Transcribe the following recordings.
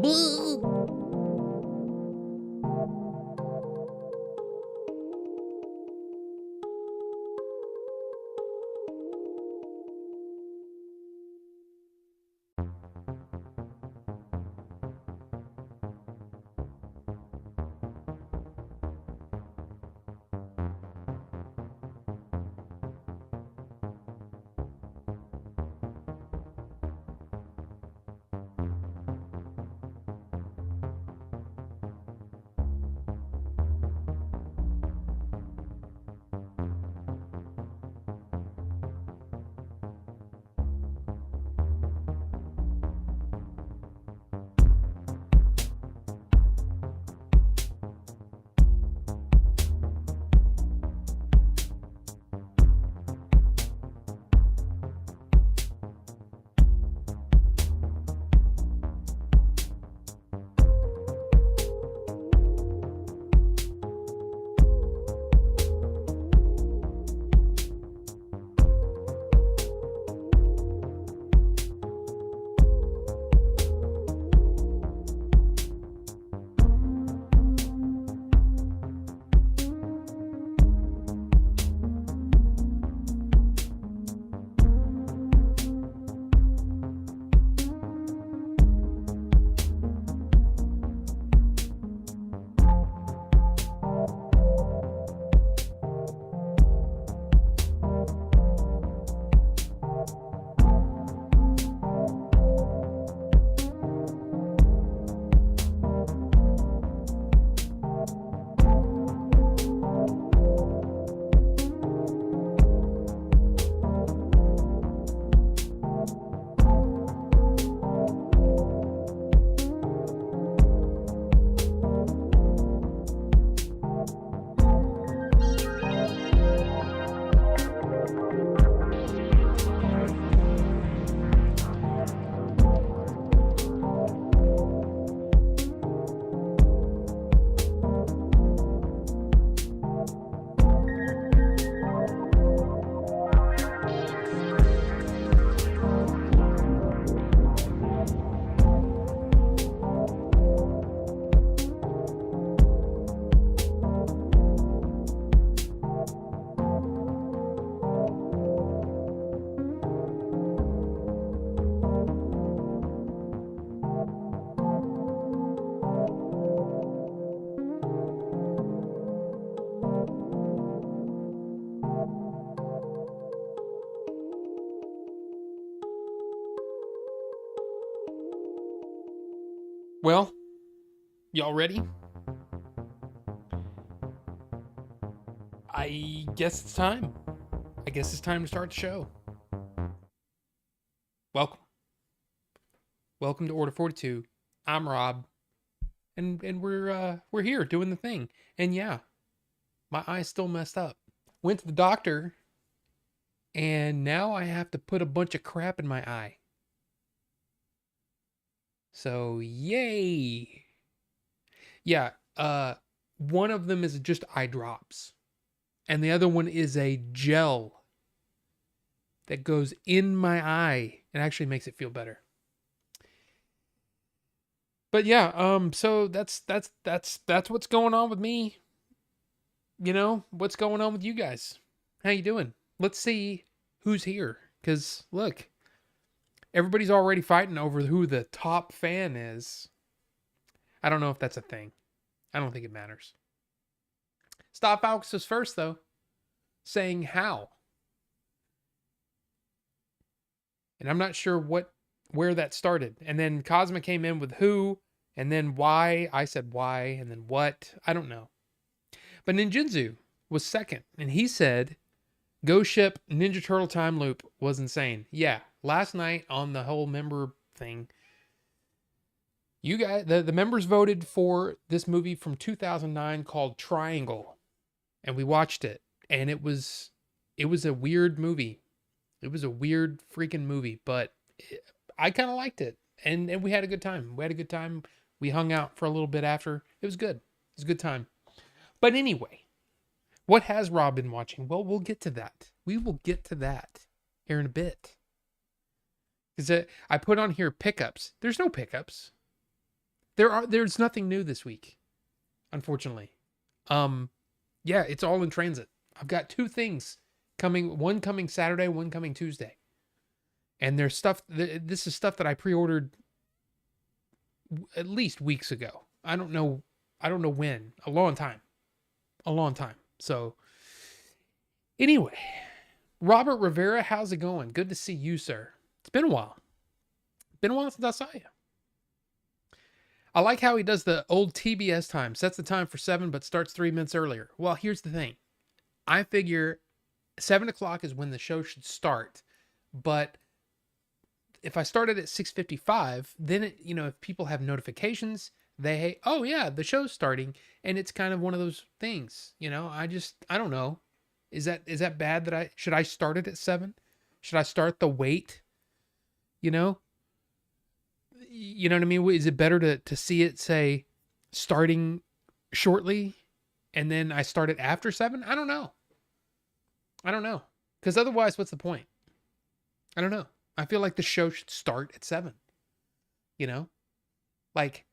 Bee. Well, y'all ready? I guess it's time. I guess it's time to start the show. Welcome. Welcome to Order 42. I'm Rob. And we're here doing the thing. And yeah, my eye's still messed up. Went to the doctor and now I have to put a bunch of crap in my eye. So, yay. Yeah, one of them is just eye drops. And the other one is a gel that goes in my eye and actually makes it feel better. But yeah, so that's what's going on with me. You know, what's going on with you guys? How you doing? Let's see who's here. Cause look, everybody's already fighting over who the top fan is. I don't know if that's a thing. I don't think it matters. Stop Falcus was first though, saying how. And I'm not sure where that started. And then Cosma came in with who, and then why. I said why, and then what. I don't know. But Ninjinzu was second, and he said Ghost Ship Ninja Turtle Time Loop was insane. Yeah, last night on the whole member thing, you guys, the members voted for this movie from 2009 called Triangle, and we watched it, and it was a weird movie. It was a weird freaking movie, but I kind of liked it, and we had a good time. We hung out for a little bit after. It was good. It was a good time. But anyway, what has Rob been watching? Well, we'll get to that. We will get to that here in a bit. Because I put on here pickups. There's no pickups. There's nothing new this week, unfortunately. Yeah, it's all in transit. I've got two things coming, one coming Saturday, one coming Tuesday. And there's stuff, this is stuff that I pre-ordered at least weeks ago. I don't know when. A long time. So anyway, Robert Rivera, how's it going? Good to see you, sir. It's been a while. Been a while since I saw you. I like how he does the old TBS time. Sets the time for 7, but starts 3 minutes earlier. Well, here's the thing. I figure 7 o'clock is when the show should start. But if I started at 6:55, then it, if people have notifications, oh yeah, the show's starting, and it's kind of one of those things. I don't know. Is that bad that should I start it at 7? Should I start the wait? You know what I mean? Is it better to see it say starting shortly and then I start it after 7? I don't know. Because otherwise, what's the point? I don't know. I feel like the show should start at 7. Like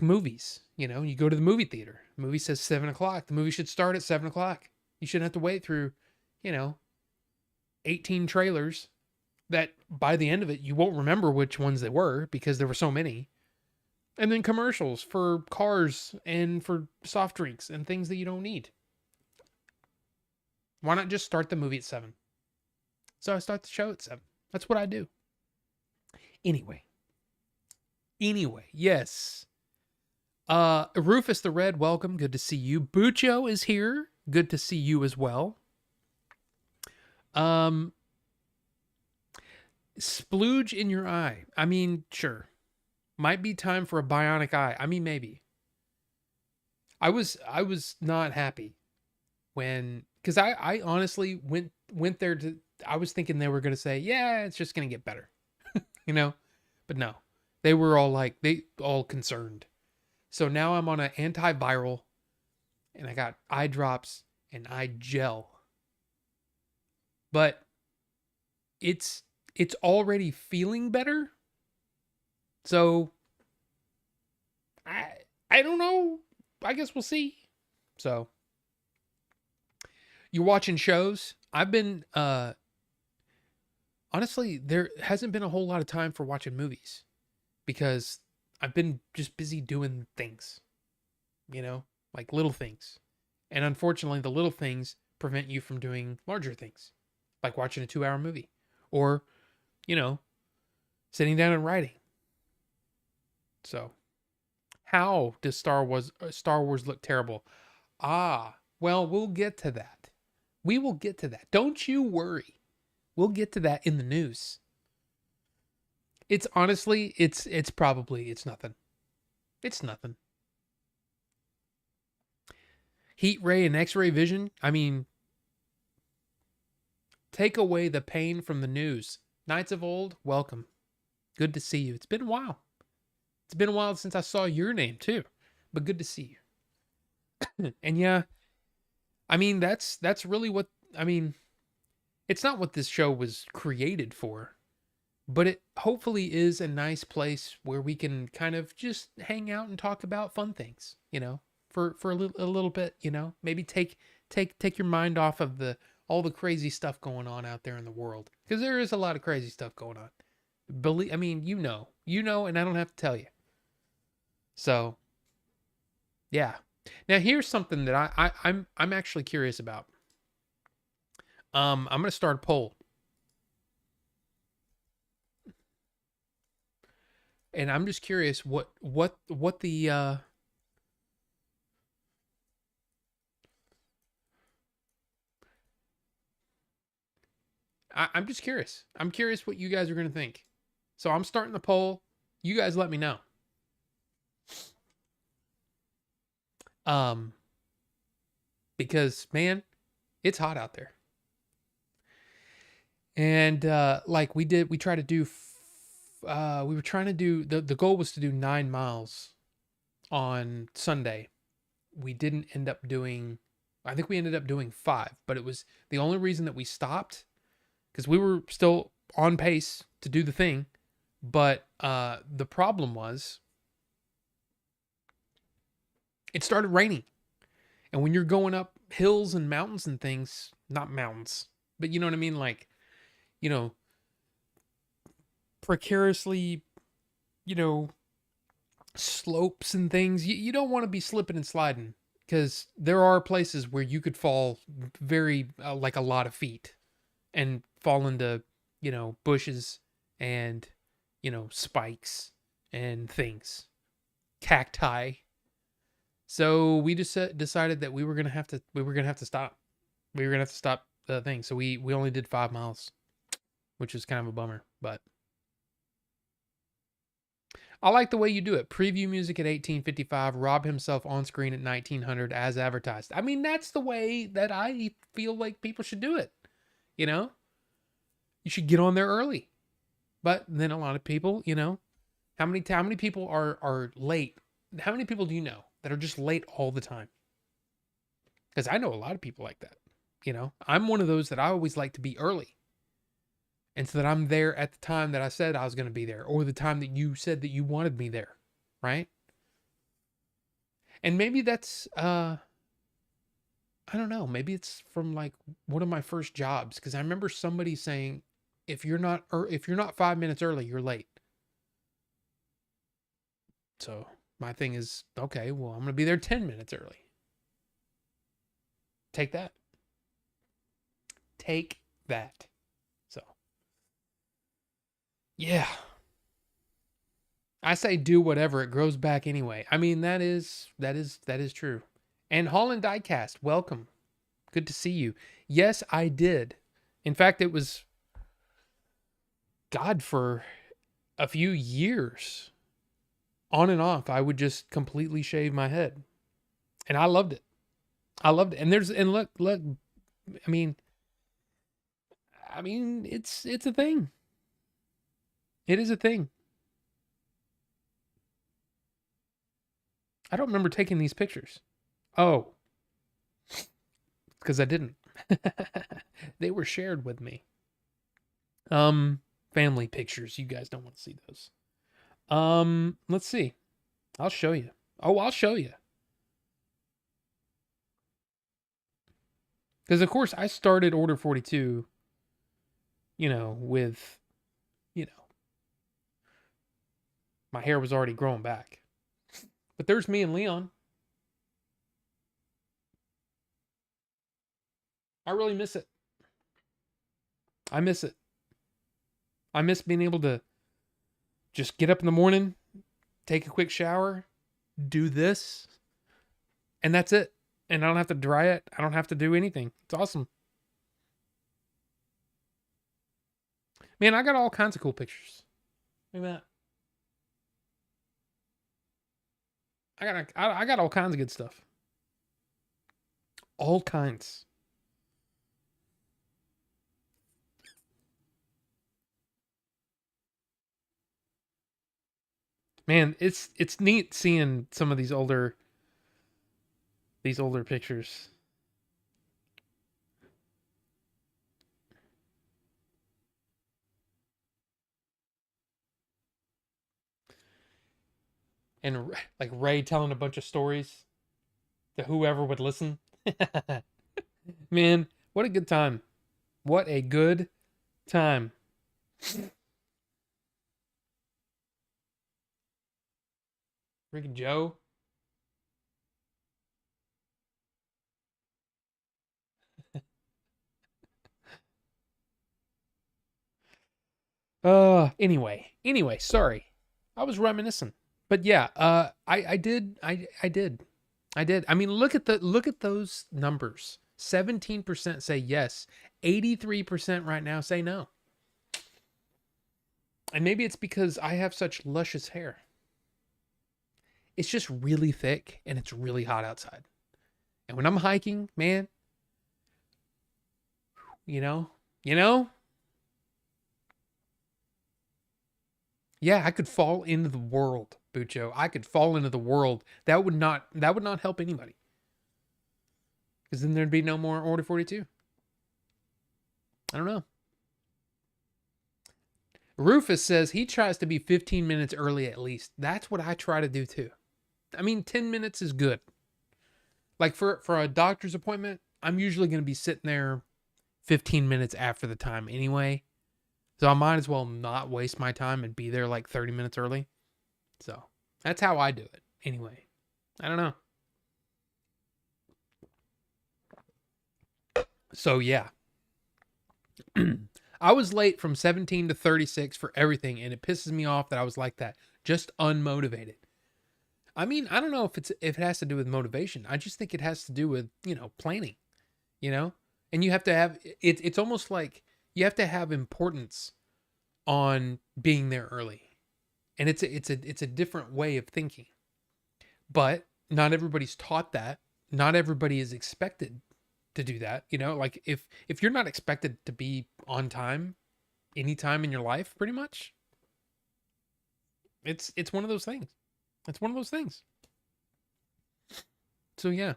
movies. You go to the movie theater. The movie says 7 o'clock. The movie should start at 7 o'clock. You shouldn't have to wait through, 18 trailers that by the end of it, you won't remember which ones they were because there were so many. And then commercials for cars and for soft drinks and things that you don't need. Why not just start the movie at 7? So I start the show at 7. That's what I do. Anyway, yes. Rufus the Red, welcome. Good to see you. Bucho is here. Good to see you as well. Splooge in your eye. I mean, sure. Might be time for a bionic eye. I mean, maybe. I was not happy because I honestly went there I was thinking they were going to say, yeah, it's just going to get better, but no, they were all concerned. So now I'm on an antiviral and I got eye drops and eye gel, but it's already feeling better. So I don't know. I guess we'll see. So you're watching shows. I've been, honestly, there hasn't been a whole lot of time for watching movies because I've been just busy doing things, like little things. And unfortunately, the little things prevent you from doing larger things, like watching a 2-hour movie or, sitting down and writing. So how does Star Wars look terrible? Well, we'll get to that. We will get to that. Don't you worry. We'll get to that in the news. It's honestly, it's nothing. It's nothing. Heat ray and X-ray vision. I mean, take away the pain from the news. Knights of Old, welcome. Good to see you. It's been a while. It's been a while since I saw your name too, but good to see you. And yeah, I mean, that's really what, it's not what this show was created for, but it hopefully is a nice place where we can kind of just hang out and talk about fun things, for a little bit, maybe take your mind off of all the crazy stuff going on out there in the world. Because there is a lot of crazy stuff going on. And I don't have to tell you. So, yeah. Now here's something that I'm actually curious about. I'm gonna start a poll, and I'm just curious what the I'm just curious. I'm curious what you guys are gonna think. So I'm starting the poll. You guys let me know. Because man, it's hot out there. And we tried to do we were trying to do the goal was to do 9 miles on Sunday. We didn't end up doing, I think we ended up doing 5, but it was the only reason that we stopped because we were still on pace to do the thing. But the problem was it started raining. And when you're going up hills and mountains and things, not mountains, but you know what I mean? Like, you know, precariously, you know, slopes and things, you don't want to be slipping and sliding because there are places where you could fall very, like a lot of feet and fall into, bushes and, spikes and things, cacti. So we just decided that we were gonna have to stop. We were gonna have to stop the thing. So we only did 5 miles, which is kind of a bummer. But I like the way you do it. Preview music at 1855. Rob himself on screen at 1900 as advertised. I mean, that's the way that I feel like people should do it. You know, you should get on there early. But then a lot of people, how many people are late? How many people do you know that are just late all the time? Because I know a lot of people like that. I'm one of those that I always like to be early. And so that I'm there at the time that I said I was going to be there, or the time that you said that you wanted me there, right? And maybe that's I don't know, maybe it's from like one of my first jobs, because I remember somebody saying if you're not 5 minutes early, you're late. So my thing is, okay, well, I'm going to be there 10 minutes early. Take that. Take that. So, yeah. I say do whatever, it grows back anyway. I mean, that is true. And Holland Diecast, welcome. Good to see you. Yes, I did. In fact, it was God for a few years. On and off, I would just completely shave my head. And I loved it. And look, I mean it's a thing. It is a thing. I don't remember taking these pictures. Oh, because I didn't. They were shared with me. Family pictures. You guys don't want to see those. Let's see. I'll show you. Oh, I'll show you. Because of course I started Order 42, with, my hair was already growing back. But there's me and Leon. I really miss it. I miss it. I miss being able to just get up in the morning, take a quick shower, do this, and that's it. And I don't have to dry it. I don't have to do anything. It's awesome. Man, I got all kinds of cool pictures. Look at that. I got all kinds of good stuff. All kinds. Man, it's neat seeing some of these older pictures. And like Ray telling a bunch of stories to whoever would listen. Man, what a good time. What a good time. Freaking Joe. Anyway, sorry. I was reminiscing. But yeah, I did. I mean, look at those numbers. 17% say yes. 83% right now say no. And maybe it's because I have such luscious hair. It's just really thick and it's really hot outside. And when I'm hiking, man, you know, yeah, I could fall into the world, Bucho. I could fall into the world. That would not help anybody. Because then there'd be no more Order 42. I don't know. Rufus says he tries to be 15 minutes early at least. That's what I try to do too. I mean, 10 minutes is good. Like for a doctor's appointment, I'm usually going to be sitting there 15 minutes after the time anyway. So I might as well not waste my time and be there like 30 minutes early. So that's how I do it anyway. I don't know. So yeah. I was late from 17 to 36 for everything, and it pisses me off that I was like that. Just unmotivated. I mean, I don't know if it has to do with motivation. I just think it has to do with, planning, you know? And you have to have it's almost like you have to have importance on being there early. And it's a different way of thinking. But not everybody's taught that. Not everybody is expected to do that, like if you're not expected to be on time anytime in your life, pretty much, it's one of those things. It's one of those things. So yeah.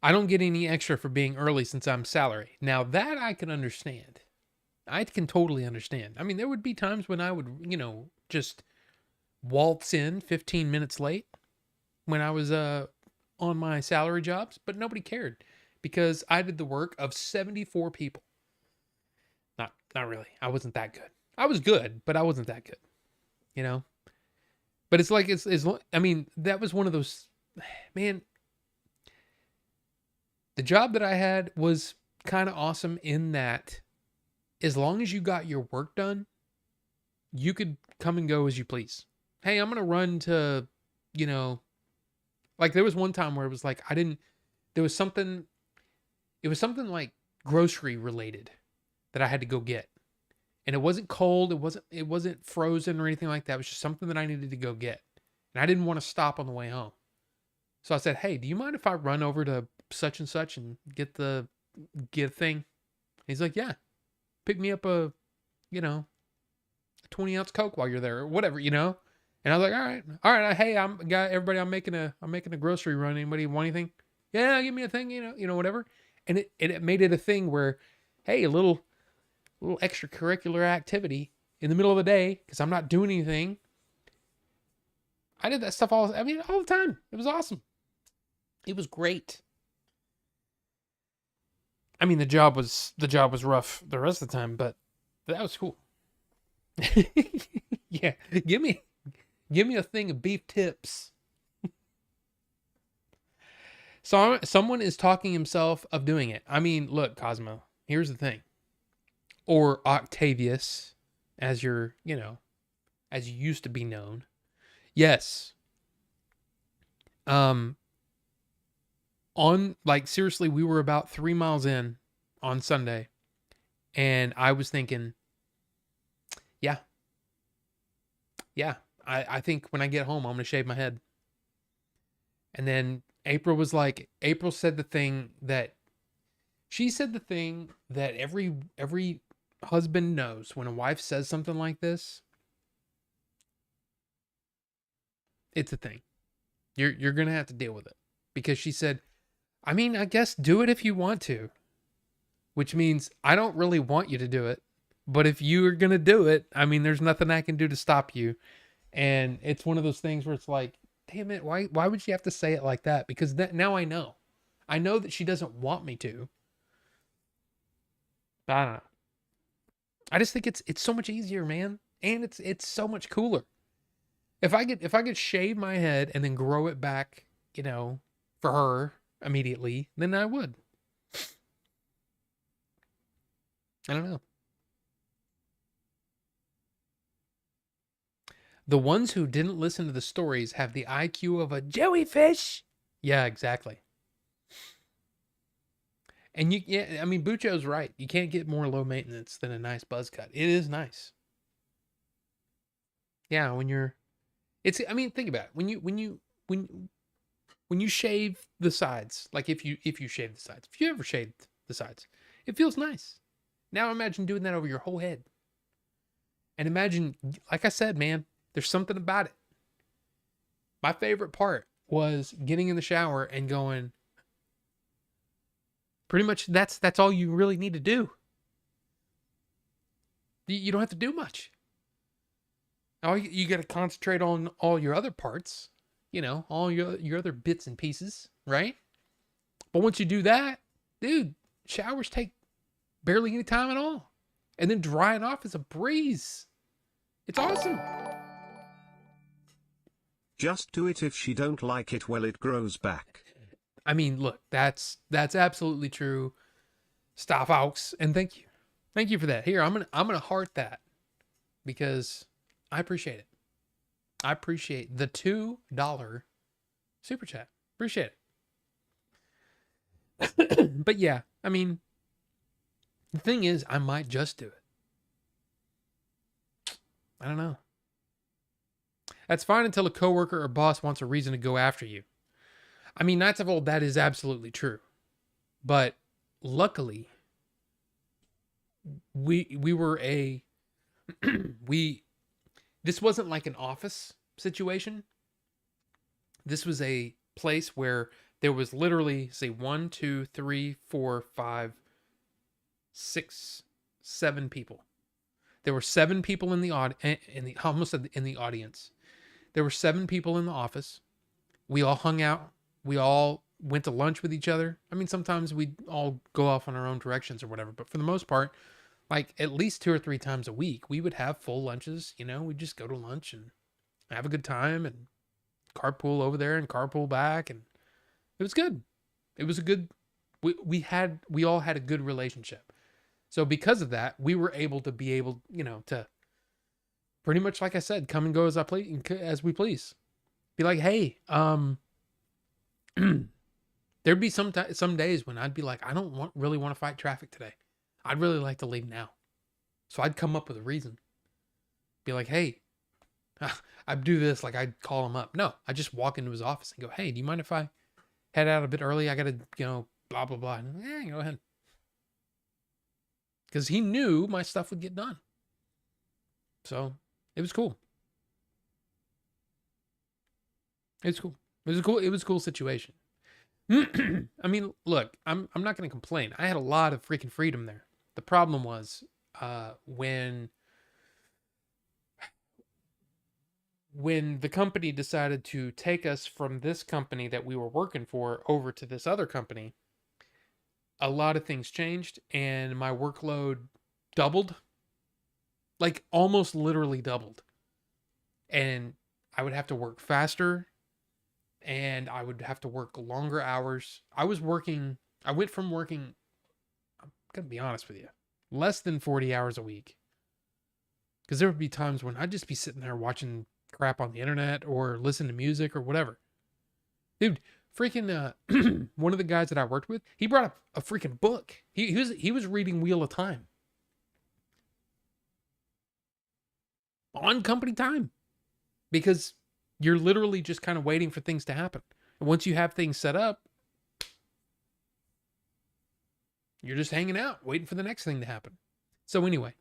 I don't get any extra for being early since I'm salary. Now that I can understand. I can totally understand. I mean, there would be times when I would, just waltz in 15 minutes late when I was on my salary jobs, but nobody cared because I did the work of 74 people. Not really. I wasn't that good. I was good, but I wasn't that good. You know? But it's like I mean, that was one of those, man, the job that I had was kind of awesome in that as long as you got your work done, you could come and go as you please. Hey, I'm going to run to, like there was one time where it was like there was something, it was something like grocery related that I had to go get. And it wasn't cold, it wasn't frozen or anything like that. It was just something that I needed to go get. And I didn't want to stop on the way home. So I said, "Hey, do you mind if I run over to such and such and get the thing?" He's like, "Yeah. Pick me up a 20-ounce Coke while you're there or whatever, And I was like, all right. Hey, I'm making a grocery run. Anybody want anything? Yeah, give me a thing, whatever. And it made it a thing where, hey, a little extracurricular activity in the middle of the day because I'm not doing anything. I did that stuff all the time. It was awesome. It was great. I mean, the job was rough the rest of the time, but that was cool. Yeah, give me a thing of beef tips. So someone is talking himself of doing it. I mean, look, Cosmo, here's the thing. Or Octavius, as you're, as you used to be known. Yes. Seriously, we were about 3 miles in on Sunday, and I was thinking, yeah, I think when I get home, I'm going to shave my head. And then April said the thing that every husband knows when a wife says something like this, it's a thing. You're going to have to deal with it. Because she said, I mean, I guess do it if you want to. Which means I don't really want you to do it. But if you're going to do it, I mean, there's nothing I can do to stop you. And it's one of those things where it's like, damn it, why would she have to say it like that? Because now I know. I know that she doesn't want me to. I don't know. I just think it's so much easier, man. And it's so much cooler. If I could shave my head and then grow it back, for her immediately, then I would. I don't know. The ones who didn't listen to the stories have the IQ of a jellyfish. Yeah, exactly. And Bucho's right. You can't get more low maintenance than a nice buzz cut. It is nice. Yeah, think about it. When you shave the sides, like if you shave the sides, if you ever shaved the sides, it feels nice. Now imagine doing that over your whole head. And imagine, like I said, man, there's something about it. My favorite part was getting in the shower and going, pretty much that's all you really need to do. You don't have to do much. You got to concentrate on all your other parts, all your other bits and pieces, right? But once you do that, dude, showers take barely any time at all. And then drying off is a breeze. It's awesome. Just do it. If she don't like it, well, it grows back. I mean, look, that's absolutely true. Stop, Aux, and thank you. Thank you for that. Here, I'm gonna heart that because I appreciate it. I appreciate the $2 super chat. Appreciate it. But yeah, I mean, the thing is, I might just do it. I don't know. That's fine until a coworker or boss wants a reason to go after you. I mean, Knights of Old, that is absolutely true. But luckily, we were this wasn't like an office situation. This was a place where there was literally, say, 1, 2, 3, 4, 5, 6, 7 people. There were 7 people in the audience. There were 7 people in the office. We all hung out. We all went to lunch with each other. I mean, sometimes we'd all go off on our own directions or whatever, but for the most part, like at least 2 or 3 times a week, we would have full lunches. We'd just go to lunch and have a good time and carpool over there and carpool back, and it was good. It was a good. We all had a good relationship. So because of that, we were able to to pretty much, like I said, come and go as we please. Be like, hey, there'd be some days when I'd be like, I don't really want to fight traffic today. I'd really like to leave now. So I'd come up with a reason. Be like, hey, I'd do this. Like I'd call him up. No, I just walk into his office and go, hey, do you mind if I head out a bit early? I got to, blah, blah, blah. And, yeah, go ahead. Because he knew my stuff would get done. So it was cool. It's cool. It was a cool situation. I mean, look, I'm not going to complain. I had a lot of freaking freedom there. The problem was when the company decided to take us from this company that we were working for over to this other company, a lot of things changed and my workload doubled. Like almost literally doubled. And I would have to work faster and I would have to work longer hours. I went from working, I'm going to be honest with you, less than 40 hours a week. Because there would be times when I'd just be sitting there watching crap on the internet or listen to music or whatever. Dude, freaking one of the guys that I worked with, he brought up a freaking book. He was reading Wheel of Time on company time because you're literally just kind of waiting for things to happen. And once you have things set up, you're just hanging out, waiting for the next thing to happen. So anyway,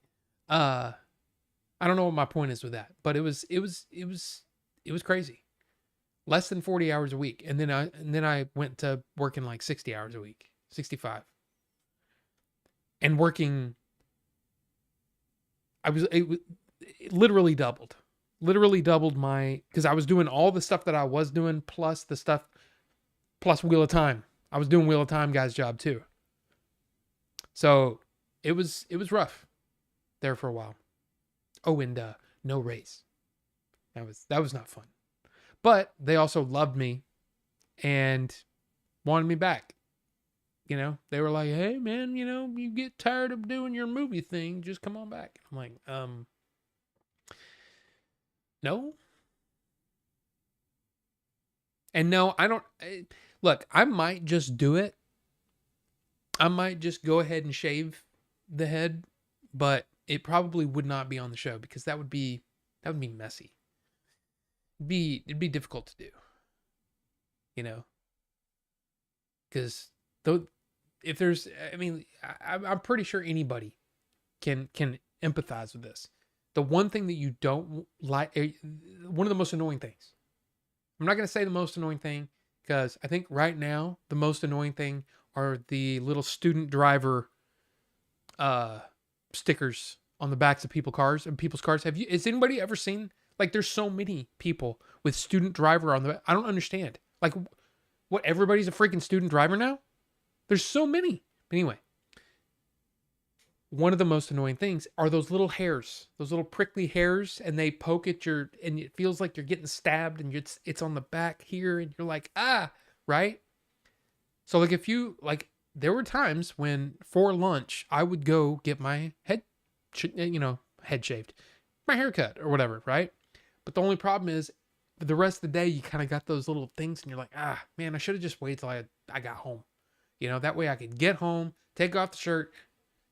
I don't know what my point is with that, but it was crazy. Less than 40 hours a week. And then I went to working like 60 hours a week, 65. And working, it literally doubled. Literally doubled because I was doing all the stuff that I was doing plus Wheel of Time. I was doing Wheel of Time guy's job too. So it was rough there for a while. Oh, and no raise. That was not fun. But they also loved me and wanted me back. They were like, hey man, you get tired of doing your movie thing, just come on back. I'm like, no. And no, I don't. Look, I might just do it. I might just go ahead and shave the head, but it probably would not be on the show because that would be messy. It'd be difficult to do. Because if there's, I mean, I'm pretty sure anybody can empathize with this. The one thing that you don't like, one of the most annoying things. I'm not going to say the most annoying thing because I think right now the most annoying thing are the little student driver stickers on the backs of people's cars. Has anybody ever seen Like there's so many people with student driver on the, I don't understand. Like what, everybody's a freaking student driver now? There's so many. But anyway, one of the most annoying things are those little hairs, those little prickly hairs, and they poke at your, and it feels like you're getting stabbed, and it's on the back here, and you're like, ah, right? So like if you, like, there were times when for lunch, I would go get my head, head shaved, my haircut or whatever, right? But the only problem is the rest of the day, you kind of got those little things and you're like, ah, man, I should have just waited till I got home. That way I could get home, take off the shirt,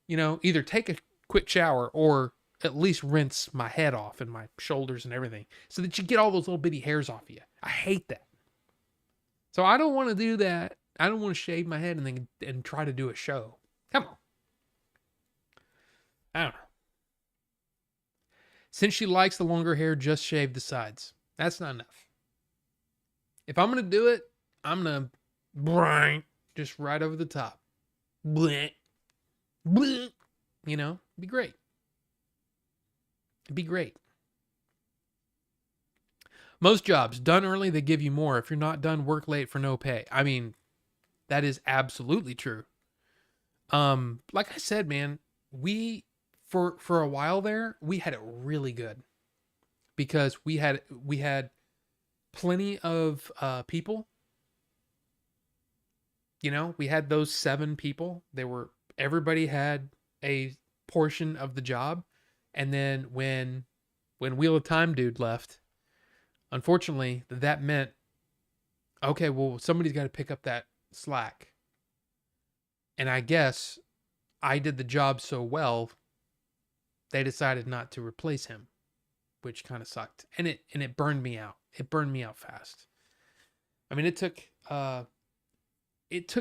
either take a quick shower or at least rinse my head off and my shoulders and everything so that you get all those little bitty hairs off of you. I hate that. So I don't want to do that. I don't want to shave my head and try to do a show. Come on. I don't know. Since she likes the longer hair, just shave the sides. That's not enough. If I'm going to do it, I'm going to just right over the top. Bleh. Bleh. Be great. It'd be great. Most jobs, done early, they give you more. If you're not done, work late for no pay. I mean, that is absolutely true. Like I said, man, we for a while there, we had it really good because we had plenty of people. We had those 7 people. Everybody had a portion of the job, and then when Wheel of Time dude left, unfortunately, that meant, okay, well, somebody's got to pick up that slack. And I guess I did the job so well, they decided not to replace him, which kind of sucked. And it burned me out. It burned me out fast. I mean, it took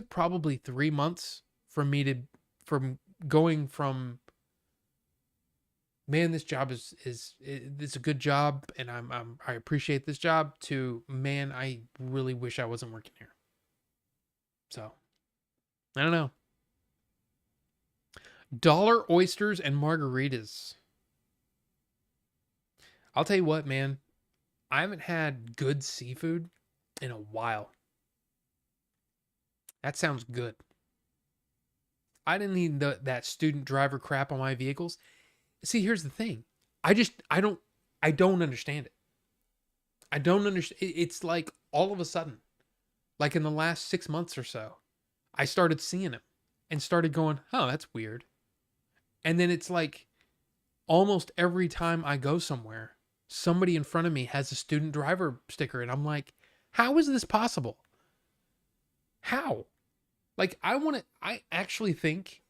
probably 3 months for me from going from, man, this job is a good job and I appreciate this job, to, man, I really wish I wasn't working here. So, I don't know. Dollar oysters and margaritas. I'll tell you what, man. I haven't had good seafood in a while. That sounds good. I didn't need that student driver crap on my vehicles. See, here's the thing. I don't understand it. I don't understand. It's like all of a sudden, like in the last 6 months or so, I started seeing him and started going, oh, that's weird. And then it's like almost every time I go somewhere, somebody in front of me has a student driver sticker. And I'm like, how is this possible? How? Like, I actually think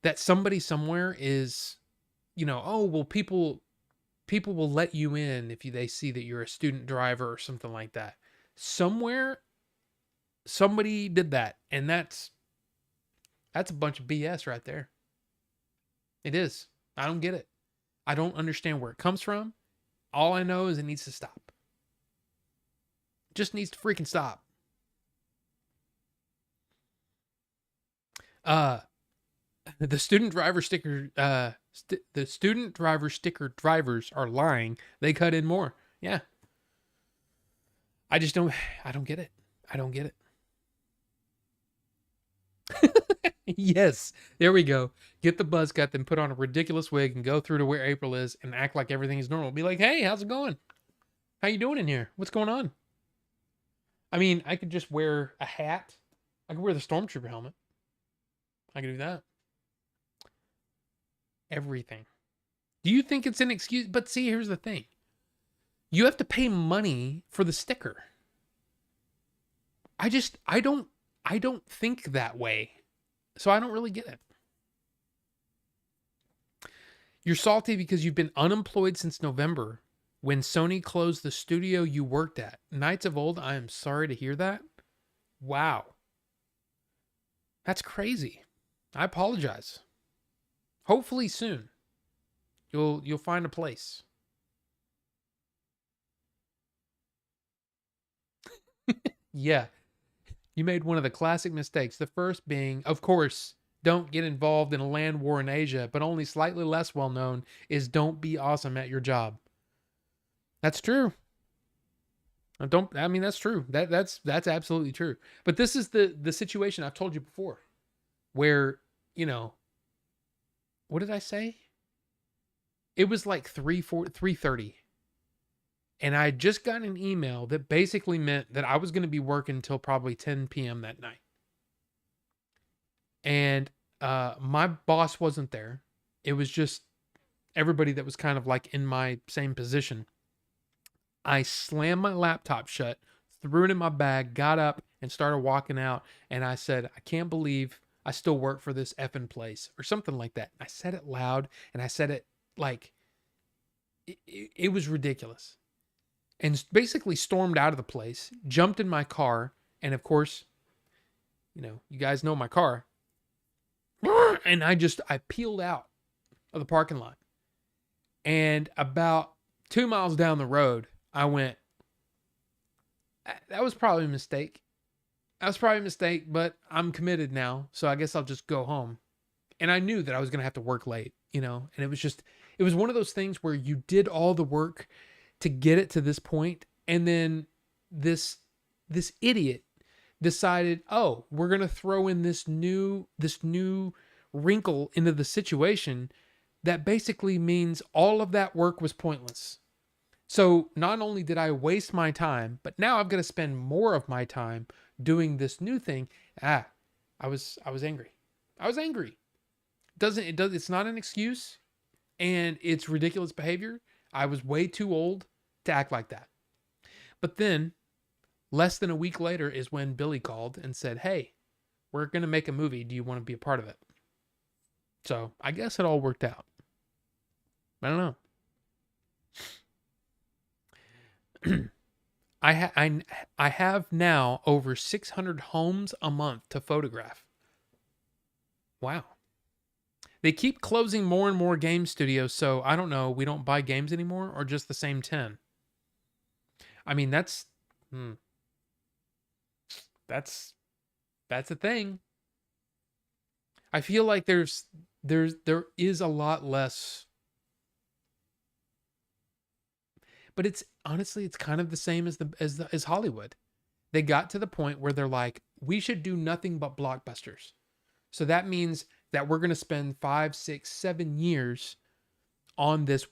that somebody somewhere is, oh, well, people will let you in if they see that you're a student driver or something like that. Somewhere, somebody did that. And that's a bunch of BS right there. It is. I don't get it. I don't understand where it comes from. All I know is it needs to stop. It just needs to freaking stop. The student driver sticker, the student driver sticker drivers are lying. They cut in more. Yeah. I don't get it. I don't get it. Yes, there we go. Get the buzz cut, then put on a ridiculous wig and go through to where April is and act like everything is normal. Be like, hey, how's it going? How you doing in here? What's going on? I mean, I could just wear a hat. I could wear the Stormtrooper helmet. I could do that. Everything. Do you think it's an excuse? But see, here's the thing. You have to pay money for the sticker. I don't think that way. So I don't really get it. You're salty because you've been unemployed since November when Sony closed the studio you worked at. Knights of Old, I am sorry to hear that. Wow. That's crazy. I apologize. Hopefully soon you'll find a place. Yeah. You made one of the classic mistakes. The first being, of course, don't get involved in a land war in Asia, but only slightly less well known is don't be awesome at your job. That's true. I mean that's true. That's absolutely true. But this is the situation I've told you before where, you know, what did I say? It was like 3:30 and I had just got an email that basically meant that I was going to be working until probably 10 p.m. that night. And my boss wasn't there. It was just everybody that was kind of like in my same position. I slammed my laptop shut, threw it in my bag, got up and started walking out. And I said, I can't believe I still work for this effing place or something like that. I said it loud and I said it like it was ridiculous. And basically stormed out of the place, jumped in my car. And of course, you know, you guys know my car. And I peeled out of the parking lot. And about 2 miles down the road, I went, that was probably a mistake. That was probably a mistake, but I'm committed now. So I guess I'll just go home. And I knew that I was going to have to work late, you know, and it was one of those things where you did all the work to get it to this point, and then this idiot decided, oh, we're going to throw in this new wrinkle into the situation that basically means all of that work was pointless. So not only did I waste my time, but now I've got to spend more of my time doing this new thing. I was angry. I was angry. It's not an excuse, and it's ridiculous behavior. I was way too old to act like that. But then less than a week later is when Billy called and said, "Hey, we're going to make a movie. Do you want to be a part of it?" So I guess it all worked out. I don't know. I have now over 600 homes a month to photograph. Wow. They keep closing more and more game studios, so I don't know, we don't buy games anymore or just the same 10. I mean, that's a thing. I feel like there is a lot less, but it's honestly it's kind of the same as Hollywood. They got to the point where they're like, we should do nothing but blockbusters. So that means that we're going to spend 5, 6, 7 years on this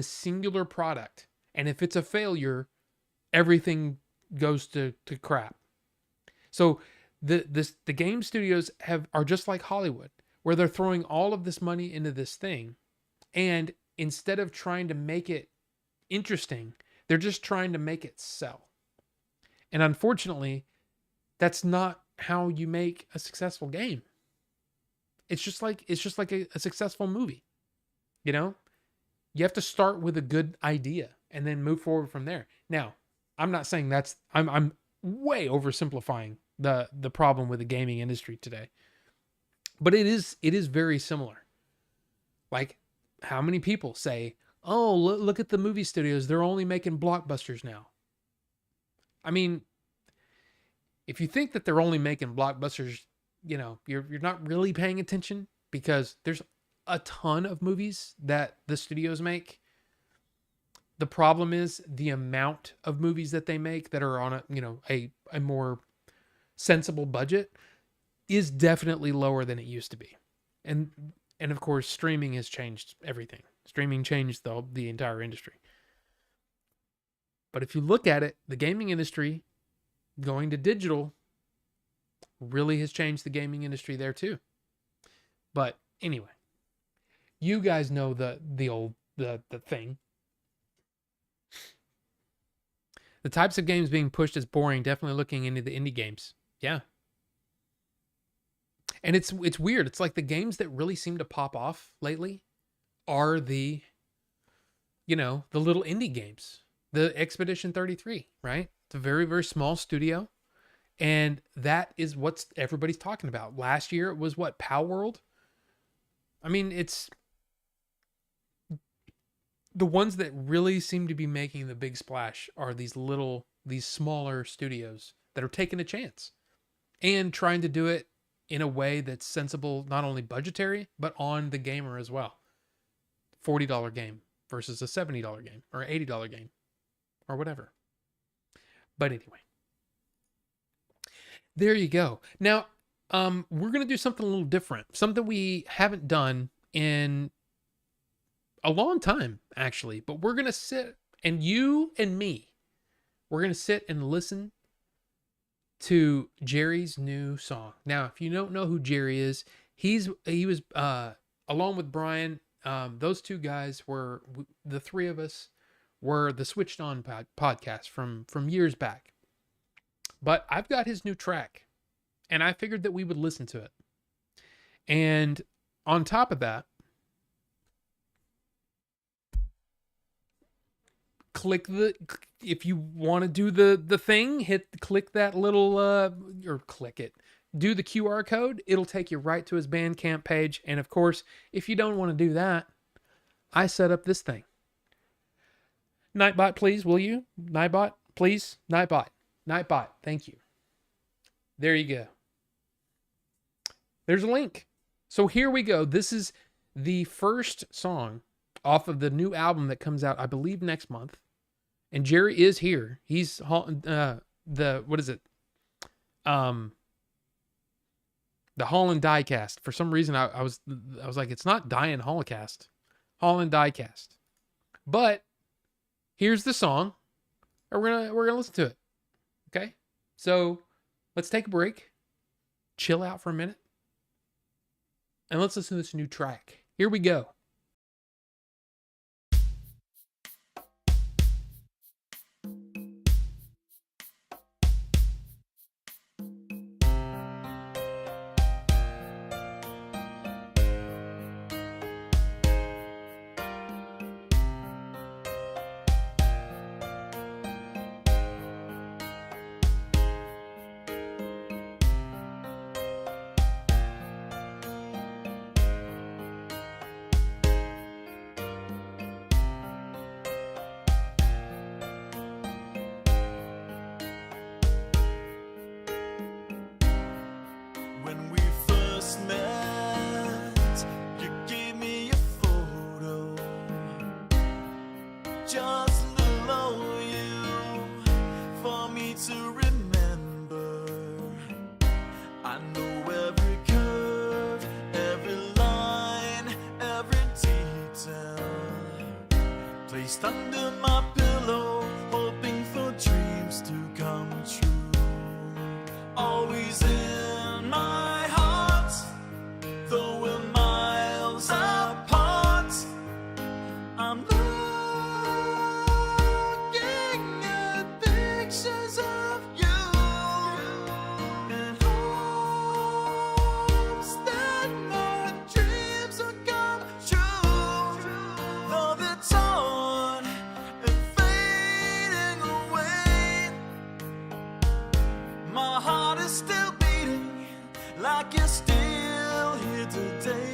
singular product, and if it's a failure, everything goes to crap. So the game studios are just like Hollywood, where they're throwing all of this money into this thing, and instead of trying to make it interesting, they're just trying to make it sell. And unfortunately, that's not how you make a successful game. It's just like a successful movie. You know, you have to start with a good idea and then move forward from there. Now, I'm not saying I'm way oversimplifying the problem with the gaming industry today. But it is very similar. Like, how many people say, "Oh, look at the movie studios, they're only making blockbusters now." I mean, if you think that they're only making blockbusters, you know, you're not really paying attention, because there's a ton of movies that the studios make. The problem is the amount of movies that they make that are on a more sensible budget is definitely lower than it used to be. And of course, streaming has changed everything. Streaming changed the entire industry. But if you look at it, the gaming industry going to digital really has changed the gaming industry there too. But anyway, you guys know the thing. The types of games being pushed as boring, definitely looking into the indie games. Yeah. And it's weird. It's like the games that really seem to pop off lately are the little indie games. The Expedition 33, right? It's a very, very small studio. And that is what everybody's talking about. Last year it was what? Palworld? I mean, it's the ones that really seem to be making the big splash are these smaller studios that are taking a chance and trying to do it in a way that's sensible, not only budgetary, but on the gamer as well. $40 game versus a $70 game or $80 game. or whatever. But anyway, there you go. Now, we're going to do something a little different, something we haven't done in a long time, actually. But we're going to sit, and you and me, we're going to sit and listen to Jerry's new song. Now, if you don't know who Jerry is, he was along with Brian. Those two guys were, the three of us were the Switched On podcast from years back. But I've got his new track, and I figured that we would listen to it. And on top of that, if you want to do the thing, click that little, or click it. Do the QR code. It'll take you right to his Bandcamp page. And of course, if you don't want to do that, I set up this thing. Nightbot, please, will you? Nightbot, please. Nightbot. Thank you. There you go. There's a link. So here we go. This is the first song off of the new album that comes out, I believe, next month. And Jerry is here. He's what is it? The Holland Diecast. For some reason, I was like, it's not Dying Holocaust. Holland Diecast. But here's the song, and we're gonna listen to it. Okay, so let's take a break, chill out for a minute, and let's listen to this new track. Here we go. When we first met, you gave me a photo, just a little of you, for me to remember. I know every curve, every line, every detail, placed under my pillow, hoping for dreams to come true. Always in my heart, though we're miles apart, I'm looking at pictures of you in hopes that my dreams will come true. Though they're torn and fading away, my heart is still beating like you're still here today.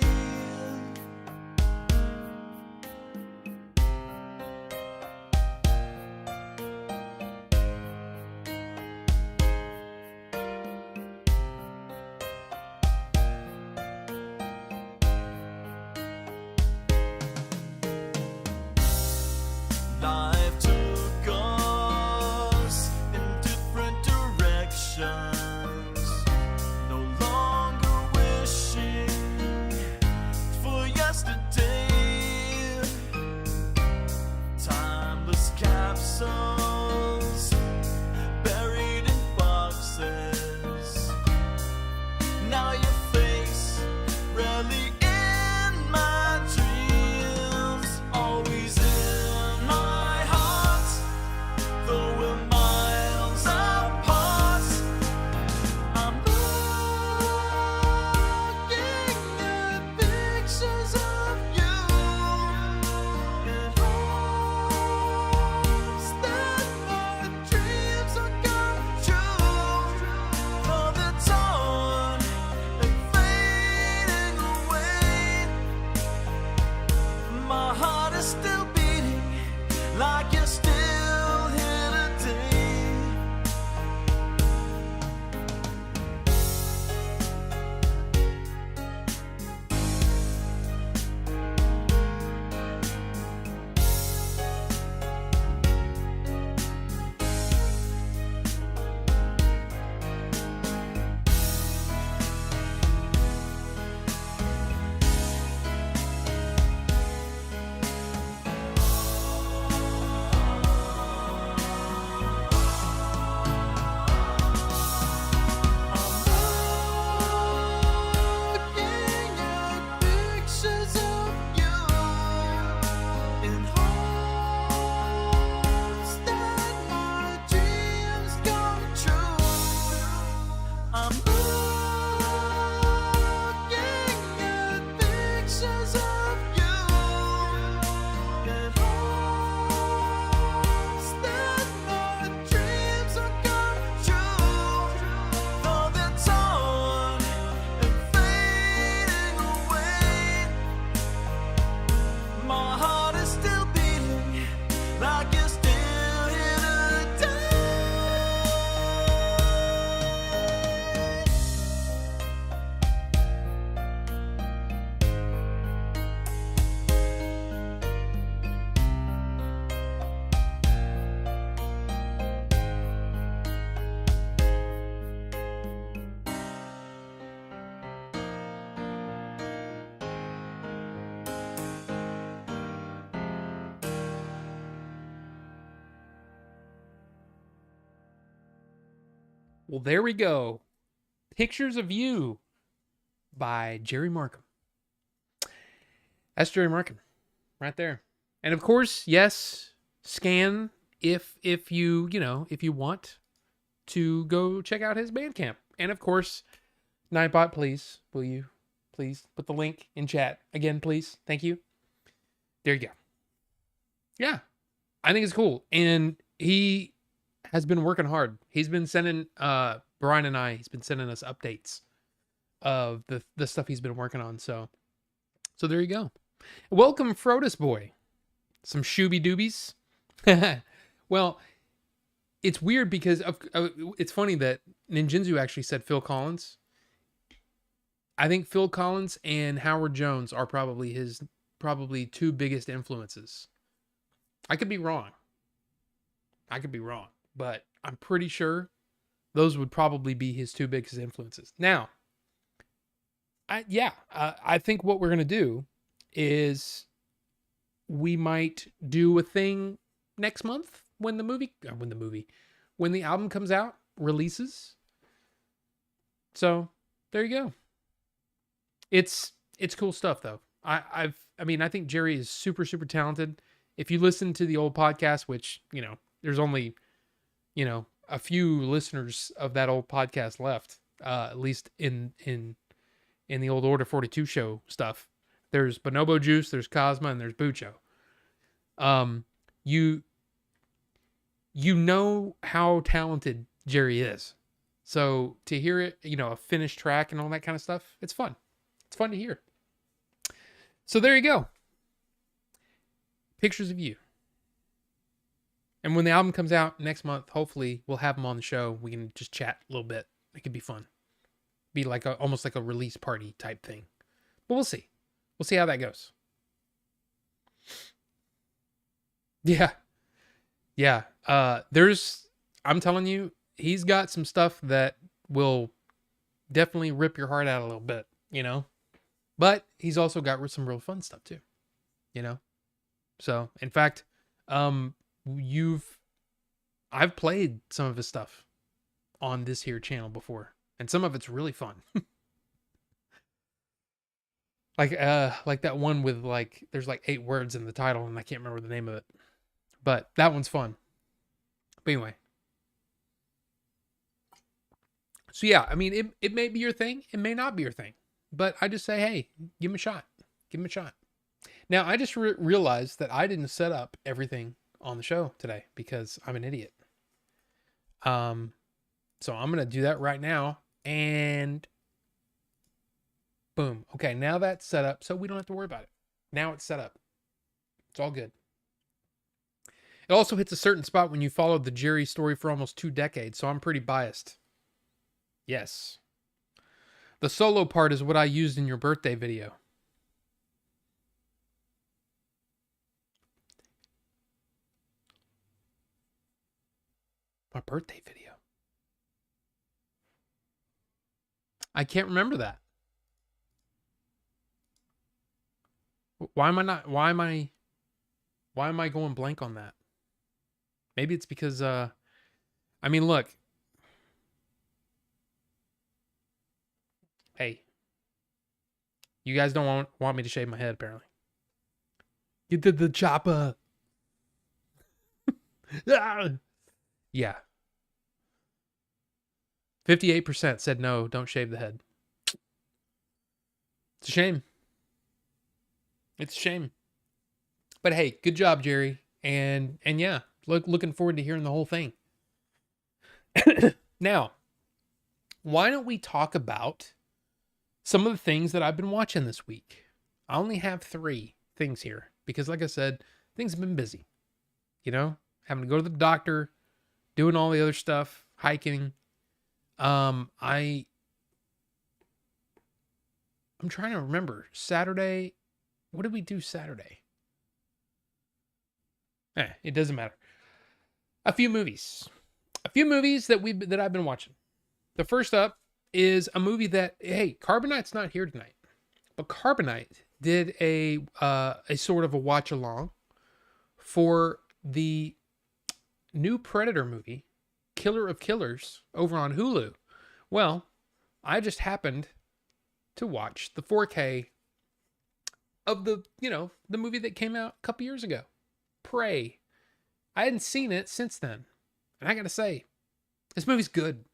Life took us in different directions, no longer wishing for yesterday. Timeless capsules buried in boxes. Now your face rarely in my dreams, always in my heart, though we're miles apart. I'm looking at pictures of you in hopes that my dreams will come true. Though they're torn and fading away, my heart is still beating like you're still here today. Well, there we go. Pictures of You by Jerry Markham. That's Jerry Markham right there. And of course, yes, scan if you, if you want to go check out his Bandcamp. And of course, Nightbot, please, will you please put the link in chat again, please? Thank you. There you go. Yeah, I think it's cool. And he has been working hard. He's been sending Brian and I, he's been sending us updates of the stuff he's been working on. So there you go. Welcome, Frodus Boy. Some shooby doobies. Well, it's weird because it's funny that Ninjinzu actually said Phil Collins. I think Phil Collins and Howard Jones are probably his two biggest influences. I could be wrong, but I'm pretty sure those would probably be his two biggest influences. Now, I think what we're going to do is we might do a thing next month when the album comes out, releases. So there you go. It's cool stuff though. I think Jerry is super, super talented. If you listen to the old podcast, which, there's only, a few listeners of that old podcast left, at least in the old Order 42 show stuff. There's Bonobo Juice, there's Cosma, and there's Bucho. You know how talented Jerry is. So to hear it, a finished track and all that kind of stuff, it's fun. It's fun to hear. So there you go. Pictures of You. And when the album comes out next month, hopefully we'll have him on the show. We can just chat a little bit. It could be fun. Be like almost like a release party type thing. But we'll see. We'll see how that goes. Yeah. Yeah. I'm telling you, he's got some stuff that will definitely rip your heart out a little bit, But he's also got some real fun stuff too, So, in fact, I've played some of his stuff on this here channel before, and some of it's really fun. like that one with there's 8 words in the title and I can't remember the name of it, but that one's fun. But anyway, so yeah, it may be your thing, it may not be your thing, but I just say, hey, give him a shot. Now, I just realized that I didn't set up everything on the show today because I'm an idiot. So I'm going to do that right now, and boom. Okay, now that's set up, so we don't have to worry about it. Now it's set up. It's all good. It also hits a certain spot when you followed the Jerry story for almost 2 decades, so I'm pretty biased. Yes. The solo part is what I used in your birthday video. My birthday video. I can't remember that. Why am I going blank on that? Maybe it's because look. Hey. You guys don't want me to shave my head, apparently. You did the chopper. Yeah. 58% said no, don't shave the head. It's a shame. It's a shame. But hey, good job, Jerry. And yeah, looking forward to hearing the whole thing. Now, why don't we talk about some of the things that I've been watching this week? I only have 3 things here because, like I said, things have been busy. Having to go to the doctor, doing all the other stuff, hiking. I'm trying to remember. Saturday, what did we do Saturday? It doesn't matter. A few movies that I've been watching. The first up is a movie that, hey, Carbonite's not here tonight, but Carbonite did a sort of a watch along for the new Predator movie, Killer of Killers over on Hulu. Well, I just happened to watch the 4K of the movie that came out a couple years ago, Prey. I hadn't seen it since then. And I got to say, this movie's good.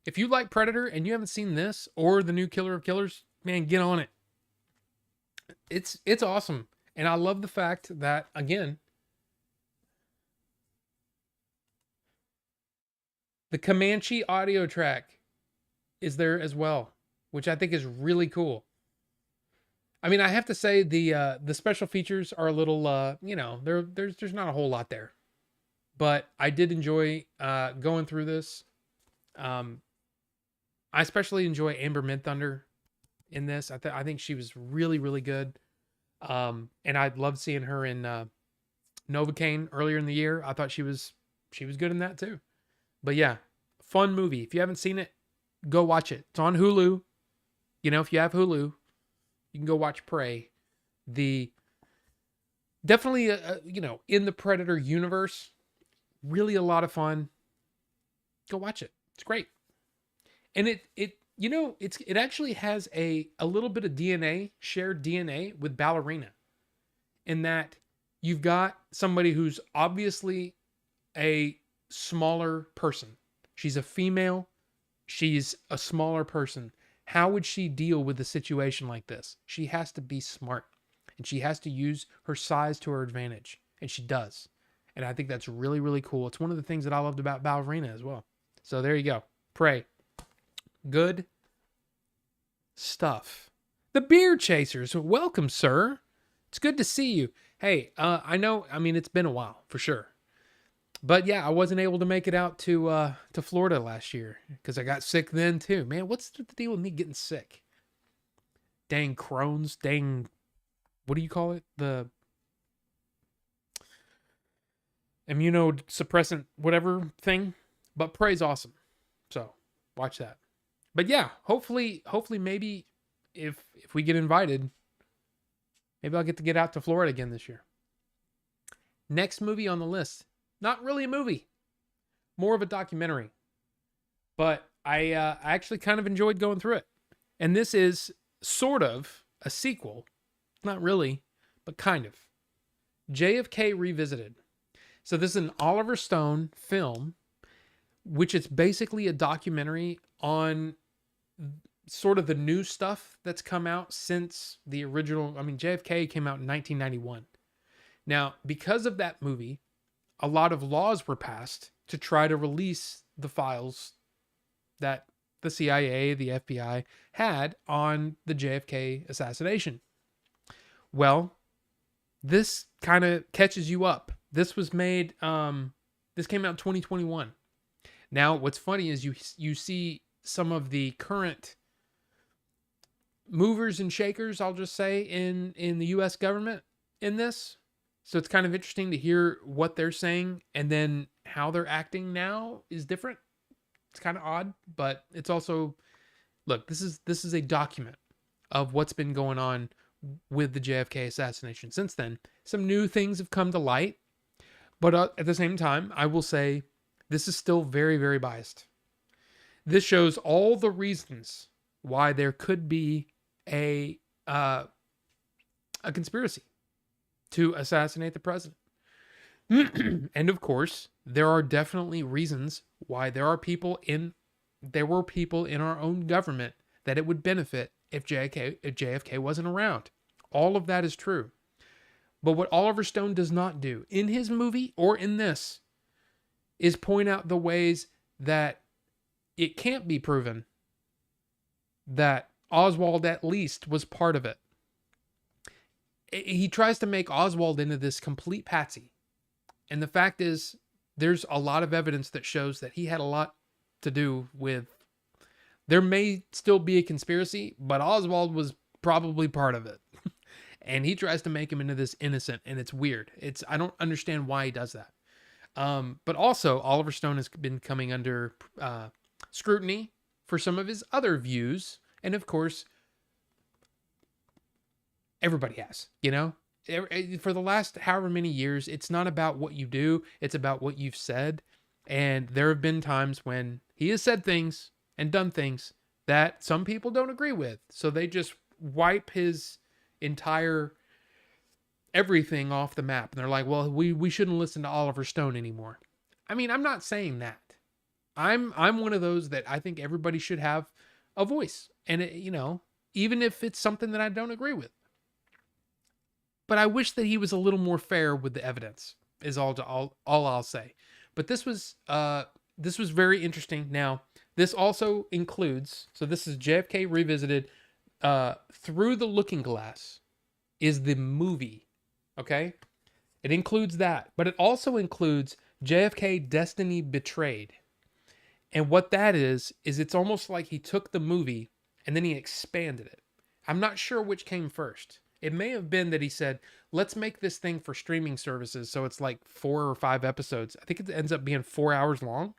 If you like Predator and you haven't seen this or the new Killer of Killers, man, get on it. It's awesome. And I love the fact that, again, the Comanche audio track is there as well, which I think is really cool. I mean, I have to say the special features are a little, there's not a whole lot there, but I did enjoy going through this. I especially enjoy Amber Midthunder in this. I think she was really, really good. And I loved seeing her in Novocaine earlier in the year. I thought she was good in that too. But yeah, fun movie. If you haven't seen it, go watch it. It's on Hulu. If you have Hulu, you can go watch Prey. Definitely in the Predator universe, really a lot of fun. Go watch it. It's great. And it actually has a little bit of shared DNA with Ballerina, in that you've got somebody who's obviously a smaller person. She's a female. She's a smaller person. How would she deal with a situation like this? She has to be smart, and she has to use her size to her advantage, and she does. And I think that's really, really cool. It's one of the things that I loved about Ballerina as well. So there you go. Prey. Good stuff. The Beer Chasers. Welcome, sir. It's good to see you. Hey, I know, it's been a while for sure. But yeah, I wasn't able to make it out to Florida last year because I got sick then too. Man, what's the deal with me getting sick? Dang Crohn's, dang, what do you call it? The immunosuppressant whatever thing. But Prey's awesome. So watch that. But yeah, hopefully maybe if we get invited, maybe I'll get to get out to Florida again this year. Next movie on the list. Not really a movie, more of a documentary, but I actually kind of enjoyed going through it. And this is sort of a sequel, not really, but kind of. JFK Revisited. So this is an Oliver Stone film, which is basically a documentary on sort of the new stuff that's come out since the original. JFK came out in 1991. Now, because of that movie, a lot of laws were passed to try to release the files that the CIA, the FBI had on the JFK assassination. Well, this kind of catches you up. This was made, this came out in 2021. Now, what's funny is you see some of the current movers and shakers, I'll just say, in the U.S. government in this. So it's kind of interesting to hear what they're saying, and then how they're acting now is different. It's kind of odd, but it's also, look, this is a document of what's been going on with the JFK assassination since then. Some new things have come to light, but at the same time, I will say this is still very, very biased. This shows all the reasons why there could be a conspiracy to assassinate the president. And of course, there are definitely reasons why there were people in our own government that it would benefit if JFK wasn't around. All of that is true. But what Oliver Stone does not do in his movie or in this is point out the ways that it can't be proven that Oswald at least was part of it. He tries to make Oswald into this complete patsy. And the fact is, there's a lot of evidence that shows that he had a lot to do with... There may still be a conspiracy, but Oswald was probably part of it. And he tries to make him into this innocent, and it's weird. I don't understand why he does that. But also, Oliver Stone has been coming under scrutiny for some of his other views. And of course, everybody has, for the last however many years, it's not about what you do. It's about what you've said. And there have been times when he has said things and done things that some people don't agree with. So they just wipe his entire everything off the map. And they're like, well, we shouldn't listen to Oliver Stone anymore. I mean, I'm not saying that. I'm one of those that I think everybody should have a voice. And, even if it's something that I don't agree with. But I wish that he was a little more fair with the evidence, is all I'll say. But this was very interesting. Now, this also includes, so this is JFK Revisited. Through the Looking Glass is the movie. Okay? It includes that. But it also includes JFK Destiny Betrayed. And what that is it's almost like he took the movie and then he expanded it. I'm not sure which came first. It may have been that he said, let's make this thing for streaming services. So it's like 4 or 5 episodes. I think it ends up being 4 hours long.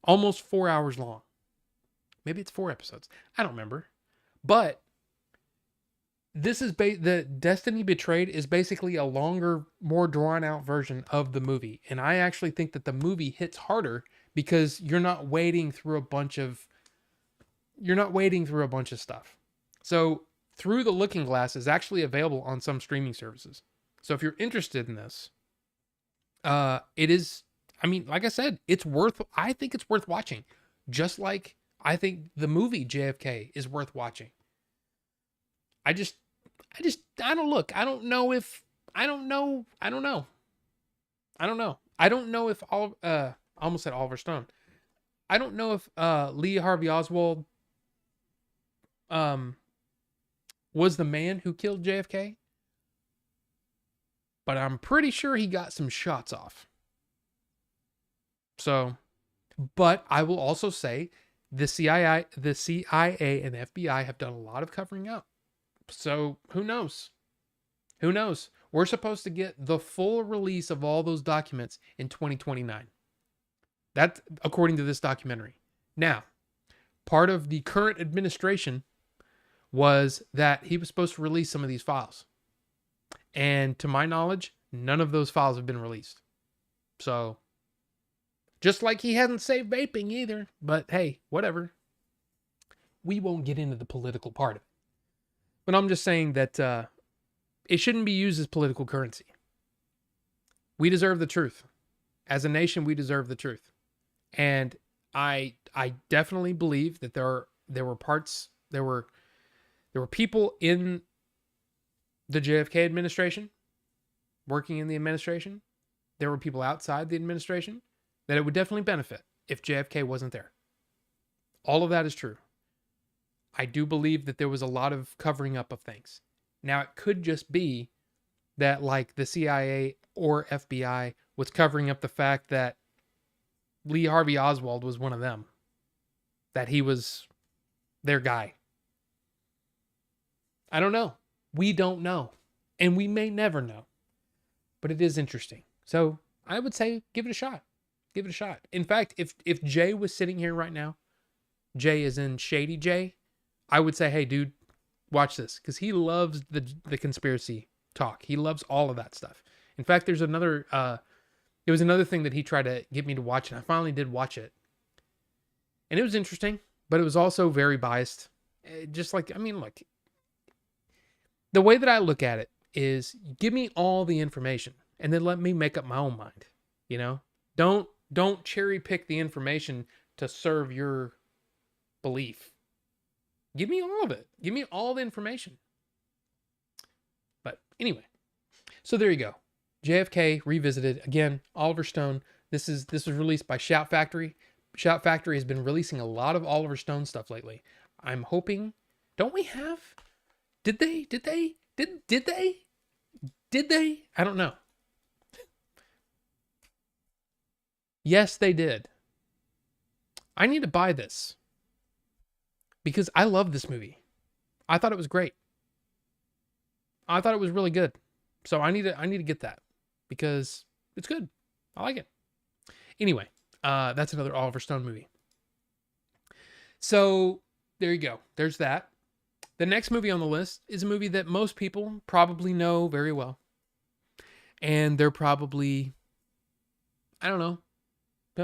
Almost 4 hours long. Maybe it's 4 episodes. I don't remember. But this is the Destiny Betrayed is basically a longer, more drawn out version of the movie. And I actually think that the movie hits harder because you're not wading through a bunch of stuff. So Through the Looking Glass is actually available on some streaming services. So if you're interested in this, it is, I mean, like I said, I think it's worth watching. Just like I think the movie JFK is worth watching. I don't know if I almost said Oliver Stone. I don't know if Lee Harvey Oswald was the man who killed JFK, but I'm pretty sure he got some shots off. So, but I will also say the CIA and the FBI have done a lot of covering up. So who knows? We're supposed to get the full release of all those documents in 2029. That's according to this documentary. Now, part of the current administration was that he was supposed to release some of these files. And to my knowledge, none of those files have been released. So, just like he hasn't saved vaping either. But hey, whatever. We won't get into the political part of it. But I'm just saying that it shouldn't be used as political currency. We deserve the truth. As a nation, we deserve the truth. And I definitely believe that there were people in the JFK administration, working in the administration. There were people outside the administration that it would definitely benefit if JFK wasn't there. All of that is true. I do believe that there was a lot of covering up of things. Now, it could just be that like the CIA or FBI was covering up the fact that Lee Harvey Oswald was one of them. That he was their guy. I don't know. We don't know. And we may never know. But it is interesting. So I would say give it a shot. Give it a shot. In fact, if Jay was sitting here right now, Jay is in Shady Jay, I would say, hey, dude, watch this. Because he loves the conspiracy talk. He loves all of that stuff. In fact, there was another thing that he tried to get me to watch, and I finally did watch it. And it was interesting, but it was also very biased. Just like, I mean, look, the way that I look at it is give me all the information and then let me make up my own mind. You know, don't cherry pick the information to serve your belief. Give me all of it. Give me all the information. But anyway, so there you go. JFK Revisited. Again, Oliver Stone. This was released by Shout Factory. Shout Factory has been releasing a lot of Oliver Stone stuff lately. I'm hoping. Don't we have? Did they? I don't know. Yes, they did. I need to buy this because I love this movie. I thought it was great. I thought it was really good. So I need to get that because it's good. I like it. Anyway, that's another Oliver Stone movie. So there you go. There's that. The next movie on the list is a movie that most people probably know very well. And they're probably, I don't know,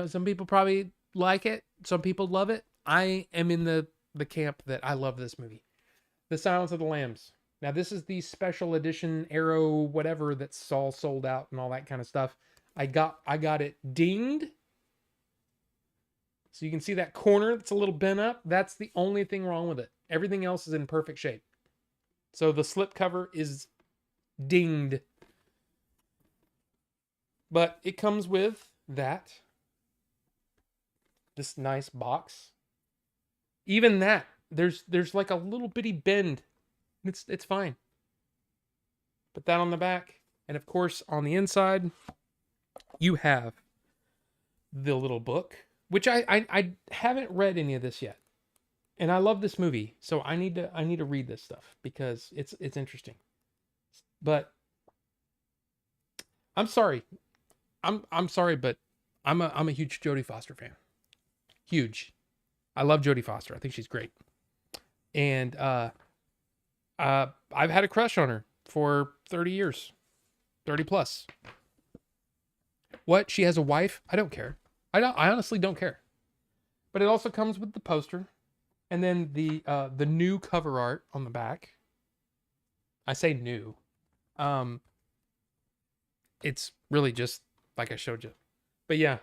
Some people probably like it. Some people love it. I am in the camp that I love this movie. The Silence of the Lambs. Now, this is the special edition Arrow whatever that's all sold out and all that kind of stuff. I got it dinged. So you can see that corner that's a little bent up. That's the only thing wrong with it. Everything else is in perfect shape. So the slip cover is dinged. But it comes with this nice box. Even that, there's like a little bitty bend. It's fine. Put that on the back. And of course, on the inside, you have the little book, which I haven't read any of this yet. And I love this movie, so I need to read this stuff because it's interesting. But I'm sorry. I'm sorry, but I'm a huge Jodie Foster fan. Huge. I love Jodie Foster. I think she's great. And I've had a crush on her for 30 years. 30 plus. What? She has a wife? I don't care. I honestly don't care. But it also comes with the poster and then the new cover art on the back. I say new. It's really just like I showed you. But yeah.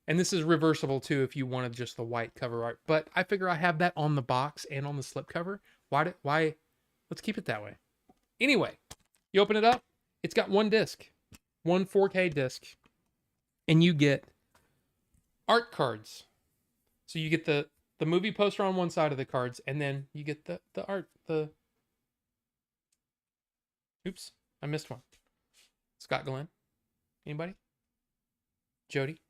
And this is reversible too if you wanted just the white cover art. But I figure I have that on the box and on the slipcover. Why? Let's keep it that way. Anyway, you open it up. It's got one disc. One 4K disc. And you get art cards. So you get the movie poster on one side of the cards. And then you get the art. Oops. I missed one. Scott Glenn. Anybody? Jody?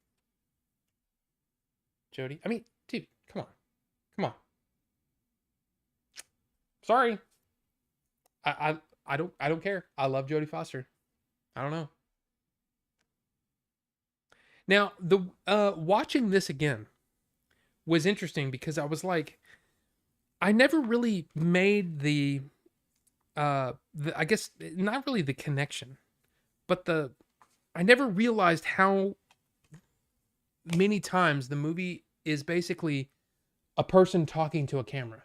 I mean, dude, come on. Sorry. I don't care. I love Jodie Foster. I don't know. Now, the watching this again was interesting because I was like, I never really made the I guess not really the connection, but I never realized how many times the movie is basically a person talking to a camera.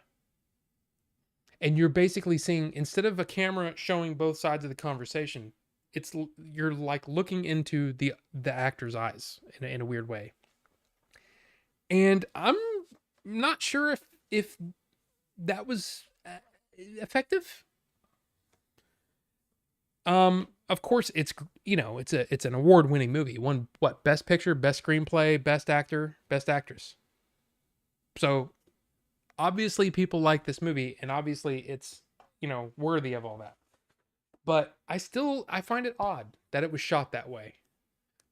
And you're basically seeing, instead of a camera showing both sides of the conversation, you're like looking into the actor's eyes in a weird way. And I'm not sure if that was effective. Of course, it's an award-winning movie. Won what? Best Picture, Best Screenplay, Best Actor, Best Actress. So obviously people like this movie, and obviously it's worthy of all that. But I find it odd that it was shot that way.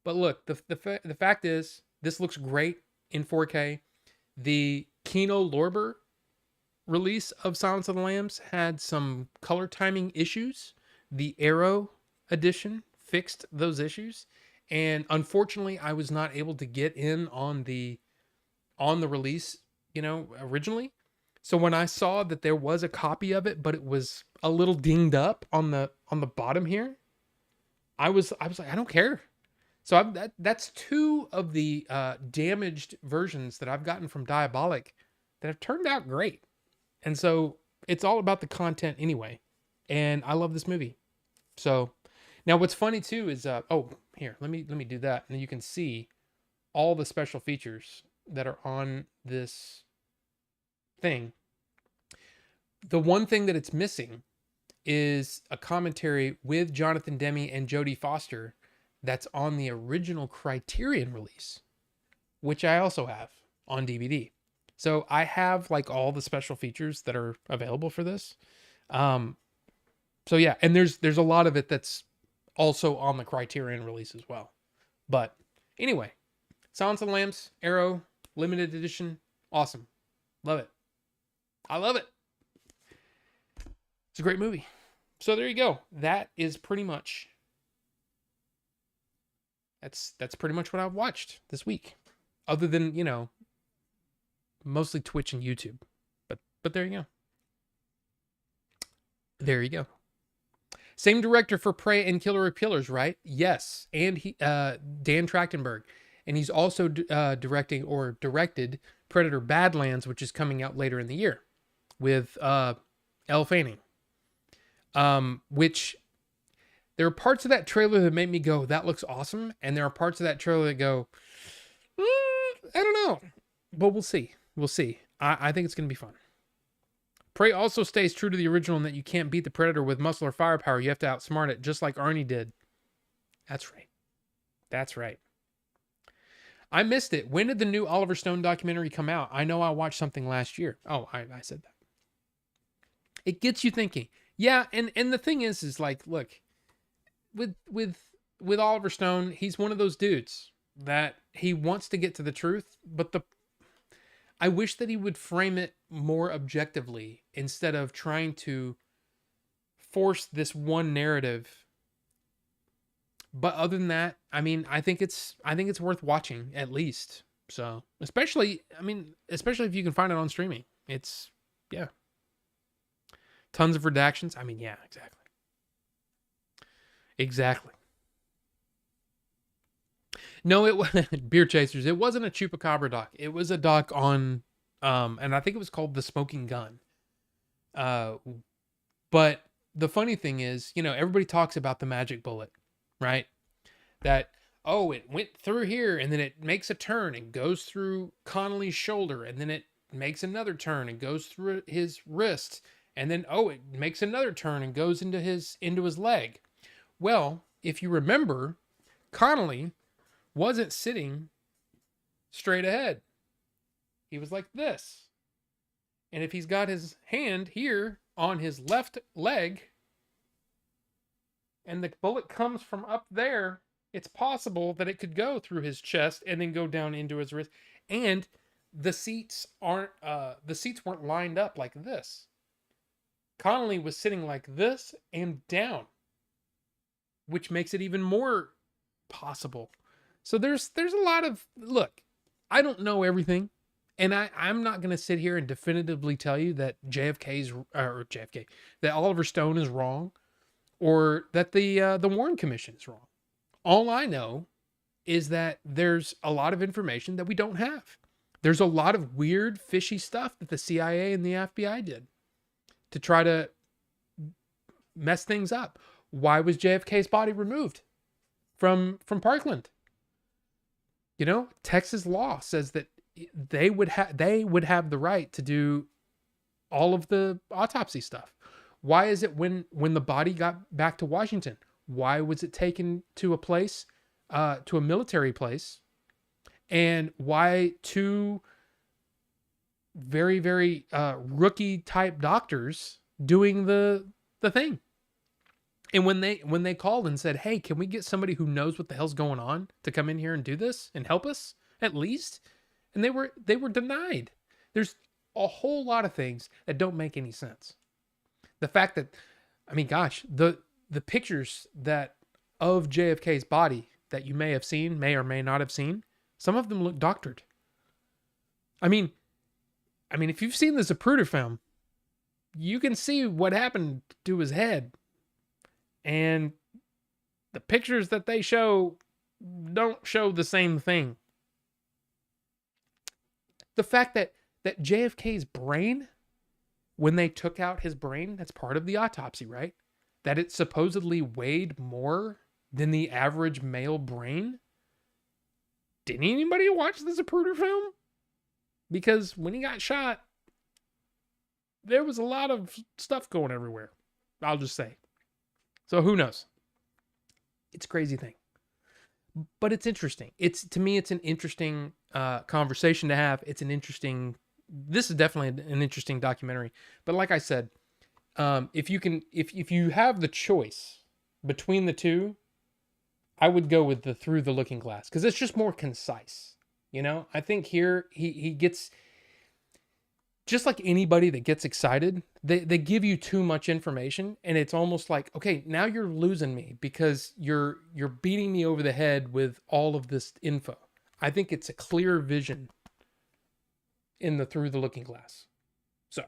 But look, the fact is, this looks great in 4K. The Kino Lorber release of Silence of the Lambs had some color timing issues. The Arrow edition fixed those issues, and unfortunately I was not able to get in on the release, originally. So when I saw that there was a copy of it, but it was a little dinged up on the bottom here, I was like, I don't care. So that's two of the damaged versions that I've gotten from Diabolic that have turned out great. And so it's all about the content anyway. And I love this movie. So now what's funny too is, here, let me do that. And you can see all the special features that are on this thing. The one thing that it's missing is a commentary with Jonathan Demme and Jodie Foster that's on the original Criterion release, which I also have on DVD. So I have like all the special features that are available for this. So yeah, and there's a lot of it that's also on the Criterion release as well. But anyway, Silence of the Lambs, Arrow, limited edition, awesome. Love it. I love it. It's a great movie. So there you go. That is pretty much that's pretty much what I've watched this week. Other than, mostly Twitch and YouTube. But there you go. There you go. Same director for Prey and Killer of Killers, right? Yes. And Dan Trachtenberg. and he's also directed Predator Badlands, which is coming out later in the year with Elle Fanning. Which there are parts of that trailer that make me go, that looks awesome, and there are parts of that trailer that go, I don't know, but we'll see. We'll see. I think it's going to be fun. Prey also stays true to the original in that you can't beat the Predator with muscle or firepower. You have to outsmart it, just like Arnie did. That's right. That's right. I missed it. When did the new Oliver Stone documentary come out? I know I watched something last year. Oh, I said that. It gets you thinking. Yeah, and the thing is like, look, with Oliver Stone, he's one of those dudes that he wants to get to the truth, but I wish that he would frame it more objectively instead of trying to force this one narrative. But other than that, I mean, I think it's worth watching at least. So, especially if you can find it on streaming. It's, yeah. Tons of redactions. I mean, yeah, exactly. Exactly. No, it wasn't Beer Chasers. It wasn't a Chupacabra doc. It was a doc on, and I think it was called The Smoking Gun. But the funny thing is, everybody talks about the magic bullet, right? That, oh, it went through here and then it makes a turn and goes through Connolly's shoulder and then it makes another turn and goes through his wrist and then, oh, it makes another turn and goes into his leg. Well, if you remember, Connolly wasn't sitting straight ahead. He was like this. And if he's got his hand here on his left leg and the bullet comes from up there, it's possible that it could go through his chest and then go down into his wrist. And the seats weren't lined up like this. Connolly was sitting like this and down, which makes it even more possible. So there's a lot of, look, I don't know everything, and I'm not going to sit here and definitively tell you that that Oliver Stone is wrong, or that the Warren Commission is wrong. All I know is that there's a lot of information that we don't have. There's a lot of weird, fishy stuff that the CIA and the FBI did to try to mess things up. Why was JFK's body removed from Parkland? Texas law says that they would have the right to do all of the autopsy stuff. Why is it when the body got back to Washington, why was it taken to a place, to a military place, and why two very, very rookie type doctors doing the thing? And when they called and said, hey, can we get somebody who knows what the hell's going on to come in here and do this and help us at least? And they were denied. There's a whole lot of things that don't make any sense. The fact that, I mean, gosh, the pictures of JFK's body that you may or may not have seen, some of them look doctored. I mean, if you've seen the Zapruder film, you can see what happened to his head. And the pictures that they show don't show the same thing. The fact that JFK's brain, when they took out his brain, that's part of the autopsy, right? That it supposedly weighed more than the average male brain. Didn't anybody watch the Zapruder film? Because when he got shot, there was a lot of stuff going everywhere. I'll just say. So who knows? It's a crazy thing. But it's interesting. To me, it's an interesting conversation to have. This is definitely an interesting documentary. But like I said, if you have the choice between the two, I would go with the Through the Looking Glass, because it's just more concise. I think here he gets, just like anybody that gets excited, they give you too much information, and it's almost like, okay, now you're losing me because you're beating me over the head with all of this info. I think it's a clear vision in the Through the Looking Glass. So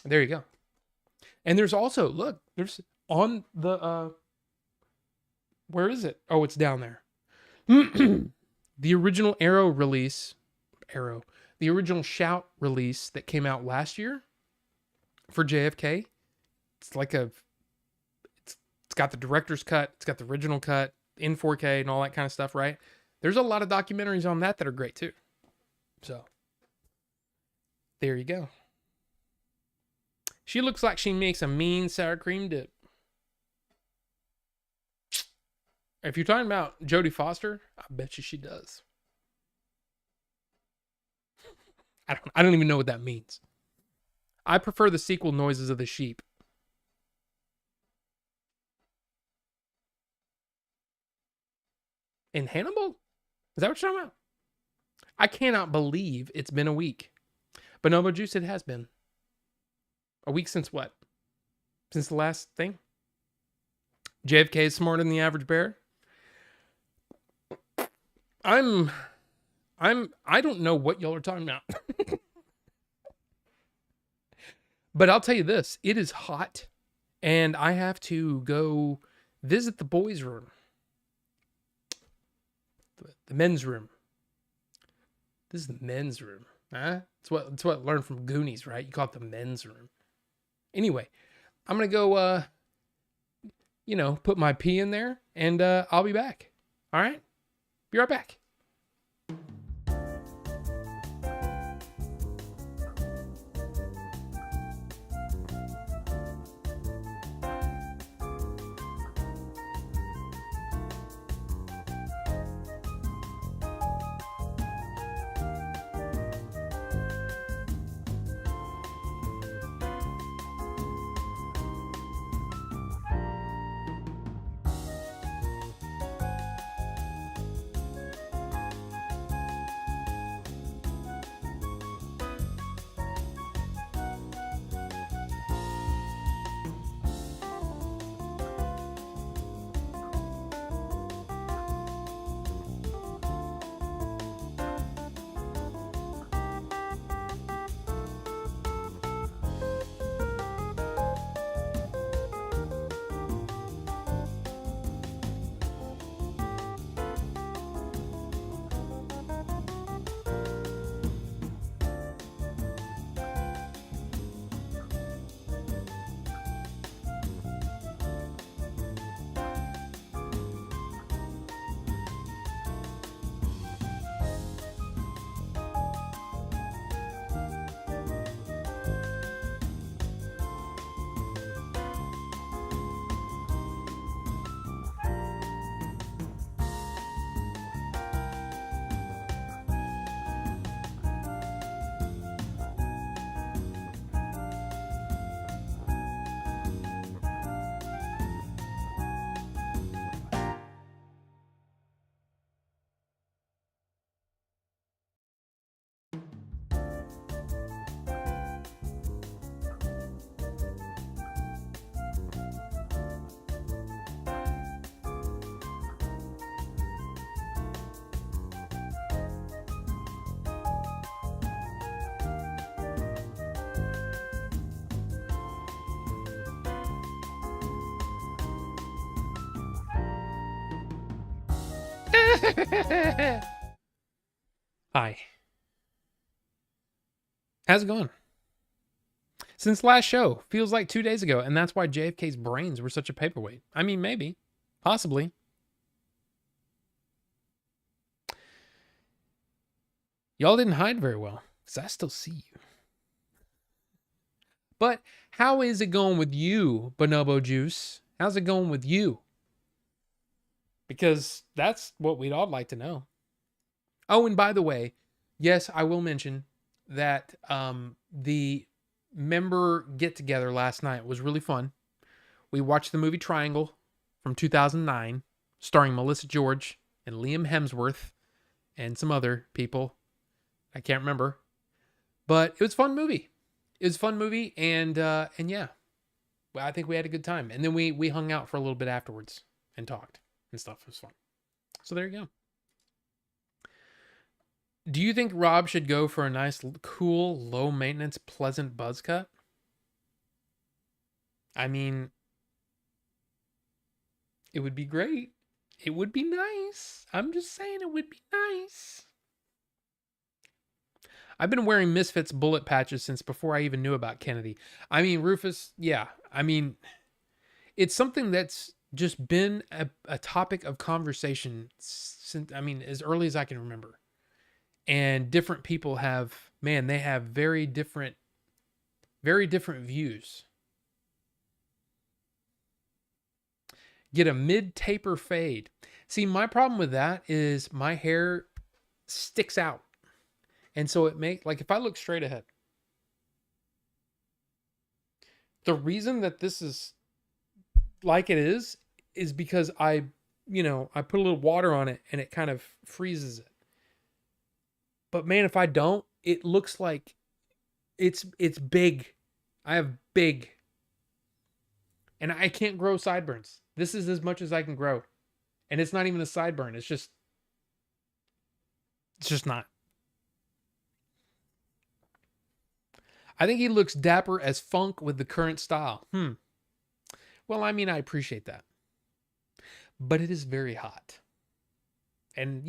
there you go. And there's also, there's on the where is it? Oh, it's down there. the original the original Shout release that came out last year for JFK, it's like it's got the director's cut, it's got the original cut in 4K and all that kind of stuff, right? There's a lot of documentaries on that are great too. So there you go. She looks like she makes a mean sour cream dip. If you're talking about Jodie Foster, I bet you she does. I don't even know what that means. I prefer the sequel noises of the sheep. In Hannibal? Is that what you're talking about? I cannot believe it's been a week. Bonobo Juice, it has been. A week since what? Since the last thing? JFK is smarter than the average bear? I don't know what y'all are talking about. But I'll tell you this, it is hot and I have to go visit the boys' room. The men's room. This is the men's room. Huh? It's what I learned from Goonies, right? You call it the men's room. Anyway, I'm going to go, put my pee in there and I'll be back. All right? Be right back. Hi. How's it going? Since last show, feels like 2 days ago, and that's why JFK's brains were such a paperweight. I mean, maybe. Possibly. Y'all didn't hide very well, because I still see you. But how is it going with you, Bonobo Juice? How's it going with you? Because that's what we'd all like to know. Oh, and by the way, yes, I will mention that the member get-together last night was really fun. We watched the movie Triangle from 2009, starring Melissa George and Liam Hemsworth and some other people. I can't remember. But it was a fun movie. It was a fun movie, and yeah. I think we had a good time. And then we hung out for a little bit afterwards and talked and stuff. It was fun. So there you go. Do you think Rob should go for a nice, cool, low-maintenance, pleasant buzz cut? I mean, it would be great. It would be nice. I'm just saying it would be nice. I've been wearing Misfits bullet patches since before I even knew about Kennedy. I mean, Rufus, yeah. I mean, it's something that's just been a topic of conversation since, I mean, as early as I can remember. And different people have, man, they have very different views. Get a mid-taper fade. See, my problem with that is my hair sticks out. And so it makes, like, if I look straight ahead, the reason that this is like it is because I put a little water on it and it kind of freezes it. But man, if I don't, it looks like it's big. I have big. And I can't grow sideburns. This is as much as I can grow. And it's not even a sideburn. It's just not. I think he looks dapper as funk with the current style. Well, I mean, I appreciate that. But it is very hot. And,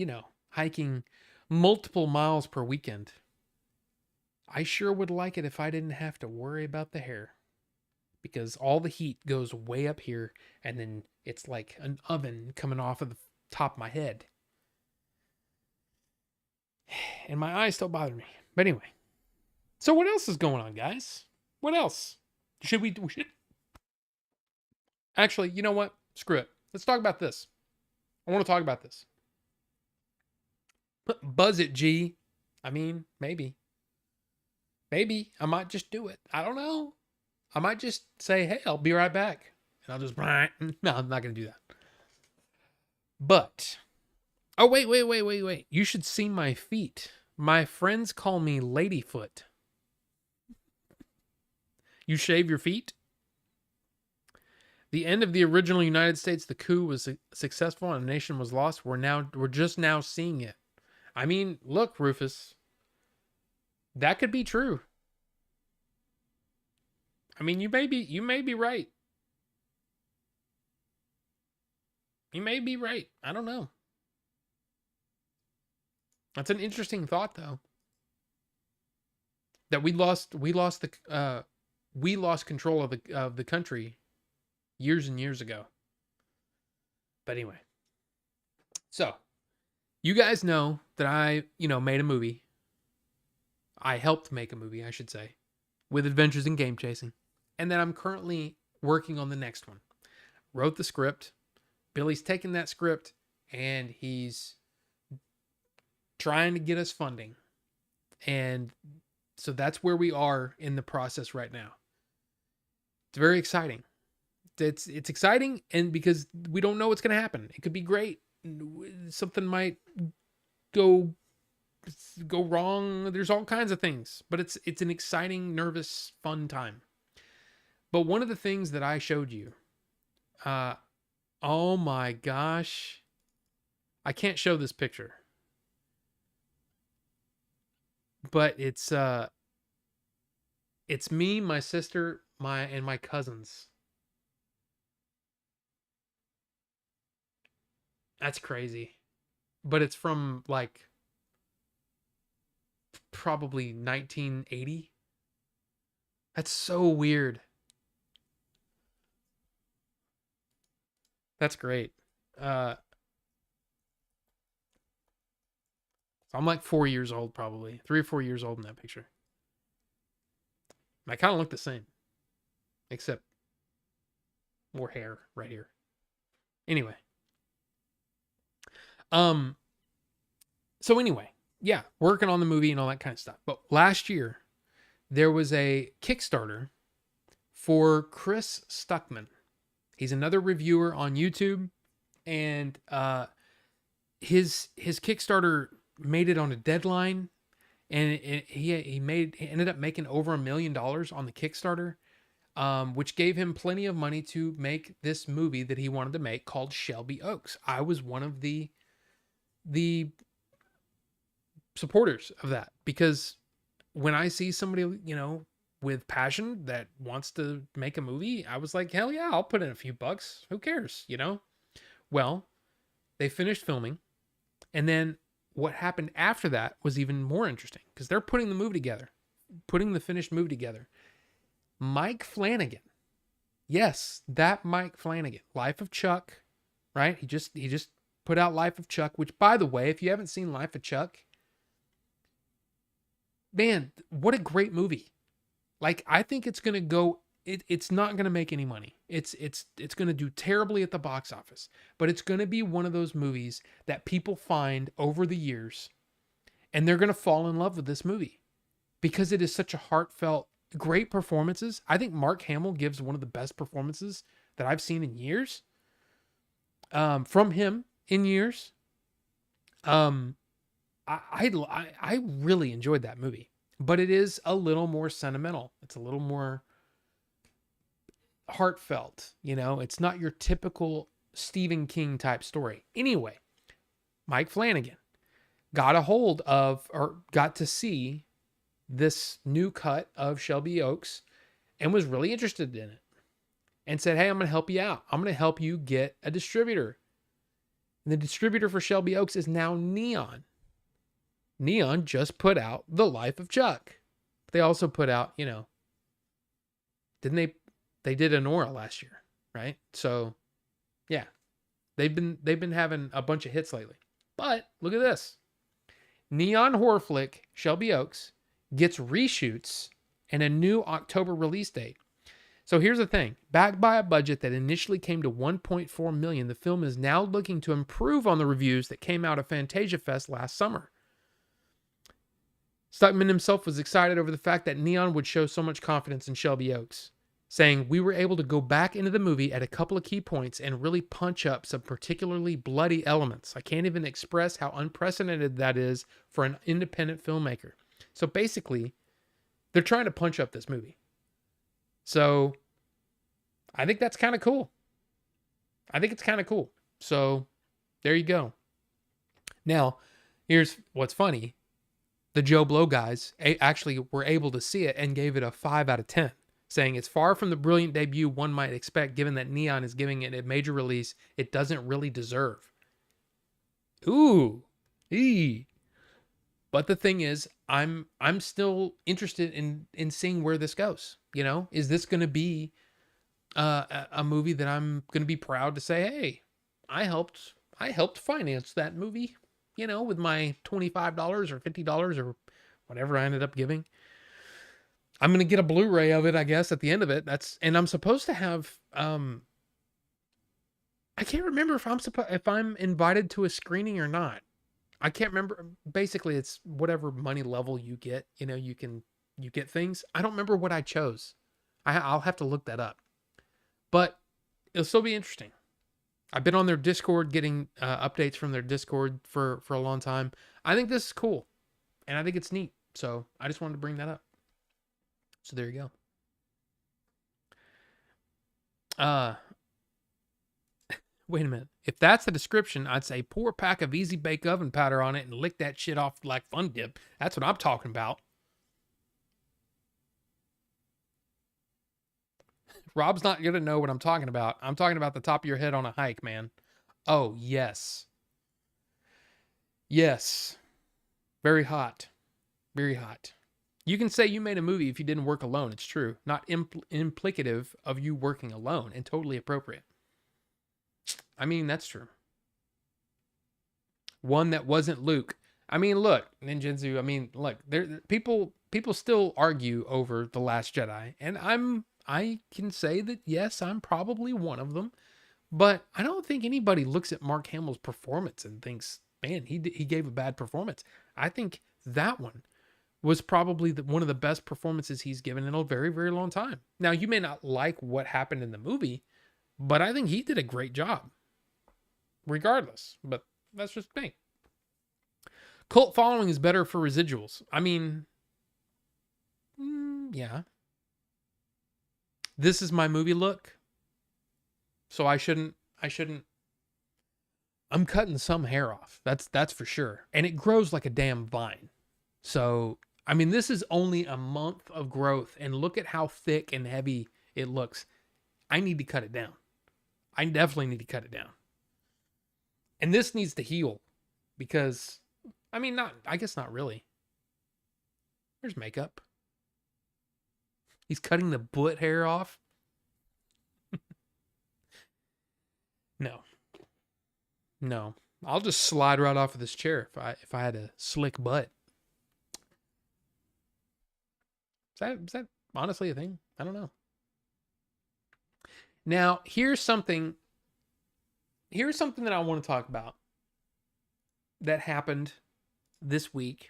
hiking multiple miles per weekend. I sure would like it if I didn't have to worry about the hair. Because all the heat goes way up here, and then it's like an oven coming off of the top of my head. And my eyes still bother me. But anyway. So what else is going on, guys? What else? Should we... Actually, you know what? Screw it. Let's talk about this. I want to talk about this. Buzz it, G. I mean, maybe. Maybe I might just do it. I don't know. I might just say, hey, I'll be right back. And I'll just... No, I'm not going to do that. But... Oh, wait. You should see my feet. My friends call me Ladyfoot. You shave your feet? The end of the original United States, the coup was successful and the nation was lost. We're just now seeing it. I mean, look, Rufus. That could be true. I mean, you may be right. You may be right. I don't know. That's an interesting thought, though. That we lost control of the country years and years ago. But anyway. So, you guys know that I, made a movie. I helped make a movie, I should say, with Adventures in Game Chasing. And then I'm currently working on the next one. Wrote the script. Billy's taken that script and he's trying to get us funding. And so that's where we are in the process right now. It's very exciting. It's exciting, and because we don't know what's going to happen. It could be great. Something might go wrong. There's all kinds of things, but it's an exciting, nervous, fun time. But one of the things that I showed you, oh my gosh, I can't show this picture, but it's me, my sister, and my cousins. That's crazy. But it's from like probably 1980. That's so weird. That's great. So I'm like 4 years old, probably 3 or 4 years old in that picture. I kind of look the same, except more hair right here. Anyway. So anyway, yeah, working on the movie and all that kind of stuff. But last year, there was a Kickstarter for Chris Stuckman. He's another reviewer on YouTube, and his Kickstarter made it on a deadline, and he ended up making over $1 million on the Kickstarter, which gave him plenty of money to make this movie that he wanted to make called Shelby Oaks. I was one of the supporters of that, because when I see somebody, with passion that wants to make a movie, I was like, hell yeah, I'll put in a few bucks. Who cares, Well, They finished filming. And then what happened after that was even more interesting because they're putting the movie together, putting the finished movie together. Mike Flanagan. Yes, that Mike Flanagan. Life of Chuck, right? He just put out Life of Chuck, which, by the way, if you haven't seen Life of Chuck, man, what a great movie. Like, I think it's going to go, it's not going to make any money. It's going to do terribly at the box office, but it's going to be one of those movies that people find over the years and they're going to fall in love with this movie because it is such a heartfelt, great performances. I think Mark Hamill gives one of the best performances that I've seen in years. From him in years. I really enjoyed that movie, but it is a little more sentimental. It's a little more heartfelt. You know, it's not your typical Stephen King type story. Anyway, Mike Flanagan got a hold of, or got to see this new cut of Shelby Oaks and was really interested in it and said, hey, I'm going to help you out. I'm going to help you get a distributor. And the distributor for Shelby Oaks is now Neon. Neon just put out The Life of Chuck. They also put out, you know, they did Anora last year, right? So yeah, they've been having a bunch of hits lately. But look at this. Neon horror flick Shelby Oaks gets reshoots and a new October release date. So here's the thing. Backed by a budget that initially came to $1.4 million, the film is now looking to improve on the reviews that came out of Fantasia Fest last summer. Stuckman himself was excited over the fact that Neon would show so much confidence in Shelby Oaks, saying, we were able to go back into the movie at a couple of key points and really punch up some particularly bloody elements. I can't even express how unprecedented that is for an independent filmmaker. So basically, they're trying to punch up this movie. So I think that's kind of cool. I think it's kind of cool. So there you go. Now, here's what's funny. The Joe Blow guys actually were able to see it and gave it a 5 out of 10, saying it's far from the brilliant debut one might expect given that Neon is giving it a major release it doesn't really deserve. Ooh. Eee. But the thing is, I'm still interested in seeing where this goes. You know, is this going to be a movie that I'm going to be proud to say, hey, I helped finance that movie, you know, with my $25 or $50 or whatever I ended up giving. I'm going to get a Blu-ray of it, I guess, at the end of it. And I'm supposed to have, I can't remember if I'm invited to a screening or not. I can't remember. Basically, it's whatever money level you get, you know, you get things. I don't remember what I chose. I'll have to look that up. But it'll still be interesting. I've been on their Discord getting updates from their Discord for a long time. I think this is cool. And I think it's neat. So I just wanted to bring that up. So there you go. Wait a minute. If that's the description, I'd say pour a pack of Easy Bake Oven powder on it and lick that shit off like Fun Dip. That's what I'm talking about. Rob's not going to know what I'm talking about. I'm talking about the top of your head on a hike, man. Oh, yes. Yes. Very hot. Very hot. You can say you made a movie if you didn't work alone. It's true. Not implicative of you working alone, and totally appropriate. I mean, that's true. One that wasn't Luke. I mean, look, Ninjutsu. I mean, look, people still argue over The Last Jedi, and I can say that yes, I'm probably one of them, but I don't think anybody looks at Mark Hamill's performance and thinks, man, he gave a bad performance. I think that one was probably one of the best performances he's given in a very, very long time. Now, you may not like what happened in the movie, but I think he did a great job regardless, but that's just me. Cult following is better for residuals. I mean, yeah. This is my movie look. So I shouldn't. I'm cutting some hair off. That's for sure. And it grows like a damn vine. So, I mean, this is only a month of growth and look at how thick and heavy it looks. I need to cut it down. I definitely need to cut it down. And this needs to heal because, I mean, I guess not really. There's makeup. He's cutting the bullet hair off. No. I'll just slide right off of this chair if I had a slick butt. Is that honestly a thing? I don't know. Now, here's something that I want to talk about that happened this week.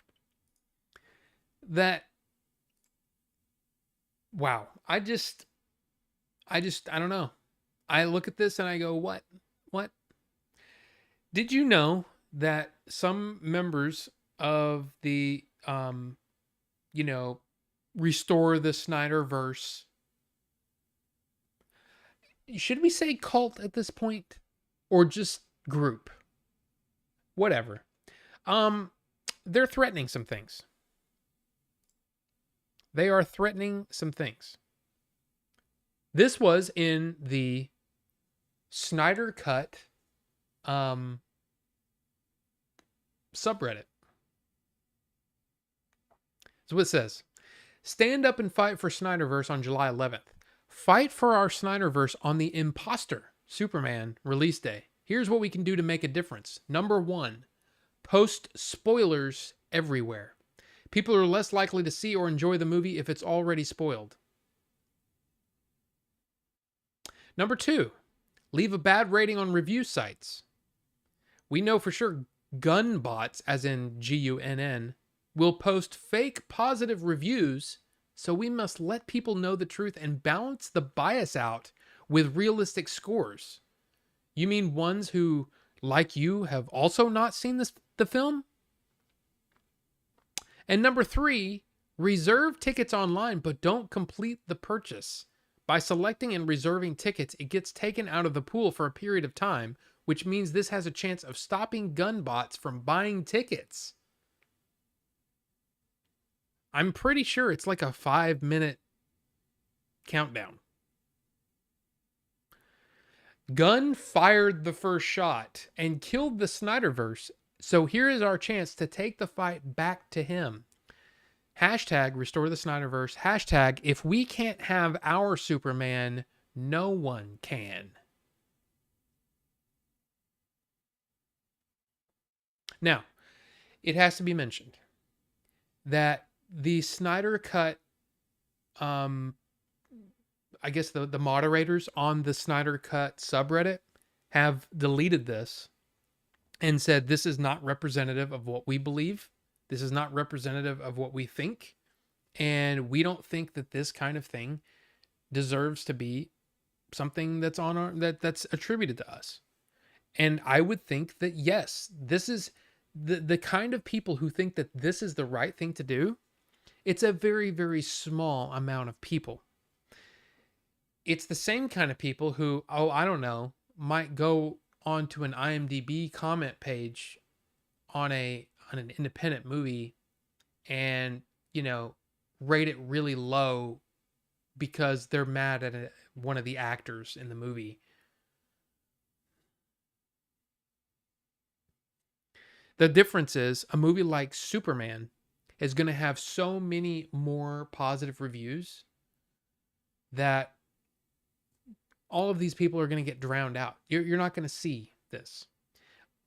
Wow. I don't know. I look at this and I go, what? Did you know that some members of the, Restore the Snyderverse, should we say cult at this point or just group? Whatever. They're threatening some things. They are threatening some things. This was in the Snyder Cut subreddit. So it says, stand up and fight for Snyderverse on July 11th. Fight for our Snyderverse on the Imposter Superman release day. Here's what we can do to make a difference. Number 1, post spoilers everywhere. People are less likely to see or enjoy the movie if it's already spoiled. Number 2, leave a bad rating on review sites. We know for sure gun bots, as in GUNN, will post fake positive reviews, so we must let people know the truth and balance the bias out with realistic scores. You mean ones who, like you, have also not seen the film? And number 3, reserve tickets online, but don't complete the purchase. By selecting and reserving tickets, it gets taken out of the pool for a period of time, which means this has a chance of stopping gun bots from buying tickets. I'm pretty sure it's like a 5-minute countdown. Gunn fired the first shot and killed the Snyderverse, so here is our chance to take the fight back to him. Hashtag restore the Snyderverse. Hashtag if we can't have our Superman, no one can. Now, it has to be mentioned that the Snyder Cut, I guess the moderators on the Snyder Cut subreddit have deleted this and said this is not representative of what we believe. This is not representative of what we think. And we don't think that this kind of thing deserves to be something that's that's attributed to us. And I would think that, yes, this is the kind of people who think that this is the right thing to do. It's a very, very small amount of people. It's the same kind of people who, might go onto an IMDb comment page on an independent movie and, rate it really low because they're mad at one of the actors in the movie. The difference is a movie like Superman is going to have so many more positive reviews that all of these people are going to get drowned out. You're not going to see this.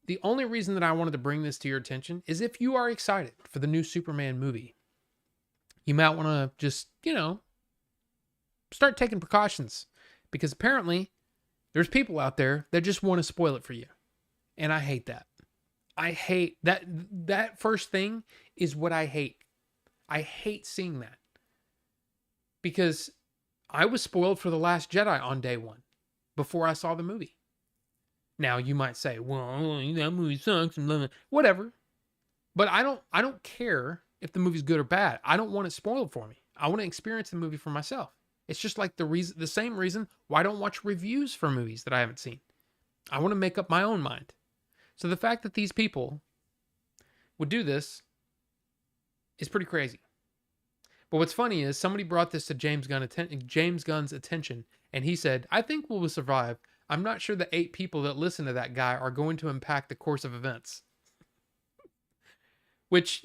The only reason that I wanted to bring this to your attention is if you are excited for the new Superman movie, you might want to just, start taking precautions, because apparently there's people out there that just want to spoil it for you. And I hate that. I hate that. That first thing is what I hate. I hate seeing that, because I was spoiled for The Last Jedi on day one before I saw the movie. Now you might say, well, that movie sucks and blah, blah. Whatever. But I don't care if the movie's good or bad. I don't want it spoiled for me. I want to experience the movie for myself. It's just like the same reason why I don't watch reviews for movies that I haven't seen. I want to make up my own mind. So the fact that these people would do this is pretty crazy. But what's funny is somebody brought this to James Gunn's attention, and he said, I think we'll survive I'm not sure the 8 people that listen to that guy are going to impact the course of events. Which,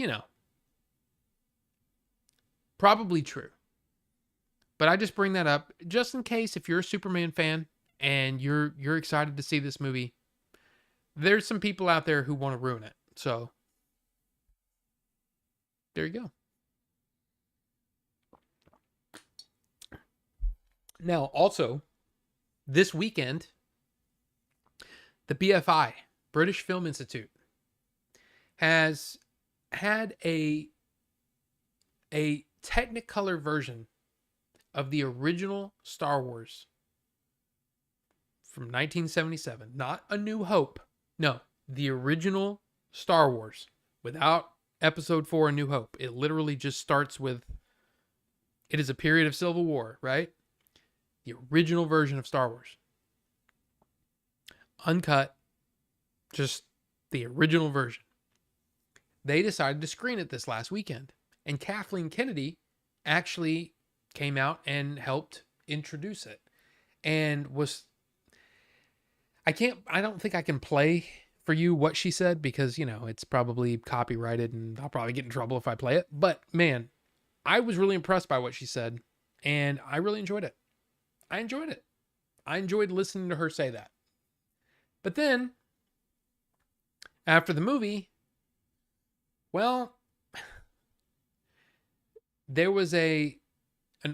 probably true. But I just bring that up just in case if you're a Superman fan and you're excited to see this movie, there's some people out there who want to ruin it. So there you go. Now, also, this weekend, the BFI, British Film Institute, has had a Technicolor version of the original Star Wars from 1977. Not A New Hope. No, the original Star Wars without Episode 4, A New Hope. It literally just starts with, it is a period of civil war, right? The original version of Star Wars. Uncut. Just the original version. They decided to screen it this last weekend. And Kathleen Kennedy actually came out and helped introduce it. And I don't think I can play for you what she said because, it's probably copyrighted and I'll probably get in trouble if I play it. But man, I was really impressed by what she said and I really enjoyed it. I enjoyed listening to her say that. But then, after the movie, well, there was an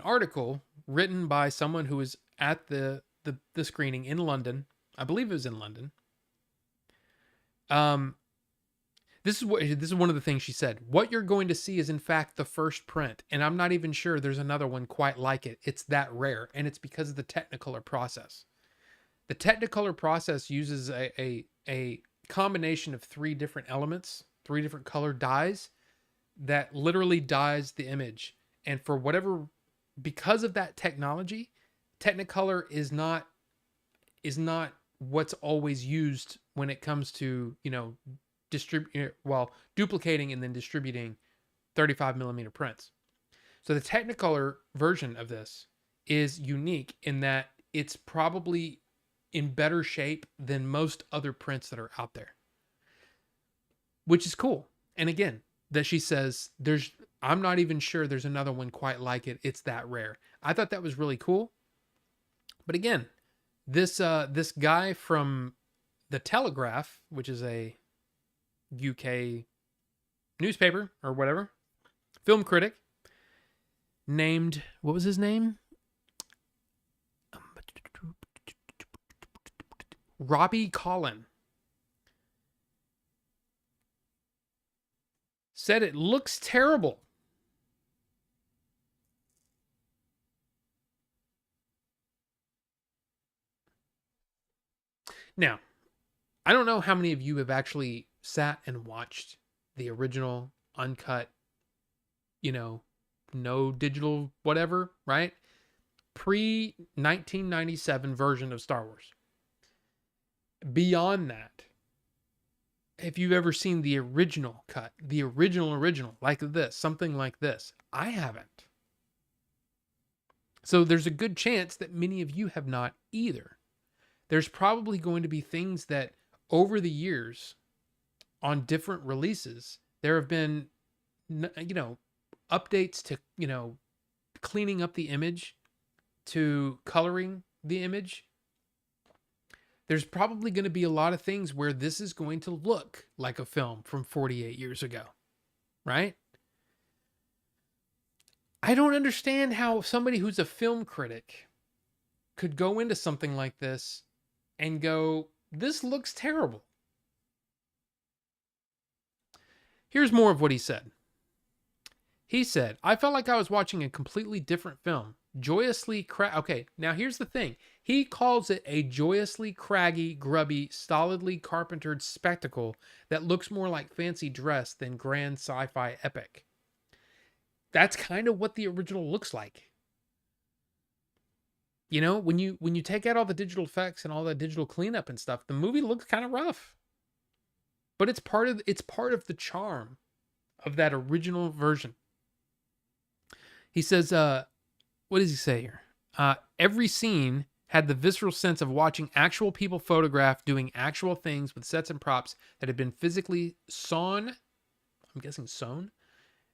article written by someone who was at the screening in London. I believe it was in London. This is one of the things she said. What you're going to see is in fact the first print, and I'm not even sure there's another one quite like it. It's that rare, and it's because of the Technicolor process. The Technicolor process uses a combination of 3 different elements, 3 different color dyes that literally dyes the image. And for whatever, because of that technology, Technicolor is not what's always used when it comes to, duplicating and then distributing 35 millimeter prints. So the Technicolor version of this is unique in that it's probably in better shape than most other prints that are out there, which is cool. And again, that she says I'm not even sure there's another one quite like it. It's that rare. I thought that was really cool. But again, this guy from The Telegraph, which is a UK newspaper or whatever, film critic, named, what was his name? Robbie Collin, said it looks terrible. Now, I don't know how many of you have actually sat and watched the original uncut, no digital whatever, right? Pre-1997 version of Star Wars. Beyond that, if you've ever seen the original cut, the original, like this, something like this, I haven't. So there's a good chance that many of you have not either. There's probably going to be things that over the years on different releases, there have been, updates to, cleaning up the image, to coloring the image. There's probably going to be a lot of things where this is going to look like a film from 48 years ago, right? I don't understand how somebody who's a film critic could go into something like this and go, this looks terrible. Here's more of what he said. He said, I felt like I was watching a completely different film. Joyously okay, now here's the thing. He calls it a joyously craggy, grubby, stolidly carpentered spectacle that looks more like fancy dress than grand sci-fi epic. That's kind of what the original looks like. When you take out all the digital effects and all the digital cleanup and stuff, the movie looks kind of rough. But it's part of the charm of that original version. He says, what does he say here? Every scene had the visceral sense of watching actual people photographed doing actual things with sets and props that had been physically sewn, I'm guessing sewn,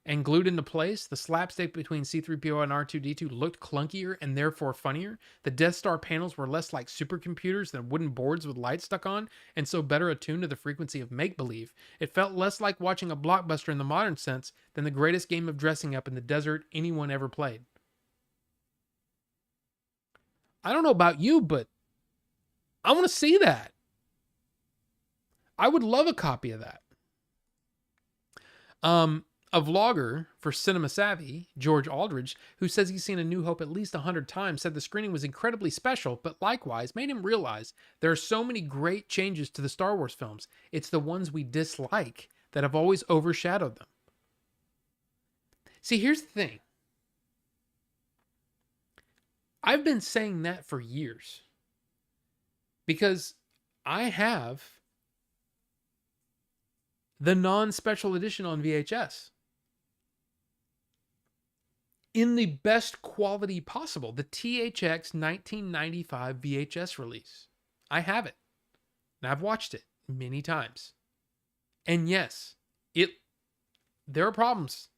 and glued into place. The slapstick between C-3PO and R2-D2 looked clunkier and therefore funnier. The Death Star panels were less like supercomputers than wooden boards with lights stuck on, and so better attuned to the frequency of make-believe. It felt less like watching a blockbuster in the modern sense than the greatest game of dressing up in the desert anyone ever played. I don't know about you, but I want to see that. I would love a copy of that. A vlogger for Cinema Savvy, George Aldridge, who says he's seen A New Hope at least 100 times, said the screening was incredibly special, but likewise made him realize there are so many great changes to the Star Wars films. It's the ones we dislike that have always overshadowed them. See, here's the thing. I've been saying that for years because I have the non-special edition on VHS in the best quality possible, the THX 1995 VHS release. I have it, and I've watched it many times. And yes, there are problems.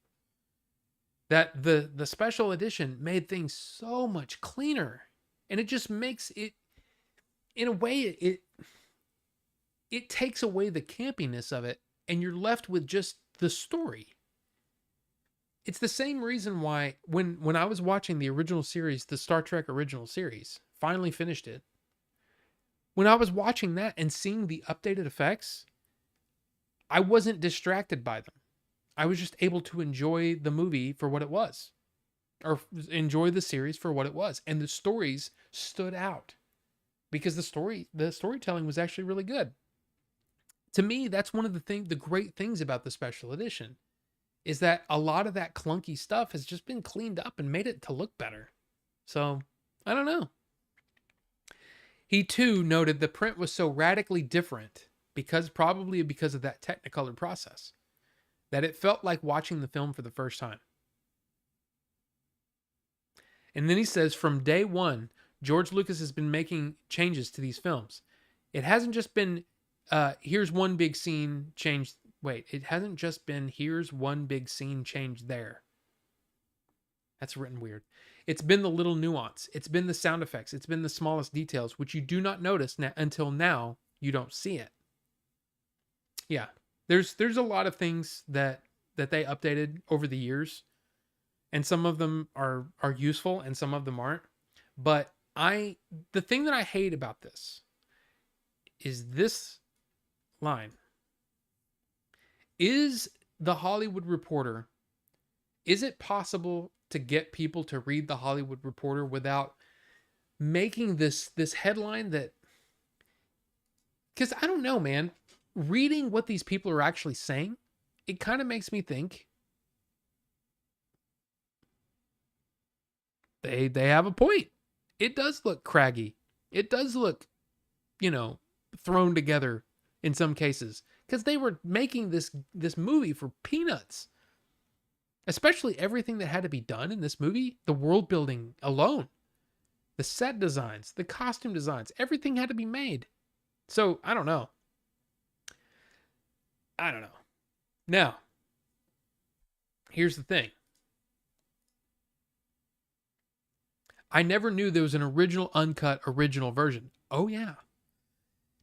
That the special edition made things so much cleaner, and it just makes it, in a way, it takes away the campiness of it, and you're left with just the story. It's the same reason why when I was watching the original series, the Star Trek original series, finally finished it. When I was watching that and seeing the updated effects, I wasn't distracted by them. I was just able to enjoy the movie for what it was, or enjoy the series for what it was. And the stories stood out because the storytelling was actually really good. To me, that's one of the great things about the special edition is that a lot of that clunky stuff has just been cleaned up and made it to look better. So, I don't know. He too noted the print was so radically different probably because of that Technicolor process, that it felt like watching the film for the first time. And then he says, from day one, George Lucas has been making changes to these films. It hasn't just been, here's one big scene change. Wait, it hasn't just been, here's one big scene change there. That's written weird. It's been the little nuance. It's been the sound effects. It's been the smallest details, which you do not notice until now you don't see it. Yeah. There's a lot of things that they updated over the years, and some of them are useful and some of them aren't. But the thing that I hate about this is this line. Is the Hollywood Reporter, is it possible to get people to read the Hollywood Reporter without making this headline that, because I don't know, man. Reading what these people are actually saying, it kind of makes me think they have a point. It does look craggy. It does look, thrown together in some cases, because they were making this movie for peanuts. Especially everything that had to be done in this movie, the world building alone, the set designs, the costume designs, everything had to be made. So, I don't know. Now, here's the thing. I never knew there was an uncut original version. Oh, yeah.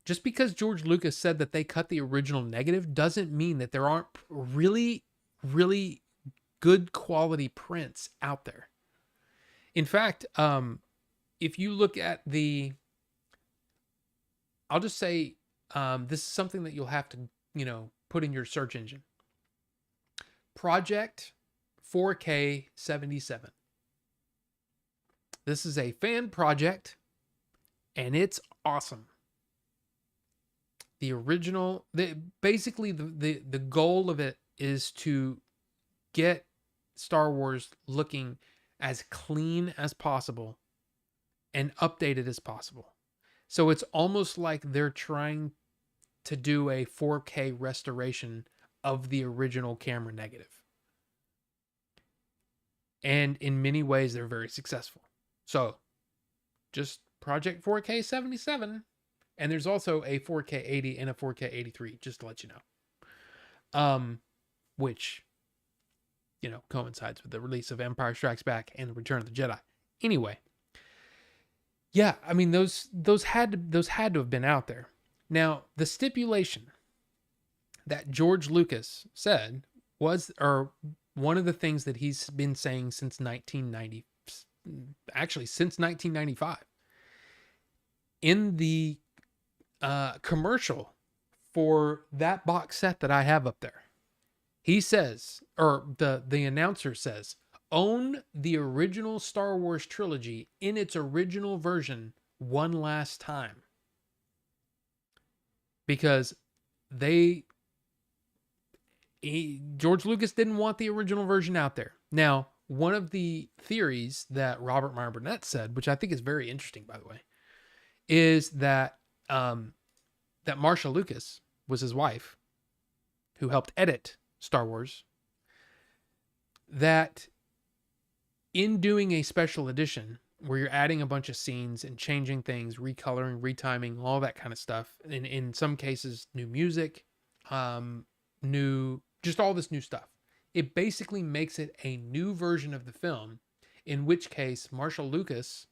Just because George Lucas said that they cut the original negative doesn't mean that there aren't really, really good quality prints out there. In fact, if you look at I'll just say, this is something that you'll have to, put in your search engine. Project 4K 77. This is a fan project, and it's awesome. The original, basically the goal of it is to get Star Wars looking as clean as possible and updated as possible. So it's almost like they're trying to do a 4K restoration of the original camera negative. And in many ways, they're very successful. So just Project 4K 77, and there's also a 4K 80 and a 4K 83, just to let you know. Which, you know, coincides with the release of Empire Strikes Back and the Return of the Jedi. Anyway, yeah, I mean those had to have been out there. Now, the stipulation that George Lucas said was, or one of the things that he's been saying since 1990, actually since 1995, in the commercial for that box set that I have up there, he says, or the announcer says, own the original Star Wars trilogy in its original version one last time. Because George Lucas didn't want the original version out there. Now, one of the theories that Robert Meyer Burnett said, which I think is very interesting, by the way, is that that Marsha Lucas was his wife, who helped edit Star Wars, that in doing a special edition where you're adding a bunch of scenes and changing things, recoloring, retiming, all that kind of stuff, and in some cases new music, just all this new stuff, it basically makes it a new version of the film, in which case Marsha Lucas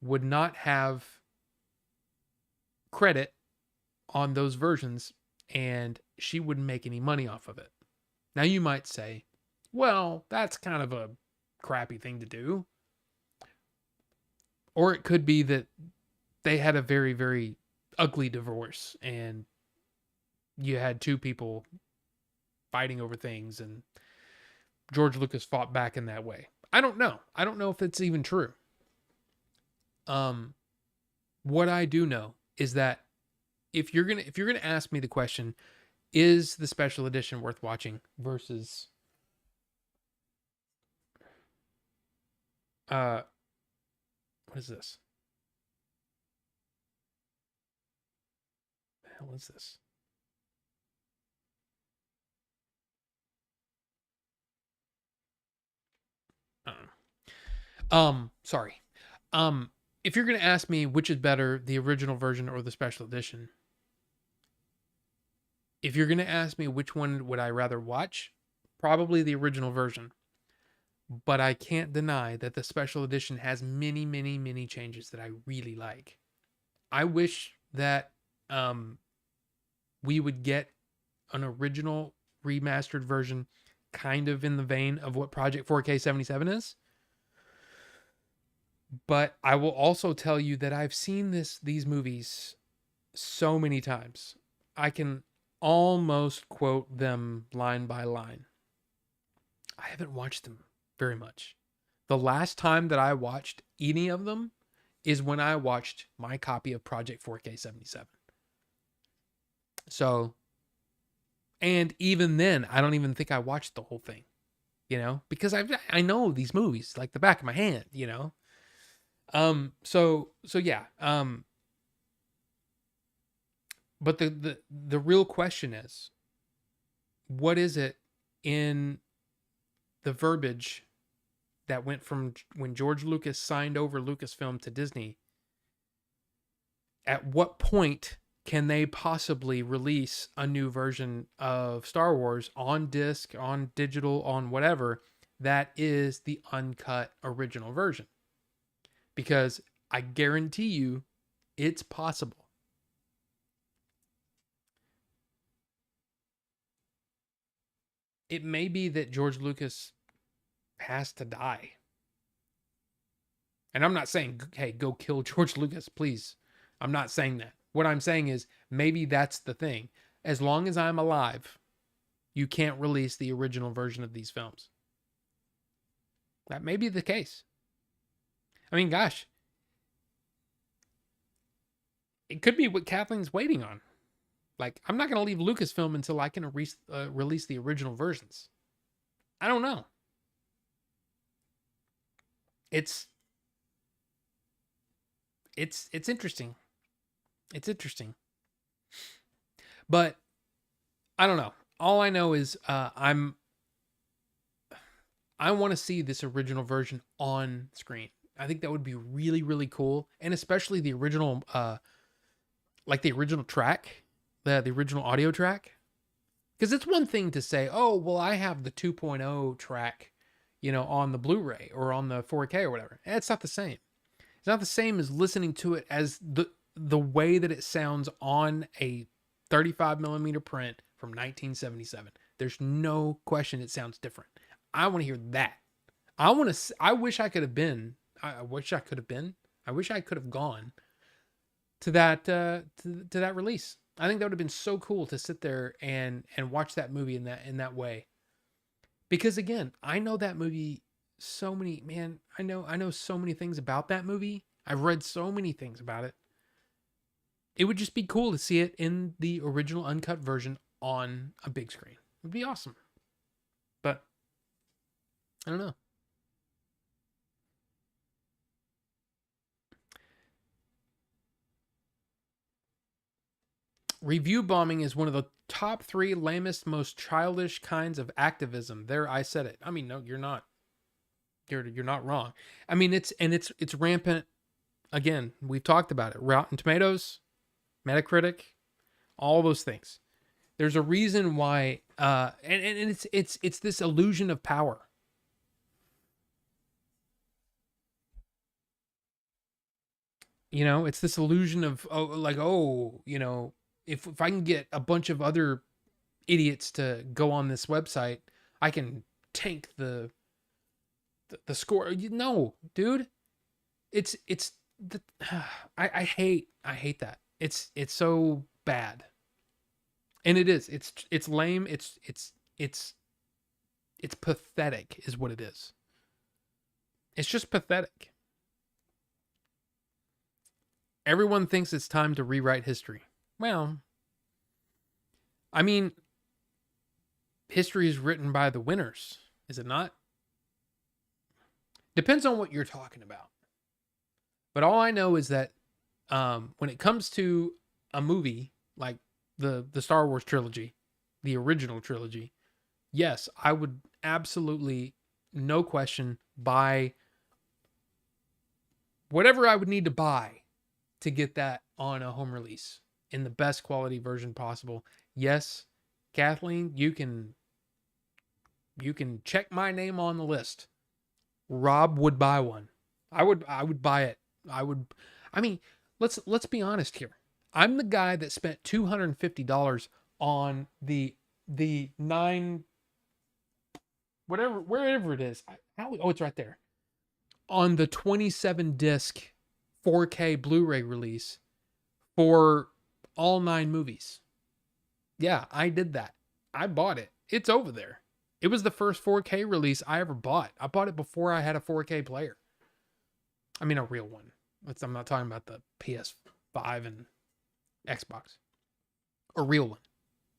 would not have credit on those versions, and she wouldn't make any money off of it. Now you might say, well, that's kind of a crappy thing to do. Or it could be that they had a very, very ugly divorce and you had two people fighting over things and George Lucas fought back in that way. I don't know. I don't know if it's even true. What I do know is that if you're gonna ask me the question, is the special edition worth watching versus what is this? The hell is this? Sorry. If you're going to ask me which is better, the original version or the special edition, if you're going to ask me which one would I rather watch, probably the original version. But I can't deny that the special edition has many, many, many changes that I really like. I wish that we would get an original remastered version kind of in the vein of what Project 4K 77 is. But I will also tell you that I've seen these movies so many times. I can almost quote them line by line. I haven't watched them very much. The last time that I watched any of them is when I watched my copy of Project 4K 77. So, and even then, I don't even think I watched the whole thing, you know, because I know these movies like the back of my hand, you know. So yeah. But the real question is, what is it in the verbiage that went from when George Lucas signed over Lucasfilm to Disney? At what point can they possibly release a new version of Star Wars on disc, on digital, on whatever, that is the uncut original version? Because I guarantee you it's possible. It may be that George Lucas has to die. And I'm not saying, hey, go kill George Lucas, please. I'm not saying that. What I'm saying is maybe that's the thing. As long as I'm alive, you can't release the original version of these films. That may be the case. I mean, gosh, it could be what Kathleen's waiting on. Like, I'm not going to leave Lucasfilm until I can release the original versions. I don't know. It's interesting. It's interesting. But I don't know. All I know is I want to see this original version on screen. I think that would be really, really cool. And especially the original, like the original track, the original audio track. Because it's one thing to say, oh, well, I have the 2.0 track, on the Blu-ray or on the 4K or whatever. It's not the same. It's not the same as listening to it as the way that it sounds on a 35 millimeter print from 1977. There's no question it sounds different. I want to hear that. I wish I could have been. I wish I could have been. I wish I could have gone to that to that release. I think that would have been so cool to sit there and watch that movie in that way. Because again, I know that movie so many, man, I know so many things about that movie. I've read so many things about it. It would just be cool to see it in the original uncut version on a big screen. It would be awesome. But I don't know. Review bombing is one of the top 3 lamest, most childish kinds of activism. There, I said it. I mean, no, you're not. You're not wrong. I mean, it's rampant. Again, we've talked about it. Rotten Tomatoes, Metacritic, all those things. There's a reason why, and it's this illusion of power. It's this illusion of if I can get a bunch of other idiots to go on this website, I can tank the score. No, dude, I hate that. It's so bad, and it is. It's lame. It's pathetic, is what it is. It's just pathetic. Everyone thinks it's time to rewrite history. Well, I mean, history is written by the winners, is it not? Depends on what you're talking about. But all I know is that when it comes to a movie like the Star Wars trilogy, the original trilogy, yes, I would absolutely, no question, buy whatever I would need to buy to get that on a home release in the best quality version possible. Yes, Kathleen, you can check my name on the list. Rob would buy one. I would buy it. I mean, let's be honest here. I'm the guy that spent $250 on the 9 wherever it is. It's right there. On the 27 disc 4K Blu-ray release for all 9 movies. Yeah, I did that. I bought it. It's over there. It was the first 4K release I ever bought. I bought it before I had a 4K player. I mean, a real one. I'm not talking about the PS5 and Xbox. A real one.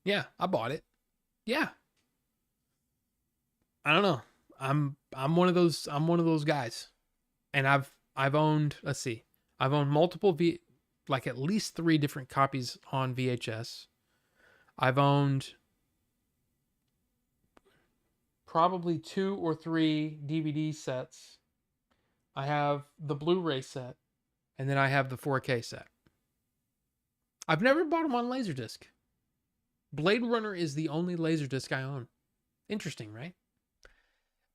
Yeah, I bought it. Yeah. I don't know. I'm one of those guys. And I've owned, let's see. I've owned multiple like at least 3 different copies on VHS. I've owned probably 2 or 3 DVD sets. I have the Blu-ray set, and then I have the 4K set. I've never bought them on Laserdisc. Blade Runner is the only Laserdisc I own. Interesting, right?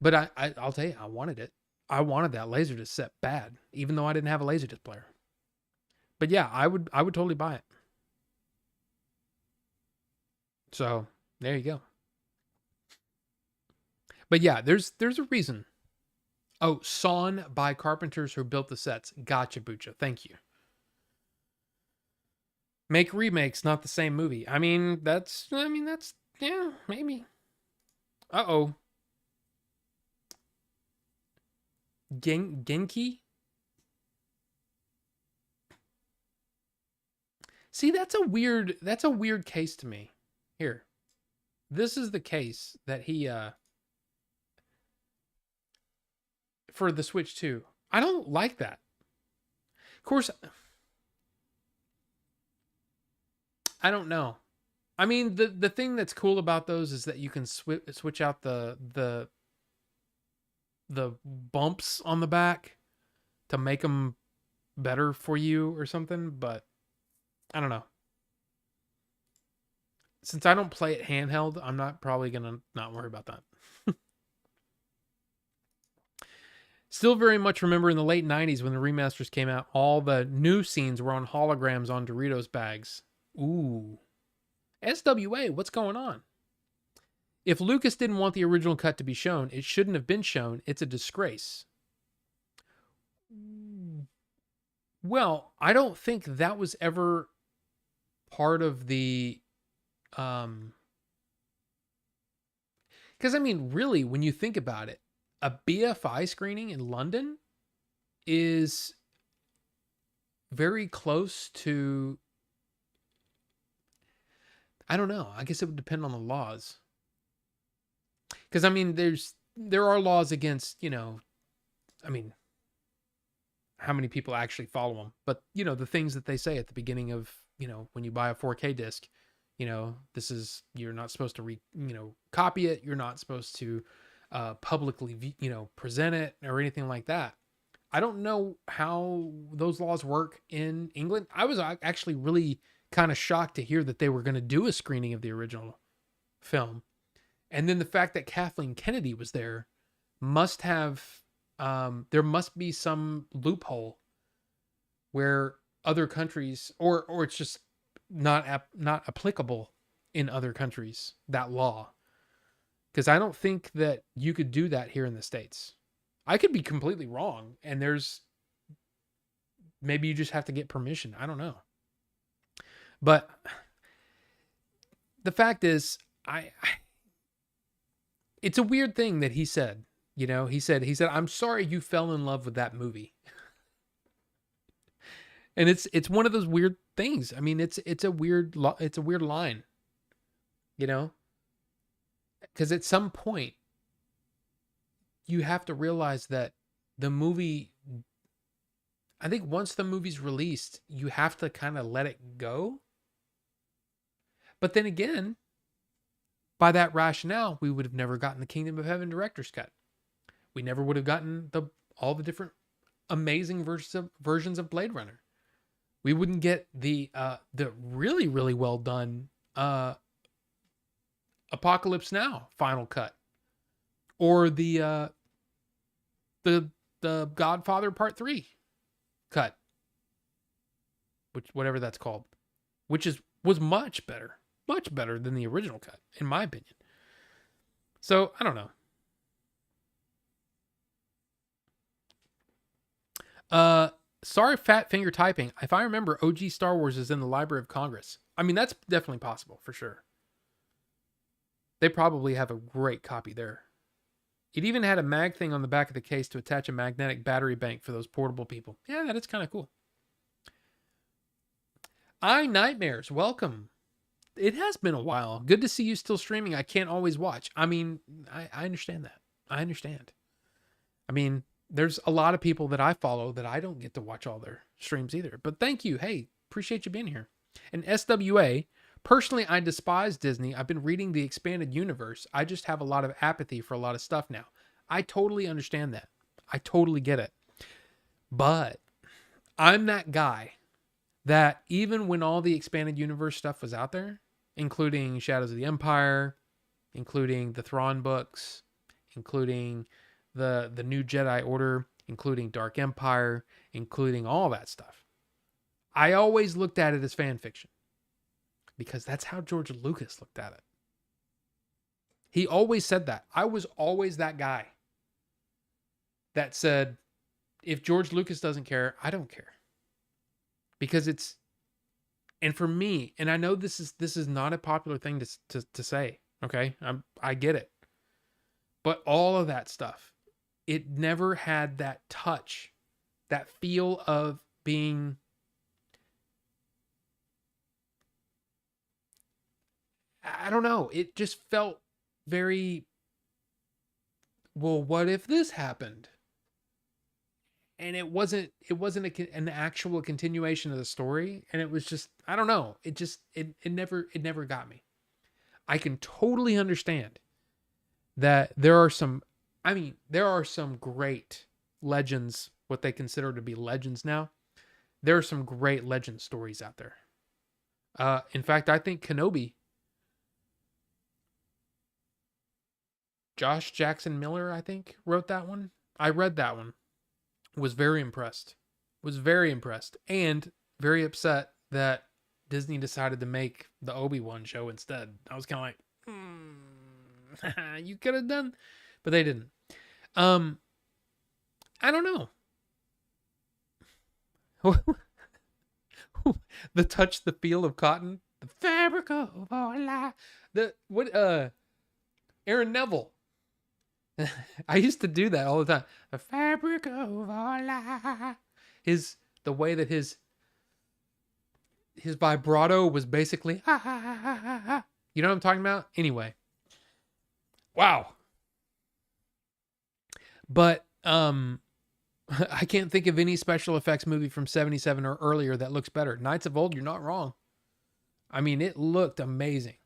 But I'll tell you, I wanted it. I wanted that Laserdisc set bad, even though I didn't have a Laserdisc player. But yeah, I would totally buy it. So there you go. But yeah, there's a reason. Oh, Sawn by Carpenters Who Built the Sets. Gotcha, Bucha. Thank you. Make remakes, not the same movie. I mean, that's yeah, maybe. Uh-oh. Genki? See, that's a weird case to me. Here. This is the case that he for the Switch 2. I don't like that. Of course, I don't know. I mean, the thing that's cool about those is that you can switch out the bumps on the back. to make them better for you or something, but I don't know. Since I don't play it handheld, I'm not probably going to not worry about that. Still very much remember in the late 90s when the remasters came out, all the new scenes were on holograms on Doritos bags. Ooh. SWA, what's going on? If Lucas didn't want the original cut to be shown, it shouldn't have been shown. It's a disgrace. Well, I don't think that was ever part of the... Because, I mean, really, when you think about it, a BFI screening in London is very close to, I don't know, I guess it would depend on the laws. Because, I mean, there are laws against, you know, I mean, how many people actually follow them? But, you know, the things that they say at the beginning of, you know, when you buy a 4K disc, you know, this is, you're not supposed to copy it. You're not supposed to publicly, you know, present it or anything like that. I don't know how those laws work in England. I was actually really kind of shocked to hear that they were going to do a screening of the original film. And then the fact that Kathleen Kennedy was there must have, there must be some loophole where other countries, or it's just not applicable in other countries, that law. Because I don't think that you could do that here in the States. I could be completely wrong, and maybe you just have to get permission. I don't know. But the fact is, it's a weird thing that he said. You know, he said, "I'm sorry you fell in love with that movie." And it's one of those weird things. I mean, it's a weird line. You know? Because at some point, you have to realize that the movie, I think once the movie's released, you have to kind of let it go. But then again, by that rationale, we would have never gotten the Kingdom of Heaven director's cut. We never would have gotten all the different amazing versions of Blade Runner. We wouldn't get the really, really well done Apocalypse Now final cut, or the Godfather Part 3 cut, whatever that's called, which was much better than the original cut, in my opinion. So I don't know. Sorry, fat finger typing. If I remember, OG Star Wars is in the Library of Congress. I mean, that's definitely possible for sure. They probably have a great copy there. It even had a mag thing on the back of the case to attach a magnetic battery bank for those portable people. Yeah, that is kind of cool. Nightmares, welcome. It has been a while. Good to see you still streaming. I can't always watch. I mean, I understand that. I understand. I mean, there's a lot of people that I follow that I don't get to watch all their streams either. But thank you. Hey, appreciate you being here. And SWA, personally, I despise Disney. I've been reading the expanded universe. I just have a lot of apathy for a lot of stuff now. I totally understand that. I totally get it. But I'm that guy that even when all the expanded universe stuff was out there, including Shadows of the Empire, including the Thrawn books, including the New Jedi Order, including Dark Empire, including all that stuff, I always looked at it as fan fiction. Because that's how George Lucas looked at it. He always said that. I was always that guy that said, if George Lucas doesn't care, I don't care. Because and for me, and I know this is not a popular thing to say, okay? I get it. But all of that stuff, it never had that touch, that feel of being, I don't know. It just felt very, well, what if this happened? And it wasn't an actual continuation of the story. And it was just, I don't know. It never got me. I can totally understand that there are some great legends what they consider to be legends now. There are some great legend stories out there. In fact, I think Kenobi, Josh Jackson Miller, I think, wrote that one. I read that one. Was very impressed. And very upset that Disney decided to make the Obi-Wan show instead. I was kind of like, you could have done, but they didn't. I don't know. The touch, the feel of cotton, the fabric of our life. Aaron Neville. I used to do that all the time. The fabric of our life. The way that his vibrato was basically, ha, ha, ha, ha, ha, ha. You know what I'm talking about? Anyway. Wow. But, I can't think of any special effects movie from 77 or earlier that looks better. Knights of Old, you're not wrong. I mean, it looked amazing.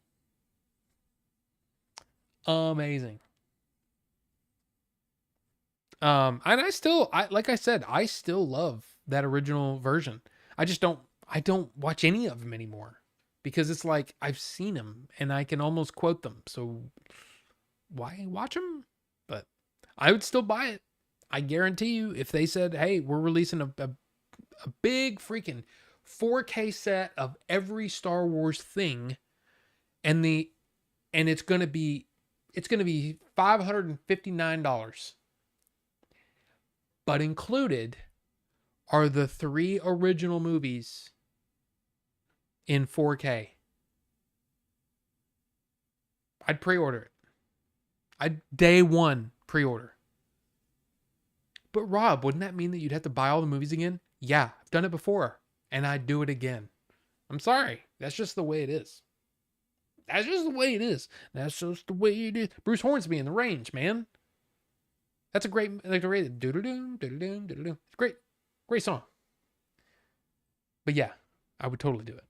Amazing. And like I said, I still love that original version. I don't watch any of them anymore because it's like I've seen them and I can almost quote them. So why watch them? But I would still buy it. I guarantee you, if they said, hey, we're releasing a big freaking 4K set of every Star Wars thing, and it's gonna be $559. But included are the 3 original movies in 4K. I'd pre-order it. I'd day one pre-order. But Rob, wouldn't that mean that you'd have to buy all the movies again? Yeah, I've done it before, and I'd do it again. I'm sorry. That's just the way it is. That's just the way it is. Bruce Hornsby in The Range, man. That's a great, like the great do-do-doom, do-do-doom, do-do-doom. It's great. Great song. But yeah, I would totally do it.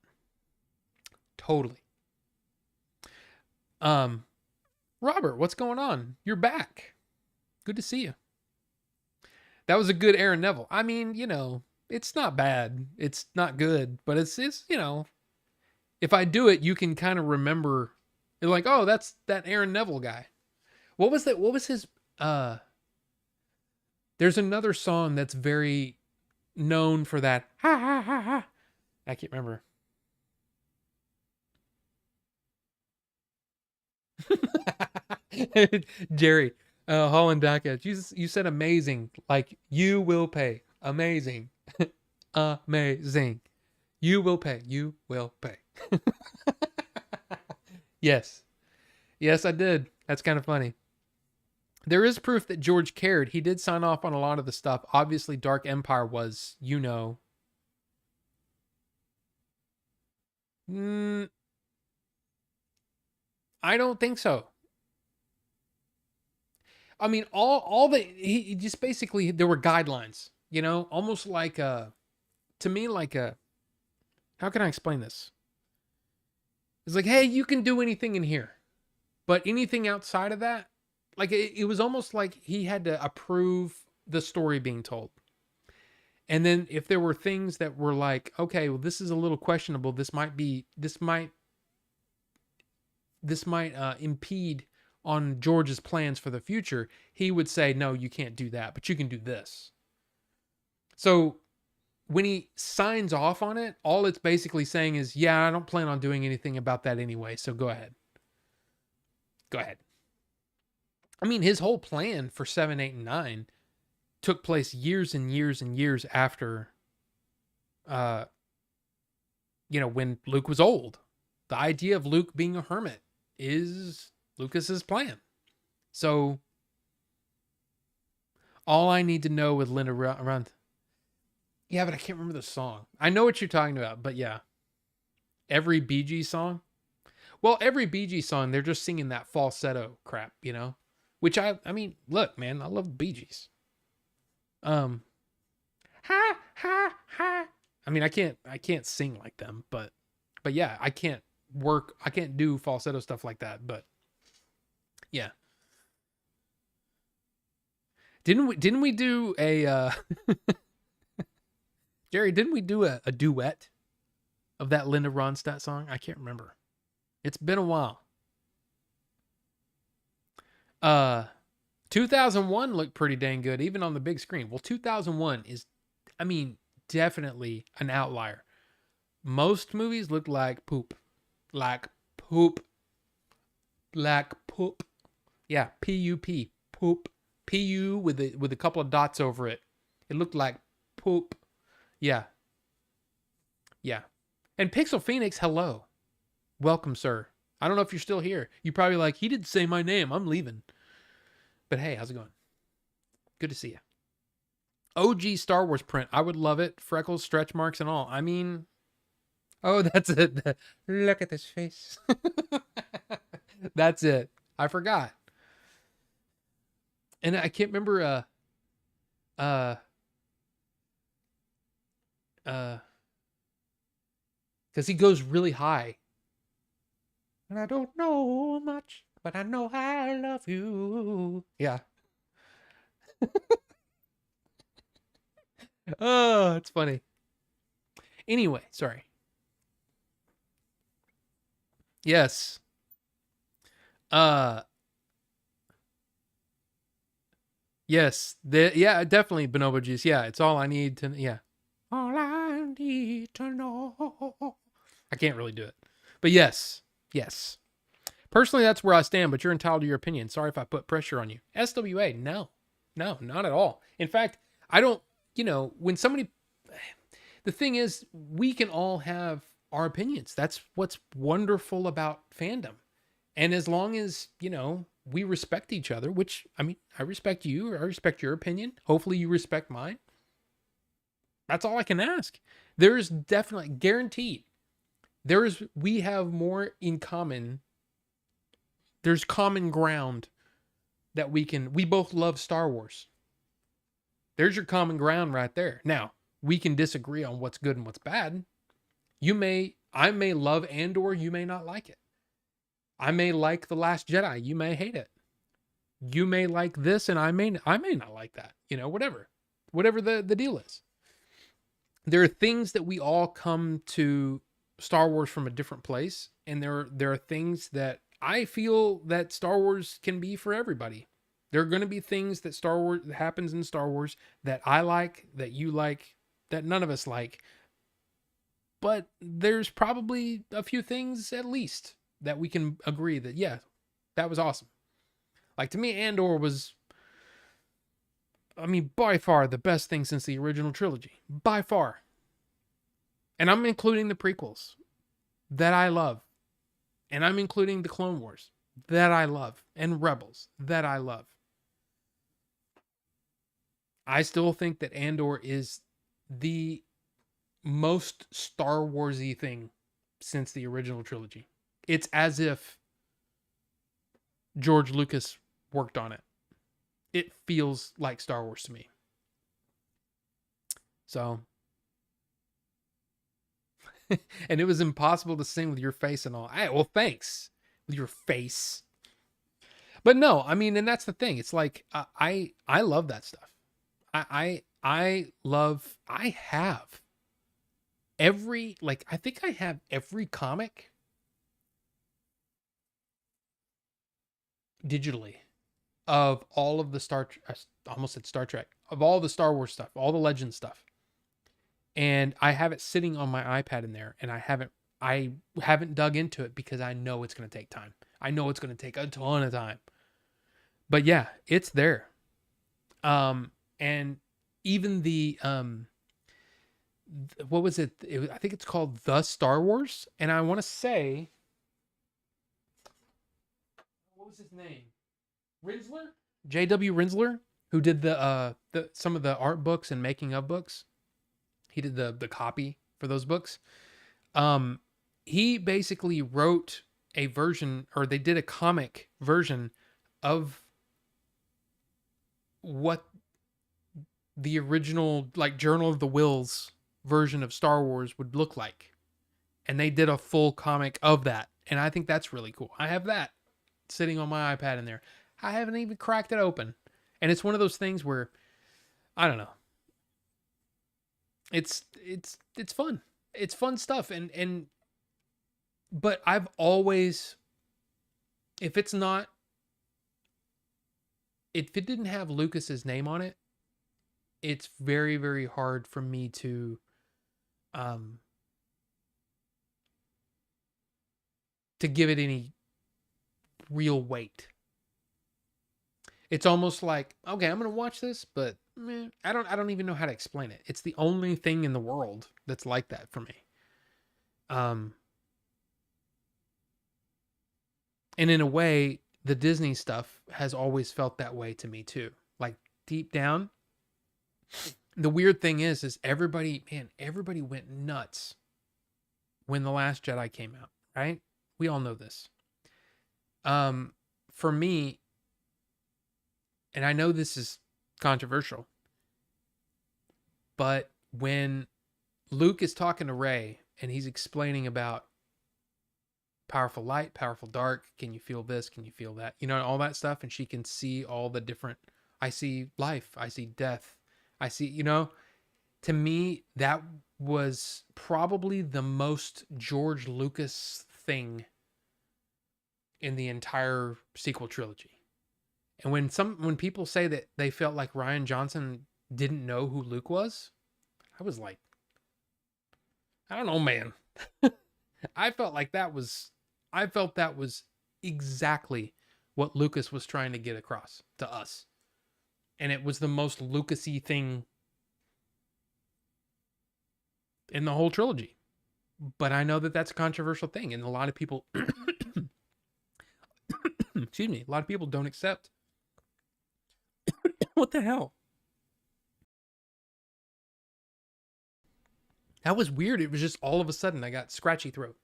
Totally. Robert, what's going on? You're back. Good to see you. That was a good Aaron Neville. I mean, it's not bad. It's not good, but it's if I do it, you can kind of remember. You're like, oh, that's that Aaron Neville guy. What was that? What was his? There's another song that's very known for that. Ha ha ha ha. I can't remember. Jerry, Holland Daka, you said amazing. Like, you will pay. Amazing. Amazing. You will pay. You will pay. Yes. Yes, I did. That's kind of funny. There is proof that George cared. He did sign off on a lot of the stuff. Obviously, Dark Empire was, I don't think so. I mean, he just basically, there were guidelines, almost like to me, how can I explain this? It's like, hey, you can do anything in here, but anything outside of that, like it was almost like he had to approve the story being told. And then if there were things that were like, okay, well, this is a little questionable. This might impede on George's plans for the future. He would say, no, you can't do that, but you can do this. So when he signs off on it, all it's basically saying is, yeah, I don't plan on doing anything about that anyway. So go ahead. Go ahead. I mean, his whole plan for 7, 8, and 9 took place years and years and years after, when Luke was old. The idea of Luke being a hermit is Lucas's plan. So all I need to know with Linda Runt. Yeah, but I can't remember the song. I know what you're talking about, but yeah. Every Bee Gees song. Well, every Bee Gees song, they're just singing that falsetto crap, Which I mean, look, man, I love the Bee Gees. Ha ha ha. I mean, I can't sing like them, but yeah, I can't do falsetto stuff like that, but yeah. Didn't we do a Jerry, didn't we do a duet of that Linda Ronstadt song? I can't remember. It's been a while. 2001 looked pretty dang good, even on the big screen. Well, 2001 is, I mean, definitely an outlier. Most movies look like poop. Like poop. Like poop. Yeah, P-U-P. Poop. P-U with a couple of dots over it. It looked like poop. Yeah. Yeah. And Pixel Phoenix, hello. Welcome, sir. I don't know if you're still here. You're probably like, he didn't say my name. I'm leaving. But hey, how's it going? Good to see you. OG Star Wars print. I would love it. Freckles, stretch marks, and all. I mean, oh, that's it. Look at this face. That's it. I forgot. And I can't remember, because he goes really high. And I don't know much, but I know I love you. Yeah. Oh, it's funny. Anyway, sorry. Yes. Yes. Yeah, definitely Bonobo juice. Yeah, it's all I need to. Yeah. All I need to know. I can't really do it, but yes. Yes. Personally, that's where I stand, but you're entitled to your opinion. Sorry if I put pressure on you. SWA, no, not at all. In fact, I don't, when somebody, the thing is, we can all have our opinions. That's what's wonderful about fandom. And as long as, we respect each other, which, I mean, I respect you, I respect your opinion. Hopefully you respect mine. That's all I can ask. There's definitely, guaranteed, we have more in common. There's common ground that we both love Star Wars. There's your common ground right there. Now, we can disagree on what's good and what's bad. I may love Andor, you may not like it. I may like The Last Jedi, you may hate it. You may like this and I may not like that. Whatever the deal is. There are things that we all come to Star Wars from a different place, and there are things that I feel that Star Wars can be for everybody. There are going to be things that happens in Star Wars that I like, that you like, that none of us like. But there's probably a few things at least that we can agree that, yeah, that was awesome. Like, to me, Andor was, I mean, by far the best thing since the original trilogy. By far. And I'm including the prequels that I love. And I'm including the Clone Wars that I love. And Rebels that I love. I still think that Andor is the most Star Warsy thing since the original trilogy. It's as if George Lucas worked on it. It feels like Star Wars to me. So... and it was impossible to sing with your face and all. Well, thanks. With your face. But no, I mean, and that's the thing. It's like, I love that stuff. I have I think I have every comic digitally of all of the I almost said Star Trek, of all the Star Wars stuff, all the Legend stuff. And I have it sitting on my iPad in there, and I haven't dug into it because I know it's going to take time. I know it's going to take a ton of time. But yeah, it's there. And even the what was it? I think it's called The Star Wars, and I want to say, what was his name? Rinsler? J.W. Rinsler, who did the some of the art books and making of books. He did the copy for those books. He basically wrote a version, or they did a comic version of what the original, like, Journal of the Whills version of Star Wars would look like. And they did a full comic of that. And I think that's really cool. I have that sitting on my iPad in there. I haven't even cracked it open. And it's one of those things where, I don't know. It's fun. It's fun stuff. But I've always, if it didn't have Lucas's name on it, it's very, very hard for me to give it any real weight. It's almost like, okay, I'm going to watch this, but I don't even know how to explain it. It's the only thing in the world that's like that for me. And in a way, the Disney stuff has always felt that way to me too. Like deep down, the weird thing is everybody went nuts when The Last Jedi came out, right? We all know this. For me, and I know this is controversial, but when Luke is talking to Rey and he's explaining about powerful light, powerful dark, can you feel this, can you feel that, all that stuff, and she can see all the different, I see life, I see death, I see, to me, that was probably the most George Lucas thing in the entire sequel trilogy. And when people say that they felt like Rian Johnson didn't know who Luke was, I was like, I don't know, man. I felt that was exactly what Lucas was trying to get across to us. And it was the most Lucas-y thing in the whole trilogy. But I know that that's a controversial thing, and a lot of people excuse me, a lot of people don't accept. What the hell? That was weird. It was just all of a sudden I got scratchy throat.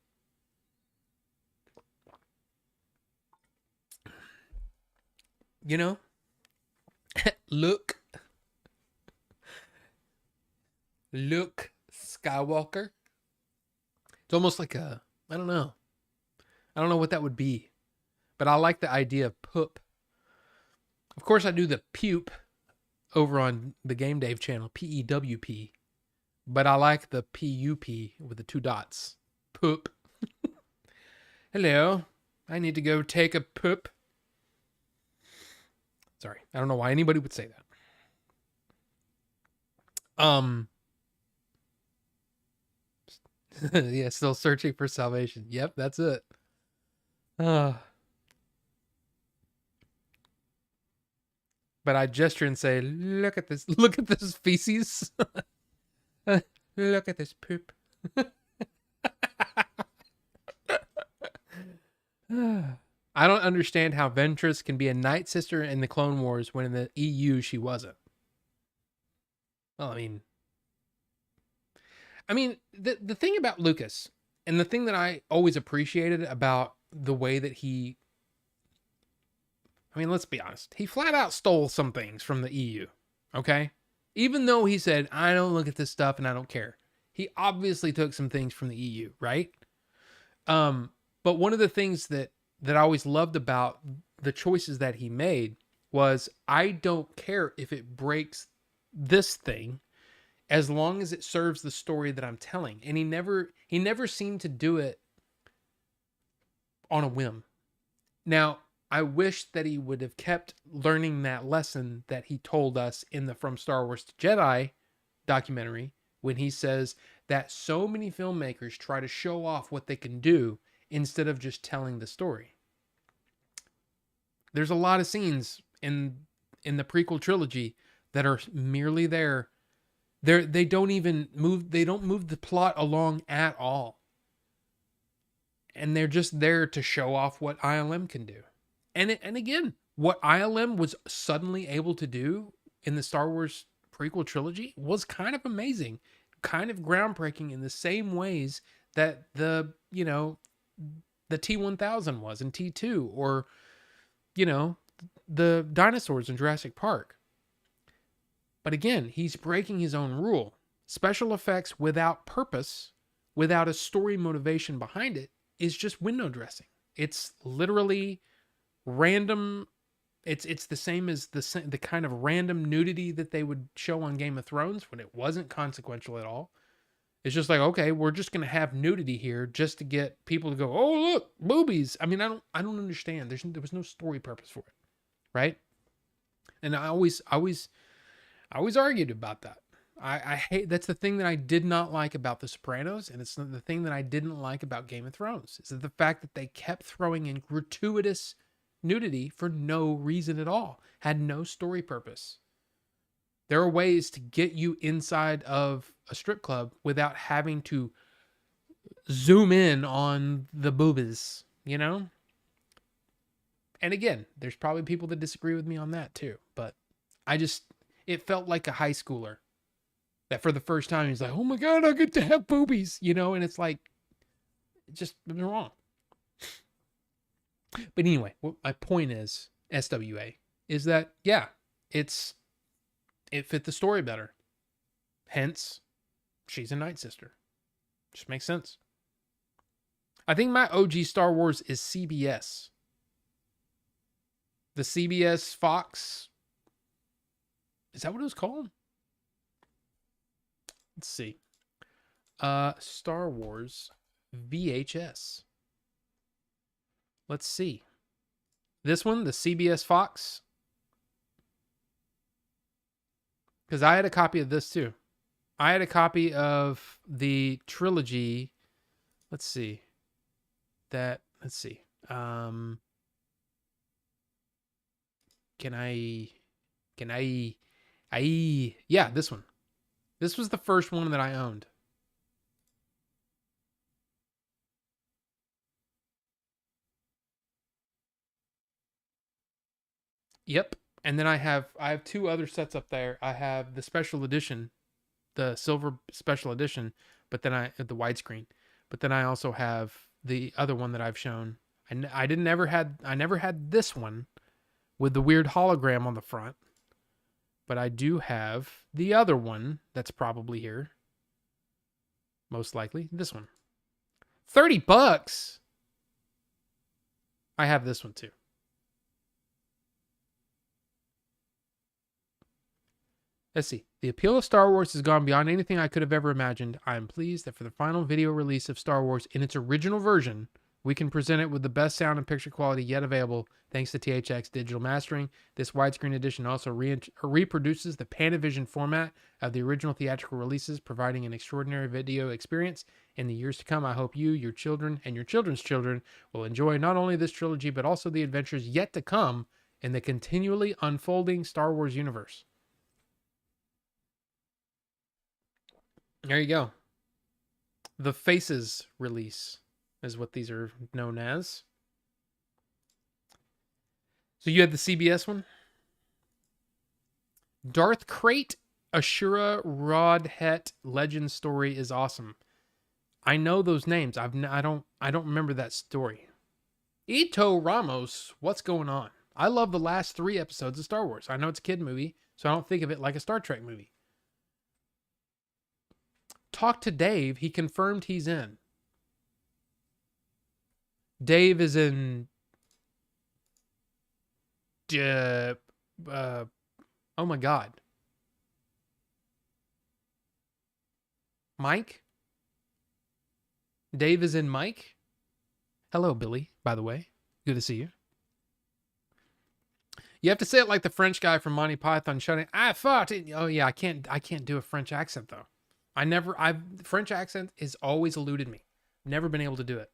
Luke Skywalker. It's almost like I don't know what that would be, but I like the idea of poop. Of course, I do the pupe over on the Game Dave channel, PEWP, but I like the PUP with the 2 dots. Poop. Hello, I need to go take a poop. Sorry, I don't know why anybody would say that. Yeah, still searching for salvation. Yep, that's it. But I gesture and say, look at this feces. Look at this poop. I don't understand how Ventress can be a Night Sister in the Clone Wars when in the EU she wasn't. Well, I mean, the thing about Lucas, and the thing that I always appreciated about the way that let's be honest, he flat out stole some things from the EU, okay? Even though he said, I don't look at this stuff and I don't care. He obviously took some things from the EU, right? But one of the things that I always loved about the choices that he made was, I don't care if it breaks this thing, as long as it serves the story that I'm telling. And he never seemed to do it on a whim. Now, I wish that he would have kept learning that lesson that he told us in the From Star Wars to Jedi documentary, when he says that so many filmmakers try to show off what they can do instead of just telling the story. There's a lot of scenes in the prequel trilogy that are merely there. They don't move the plot along at all. And they're just there to show off what ILM can do. And again, what ILM was suddenly able to do in the Star Wars prequel trilogy was kind of amazing, kind of groundbreaking in the same ways that the T-1000 was in T2, or, the dinosaurs in Jurassic Park. But again, he's breaking his own rule. Special effects without purpose, without a story motivation behind it, is just window dressing. It's literally random It's the same as the kind of random nudity that they would show on Game of Thrones when it wasn't consequential at all. It's just like, okay, we're just gonna have nudity here just to get people to go, oh look, boobies. I mean, I don't understand. There was no story purpose for it, right? And I always argued about that. I hate, that's the thing that I did not like about The Sopranos, and it's the thing that I didn't like about Game of Thrones, is the fact that they kept throwing in gratuitous nudity for no reason at all, had no story purpose. There are ways to get you inside of a strip club without having to zoom in on the boobies, you know? And again, there's probably people that disagree with me on that too, but it felt like a high schooler that for the first time he's like, oh my God, I get to have boobies, you know? And it's like, it's just wrong. But anyway, what my point is, SWA, is that, yeah, it fit the story better. Hence, she's a Night Sister. Just makes sense. I think my OG Star Wars is CBS. The CBS Fox. Is that what it was called? Let's see. Star Wars VHS. Let's see. This one, the CBS Fox. Because I had a copy of this too. I had a copy of the trilogy. Let's see. Can yeah, this one. This was the first one that I owned. Yep. And then I have two other sets up there. I have the special edition, the silver special edition, but then the widescreen. But then I also have the other one that I've shown. I never had this one with the weird hologram on the front. But I do have the other one that's probably here. Most likely this one. $30. I have this one too. Let's see. The appeal of Star Wars has gone beyond anything I could have ever imagined. I am pleased that for the final video release of Star Wars in its original version, we can present it with the best sound and picture quality yet available thanks to THX digital mastering. This widescreen edition also reproduces the Panavision format of the original theatrical releases, providing an extraordinary video experience. In the years to come, I hope you, your children, and your children's children will enjoy not only this trilogy, but also the adventures yet to come in the continually unfolding Star Wars universe. There you go. The Faces release is what these are known as. So you had the CBS one. Darth Krayt, Ashura Rodhet legend story is awesome. I know those names. I don't remember that story. Ito Ramos, what's going on? I love the last 3 episodes of Star Wars. I know it's a kid movie, so I don't think of it like a Star Trek movie. Talk to Dave. He confirmed he's in. Dave is in. Oh my God. Mike? Dave is in Mike? Hello, Billy, by the way. Good to see you. You have to say it like the French guy from Monty Python shouting, I fought it. Oh yeah, I can't do a French accent though. French accent has always eluded me. Never been able to do it.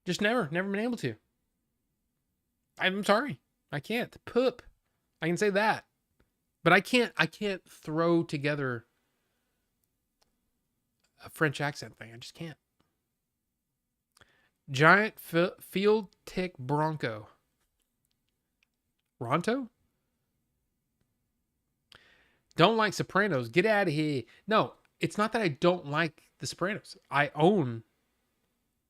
Just never been able to. I'm sorry. I can't. Poop. I can say that. But I can't throw together a French accent thing. I just can't. Giant field tick bronco. Ronto? Don't like Sopranos. Get out of here. No, it's not that I don't like The Sopranos. I own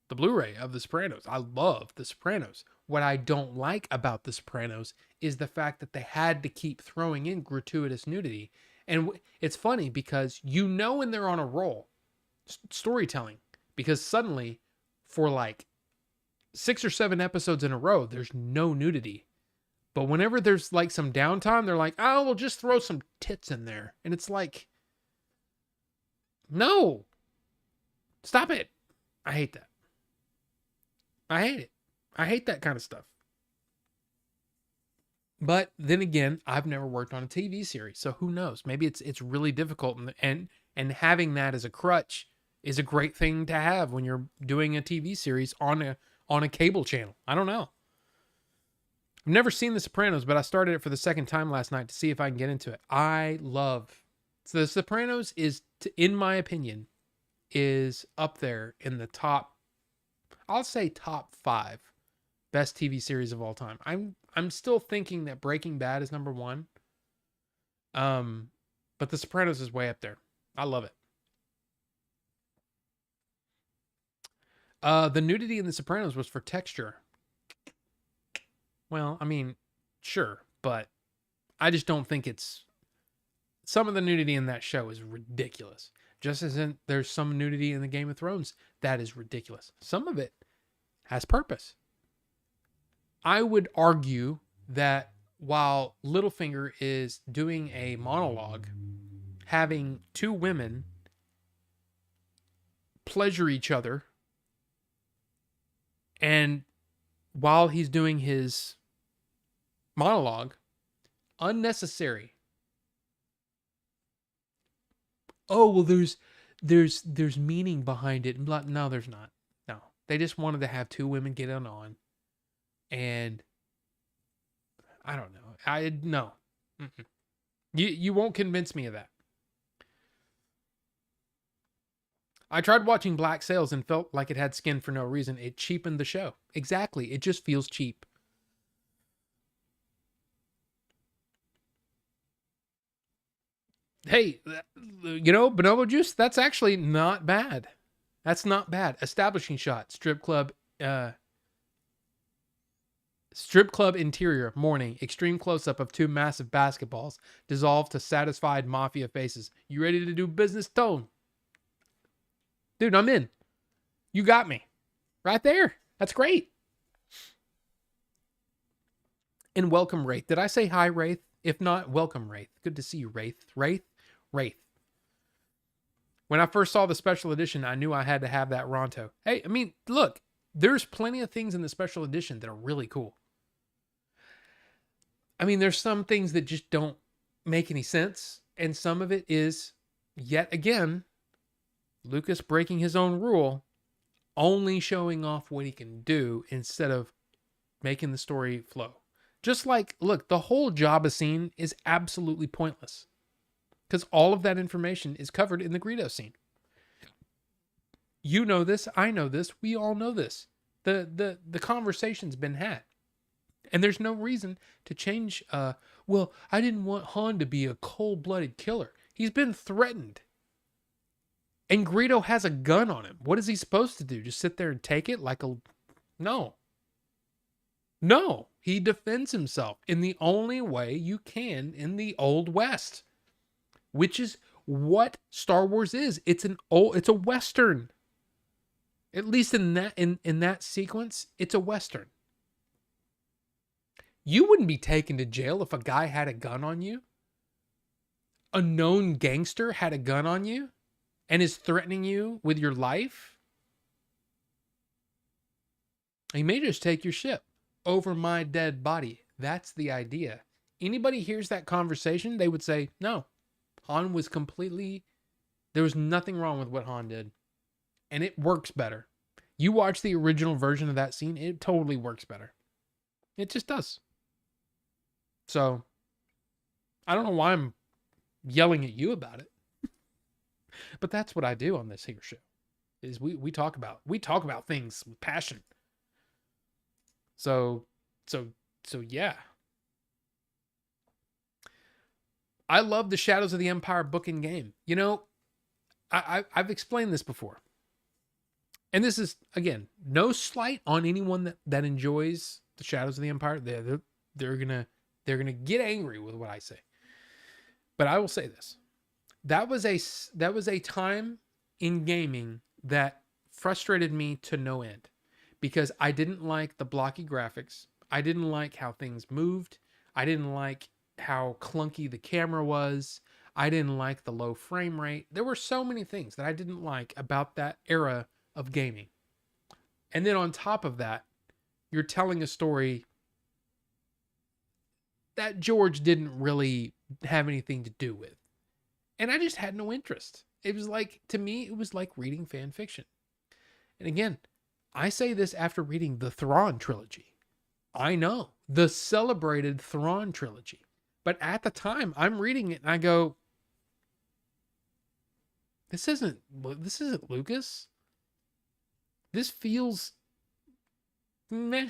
the Blu-ray of The Sopranos. I love The Sopranos. What I don't like about The Sopranos is the fact that they had to keep throwing in gratuitous nudity. And it's funny because you know when they're on a roll, storytelling, because suddenly for like 6 or 7 episodes in a row, there's no nudity. But whenever there's like some downtime, they're like, oh, we'll just throw some tits in there. And it's like, no, stop it. I hate that. I hate it. I hate that kind of stuff. But then again, I've never worked on a TV series, so who knows? Maybe it's really difficult, and having that as a crutch is a great thing to have when you're doing a TV series on a cable channel. I don't know. I've never seen The Sopranos, but I started it for the second time last night to see if I can get into it. So The Sopranos is, in my opinion, is up there in the top, I'll say top 5 best TV series of all time. I'm still thinking that Breaking Bad is number 1. But The Sopranos is way up there. I love it. The nudity in The Sopranos was for texture. Well, I mean, sure, but I just don't think some of the nudity in that show is ridiculous. Just as there's some nudity in the Game of Thrones that is ridiculous. Some of it has purpose. I would argue that while Littlefinger is doing a monologue, having 2 women pleasure each other, and while he's doing his monologue, unnecessary. Oh, well, there's meaning behind it. No, there's not. No, they just wanted to have 2 women get on, and I don't know. No. Mm-mm. You won't convince me of that. I tried watching Black Sails and felt like it had skin for no reason. It cheapened the show. Exactly. It just feels cheap. Hey, Bonobo Juice, that's actually not bad. That's not bad. Establishing shot, strip club interior, morning, extreme close-up of 2 massive basketballs, dissolved to satisfied mafia faces. You ready to do business, Tone? Dude, I'm in. You got me. Right there. That's great. And welcome, Wraith. Did I say hi, Wraith? If not, welcome, Wraith. Good to see you, Wraith. Wraith. When I first saw the special edition, I knew I had to have that Ronto. Hey, I mean, look, there's plenty of things in the special edition that are really cool. I mean, there's some things that just don't make any sense. And some of it is, yet again, Lucas breaking his own rule, only showing off what he can do instead of making the story flow. Just like, look, the whole Jabba scene is absolutely pointless because all of that information is covered in the Greedo scene. You know this, I know this, we all know this. The conversation's been had. And there's no reason to change, well, I didn't want Han to be a cold-blooded killer. He's been threatened. And Greedo has a gun on him. What is he supposed to do? Just sit there and take it like a... No. No. He defends himself in the only way you can in the Old West. Which is what Star Wars is. It's a Western. At least in that sequence, it's a Western. You wouldn't be taken to jail if a guy had a gun on you. A known gangster had a gun on you and is threatening you with your life. He may just take your ship over my dead body. That's the idea. Anybody hears that conversation, they would say, no, Han was there was nothing wrong with what Han did. And it works better. You watch the original version of that scene, it totally works better. It just does. So, I don't know why I'm yelling at you about it. But that's what I do on this here show. Is we talk about things with passion. So yeah. I love the Shadows of the Empire book and game. You know, I've explained this before. And this is, again, no slight on anyone that enjoys the Shadows of the Empire. They're gonna get angry with what I say. But I will say this. That was a time in gaming that frustrated me to no end because I didn't like the blocky graphics. I didn't like how things moved. I didn't like how clunky the camera was. I didn't like the low frame rate. There were so many things that I didn't like about that era of gaming. And then on top of that, you're telling a story that George didn't really have anything to do with. And I just had no interest. It was like, to me, it was like reading fan fiction. And again, I say this after reading the Thrawn trilogy. I know, the celebrated Thrawn trilogy. But at the time, I'm reading it and I go, this isn't Lucas. This feels meh.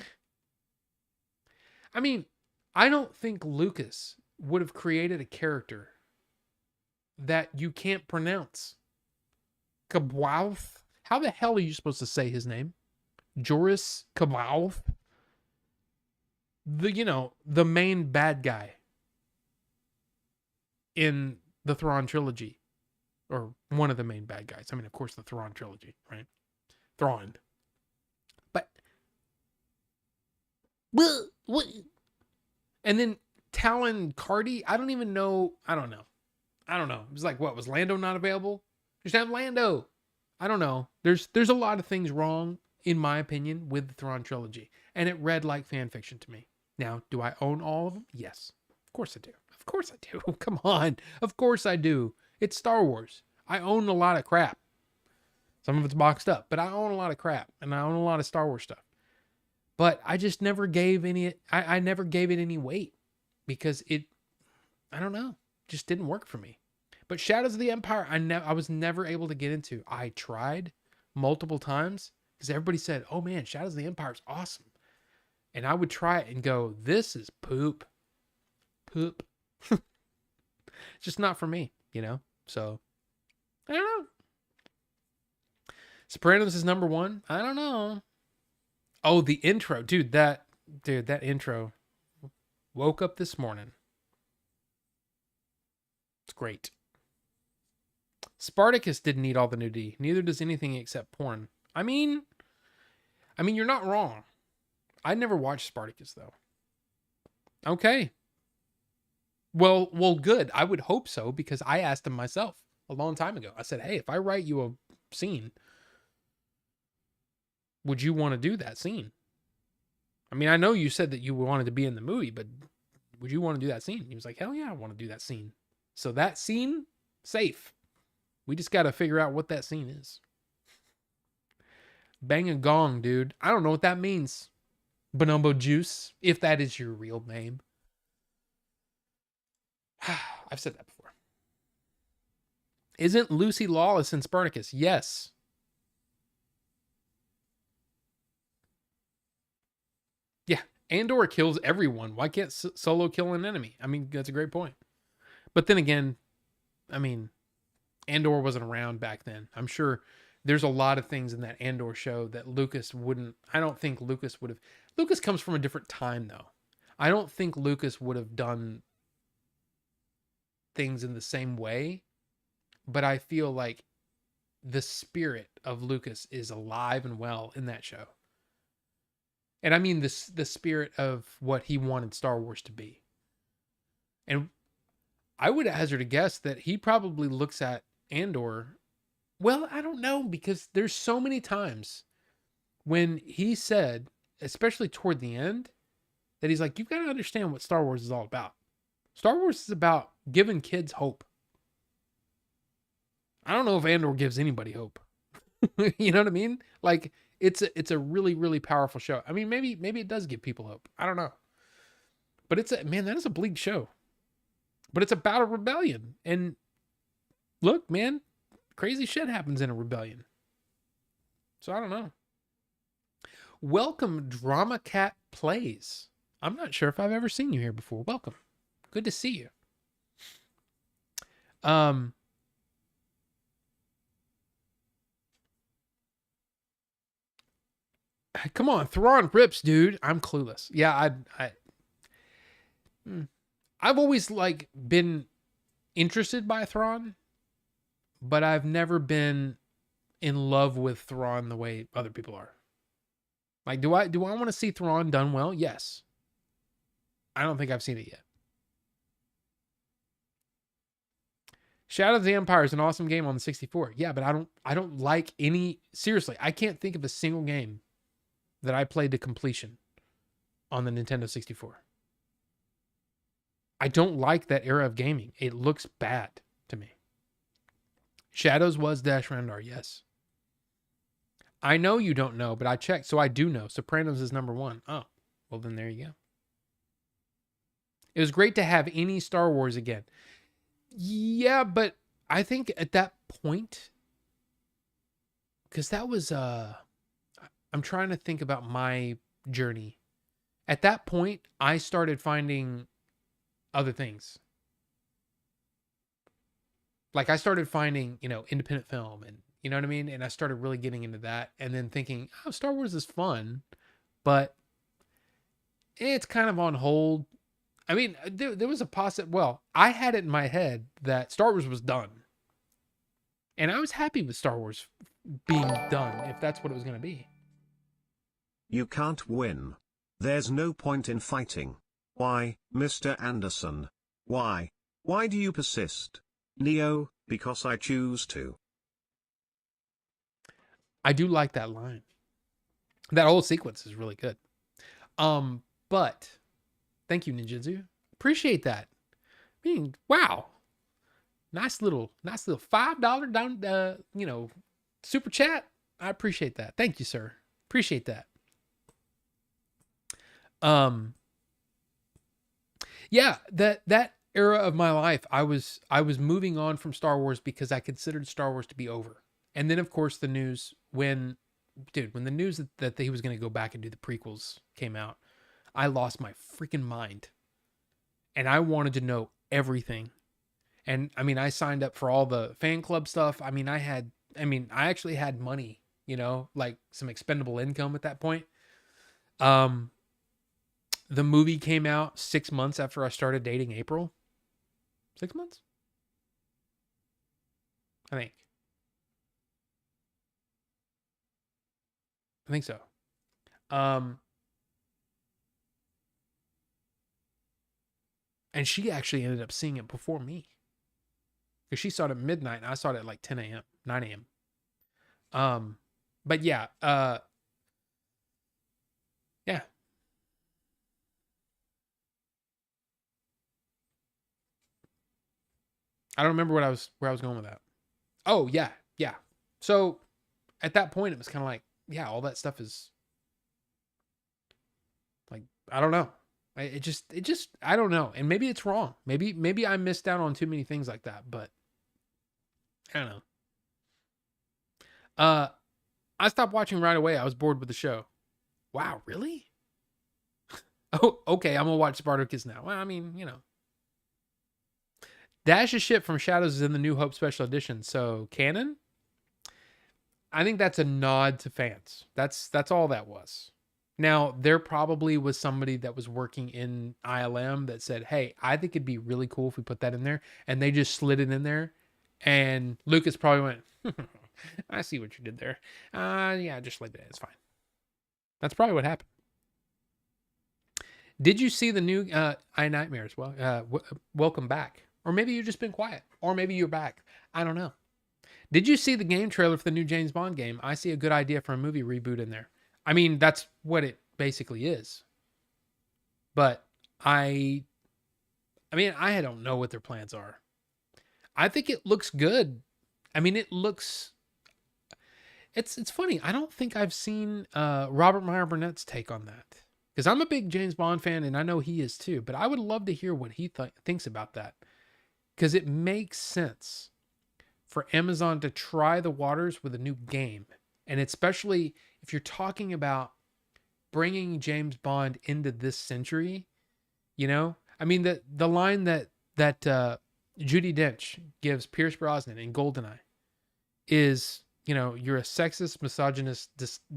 I mean, I don't think Lucas would have created a character that you can't pronounce. Kabwalth. How the hell are you supposed to say his name? Joris Kabwalth. The main bad guy in the Thrawn trilogy. Or one of the main bad guys. I mean, of course, the Thrawn trilogy, right? Thrawn. But what? And then Talon Cardi, I don't even know. I don't know. It was like, what, was Lando not available? Just have Lando. I don't know. There's a lot of things wrong, in my opinion, with the Thrawn trilogy. And it read like fan fiction to me. Now, do I own all of them? Yes. Of course I do. Of course I do. Come on. Of course I do. It's Star Wars. I own a lot of crap. Some of it's boxed up, but I own a lot of crap. And I own a lot of Star Wars stuff. But I just never gave I never gave it any weight. Because I don't know, just didn't work for me. But Shadows of the Empire, I was never able to get into. I tried multiple times because everybody said, oh man, Shadows of the Empire is awesome. And I would try it and go, this is poop. Poop. It's just not for me, So, I don't know. Sopranos is number 1. I don't know. Oh, the intro. Dude, that intro. Woke up this morning. It's great. Spartacus didn't need all the nudity. Neither does anything except porn. I mean, you're not wrong. I never watched Spartacus though. Okay. Well, good. I would hope so because I asked him myself a long time ago. I said, "Hey, if I write you a scene, would you want to do that scene?" I mean, I know you said that you wanted to be in the movie, but would you want to do that scene? He was like, hell yeah, I want to do that scene. So that scene, safe. We just got to figure out what that scene is. Bang a gong, dude. I don't know what that means. Bonobo Juice, if that is your real name. I've said that before. Isn't Lucy Lawless in Spartacus? Yes. Yeah, Andor kills everyone. Why can't Solo kill an enemy? I mean, that's a great point. But then again, I mean, Andor wasn't around back then. I'm sure there's a lot of things in that Andor show that Lucas wouldn't. I don't think Lucas would have. Lucas comes from a different time, though. I don't think Lucas would have done things in the same way. But I feel like the spirit of Lucas is alive and well in that show. And I mean the spirit of what he wanted Star Wars to be. And I would hazard a guess that he probably looks at Andor. Well, I don't know, because there's so many times when he said, especially toward the end, that he's like, you've got to understand what Star Wars is all about. Star Wars is about giving kids hope. I don't know if Andor gives anybody hope. You know what I mean? Like, it's a really, really powerful show. I mean, maybe it does give people hope. I don't know. But that is a bleak show. But it's about a rebellion. And look, man, crazy shit happens in a rebellion. So I don't know. Welcome, Drama Cat Plays. I'm not sure if I've ever seen you here before. Welcome. Good to see you. Come on, Thrawn rips, dude. I'm clueless. Yeah, I've always been interested by Thrawn, but I've never been in love with Thrawn the way other people are. Like, do I want to see Thrawn done well? Yes. I don't think I've seen it yet. Shadow of the Empire is an awesome game on the 64. Yeah, but I don't like any, seriously, I can't think of a single game that I played to completion on the Nintendo 64. I don't like that era of gaming. It looks bad to me. Shadows was Dash Rendar, yes. I know you don't know, but I checked, so I do know. Sopranos is number 1. Oh, well then there you go. It was great to have any Star Wars again. Yeah, but I think at that point, because that was, I'm trying to think about my journey. At that point, I started finding other things. Like I started finding, independent film and, you know what I mean? And I started really getting into that and then thinking, oh, Star Wars is fun, but it's kind of on hold. I mean, there was I had it in my head that Star Wars was done. And I was happy with Star Wars being done, if that's what it was going to be. You can't win. There's no point in fighting. Why, Mr. Anderson? Why? Why do you persist? Neo, because I choose to. I do like that line. That whole sequence is really good. But thank you, Ninjitsu. Appreciate that. I mean, wow. Nice little $5 down, super chat. I appreciate that. Thank you, sir. Appreciate that. Yeah, that era of my life, I was moving on from Star Wars because I considered Star Wars to be over. And then of course the news when the news that he was going to go back and do the prequels came out, I lost my freaking mind. And I wanted to know everything. And I mean, I signed up for all the fan club stuff. I actually had money, like some expendable income at that point. The movie came out 6 months after I started dating April. 6 months? I think so. And she actually ended up seeing it before me. Because she saw it at midnight and I saw it at like 10 a.m., 9 a.m. But yeah, yeah. I don't remember where I was going with that. Oh, yeah. So at that point, it was kind of like, yeah, all that stuff is like, I don't know. It just, I don't know. And maybe it's wrong. Maybe I missed out on too many things like that, but I don't know. I stopped watching right away. I was bored with the show. Wow, really? Oh, okay. I'm gonna watch Spartacus now. Well, I mean, Dash's ship from Shadows is in the New Hope Special Edition. So canon? I think that's a nod to fans. That's all that was. Now, there probably was somebody that was working in ILM that said, hey, I think it'd be really cool if we put that in there. And they just slid it in there. And Lucas probably went, I see what you did there. Yeah, just leave it. It's fine. That's probably what happened. Did you see the new I Nightmares? Well, welcome back. Or maybe you've just been quiet. Or maybe you're back. I don't know. Did you see the game trailer for the new James Bond game? I see a good idea for a movie reboot in there. I mean, that's what it basically is. But I don't know what their plans are. I think it looks good. I mean, it looks... It's funny. I don't think I've seen Robert Meyer Burnett's take on that. Because I'm a big James Bond fan, and I know he is too. But I would love to hear what he thinks about that. Because it makes sense for Amazon to try the waters with a new game. And especially if you're talking about bringing James Bond into this century, I mean, the line that Judi Dench gives Pierce Brosnan in GoldenEye is, you're a sexist, misogynist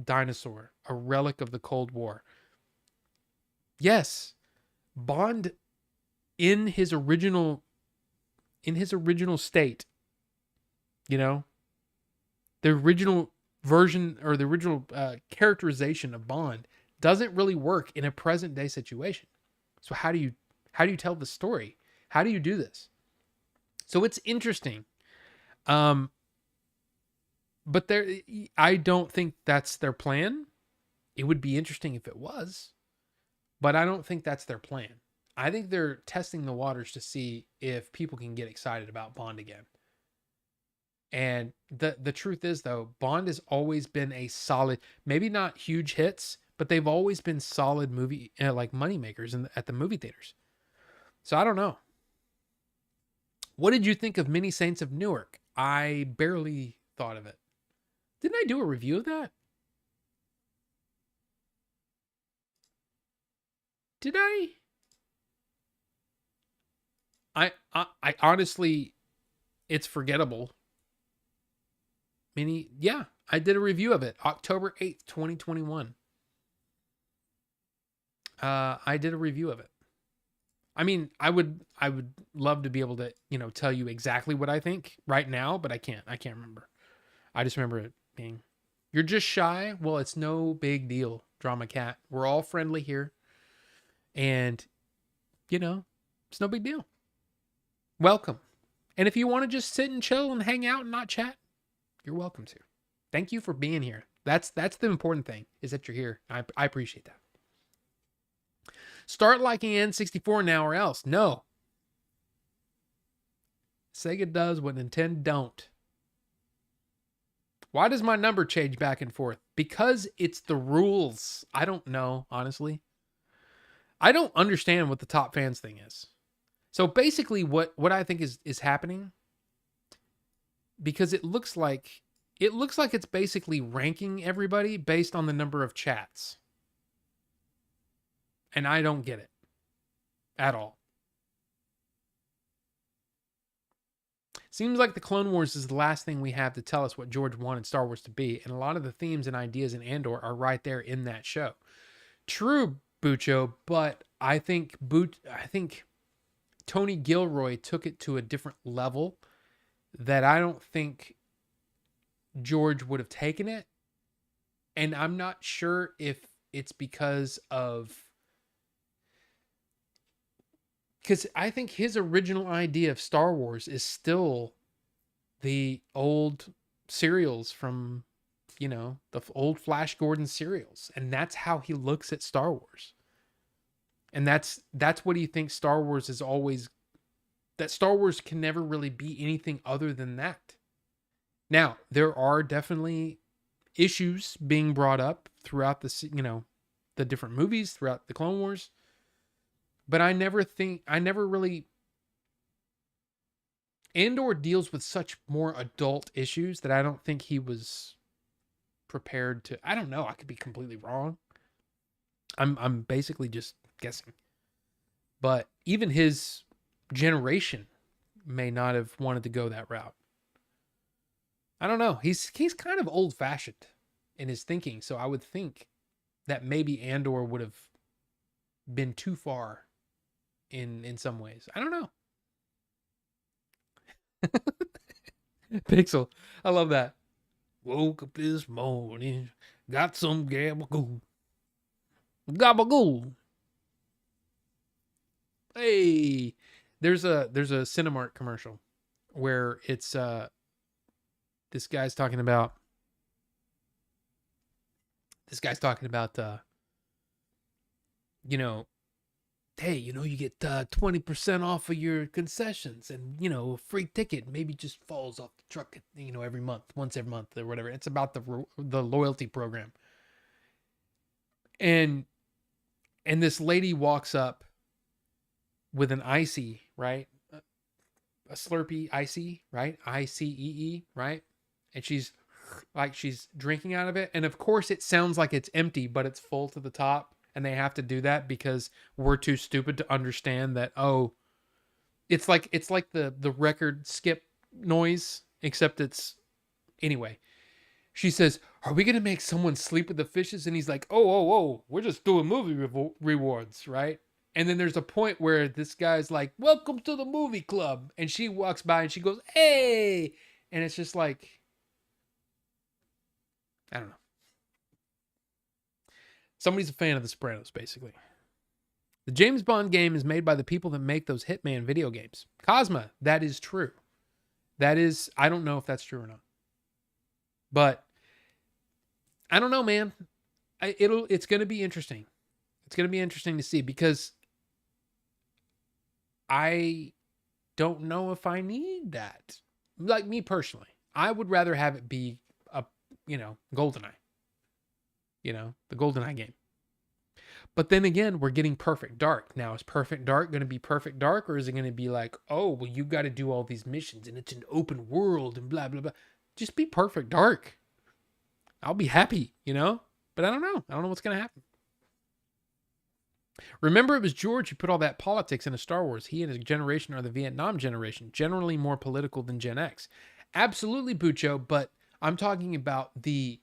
dinosaur, a relic of the Cold War. Yes, Bond in his original state, the original version or the original characterization of Bond doesn't really work in a present day situation. So how do you tell the story? How do you do this? So it's interesting. But I don't think that's their plan. It would be interesting if it was, but I don't think that's their plan. I think they're testing the waters to see if people can get excited about Bond again. And the truth is, though, Bond has always been a solid, maybe not huge hits, but they've always been solid movie like money makers at the movie theaters. So I don't know. What did you think of Many Saints of Newark? I barely thought of it. Didn't I do a review of that? Did I? I honestly, it's forgettable. Yeah, I did a review of it, October 8th, 2021. I did a review of it. I mean, I would love to be able to, tell you exactly what I think right now, but I can't remember. I just remember it being, you're just shy. Well, it's no big deal, Drama Cat. We're all friendly here. And, it's no big deal. Welcome. And if you want to just sit and chill and hang out and not chat, you're welcome to. Thank you for being here. That's the important thing, is that you're here. I appreciate that. Start liking N64 now or else. No. Sega does what Nintendo don't. Why does my number change back and forth? Because it's the rules. I don't know, honestly. I don't understand what the top fans thing is. So basically what I think is happening, because it looks like it's basically ranking everybody based on the number of chats. And I don't get it at all. Seems like the Clone Wars is the last thing we have to tell us what George wanted Star Wars to be, and a lot of the themes and ideas in Andor are right there in that show. True, Bucho, but I think Tony Gilroy took it to a different level that I don't think George would have taken it. And I'm not sure if it's because I think his original idea of Star Wars is still the old serials from, the old Flash Gordon serials. And that's how he looks at Star Wars. And that's what he thinks Star Wars is always, that Star Wars can never really be anything other than that. Now, there are definitely issues being brought up throughout the different movies, throughout the Clone Wars. But Andor deals with such more adult issues that I don't think he was prepared to. I don't know. I could be completely wrong. I'm basically just guessing. But even his generation may not have wanted to go that route. I don't know. He's kind of old-fashioned in his thinking, so I would think that maybe Andor would have been too far in some ways. I don't know. Pixel. I love that. Woke up this morning, got some gabagool. Gabagool. Hey, there's a Cinemark commercial where it's this guy's talking about hey, you get 20% off of your concessions and, a free ticket maybe just falls off the truck, every month, once every month or whatever. It's about the loyalty program. And this lady walks up with an icy, right? A Slurpee icy, right? ICEE, right? And she's drinking out of it. And of course it sounds like it's empty, but it's full to the top. And they have to do that because we're too stupid to understand that, it's like the record skip noise, except it's anyway. She says, "Are we going to make someone sleep with the fishes?" And he's like, oh, we're just doing movie rewards, right? And then there's a point where this guy's like, "Welcome to the movie club." And she walks by and she goes, "Hey." And it's just like, I don't know. Somebody's a fan of The Sopranos, basically. The James Bond game is made by the people that make those Hitman video games. Cosma, that is true. That is, I don't know if that's true or not. But I don't know, man. It's going to be interesting. It's going to be interesting to see because I don't know if I need that. Like me personally, I would rather have it be a, GoldenEye. The GoldenEye game. But then again, we're getting Perfect Dark. Now, is Perfect Dark going to be Perfect Dark, or is it going to be like, oh, well, you got to do all these missions and it's an open world and blah, blah, blah. Just be Perfect Dark. I'll be happy, But I don't know. I don't know what's going to happen. Remember, it was George who put all that politics into Star Wars. He and his generation are the Vietnam generation, generally more political than Gen X. Absolutely, Bucho, but I'm talking about the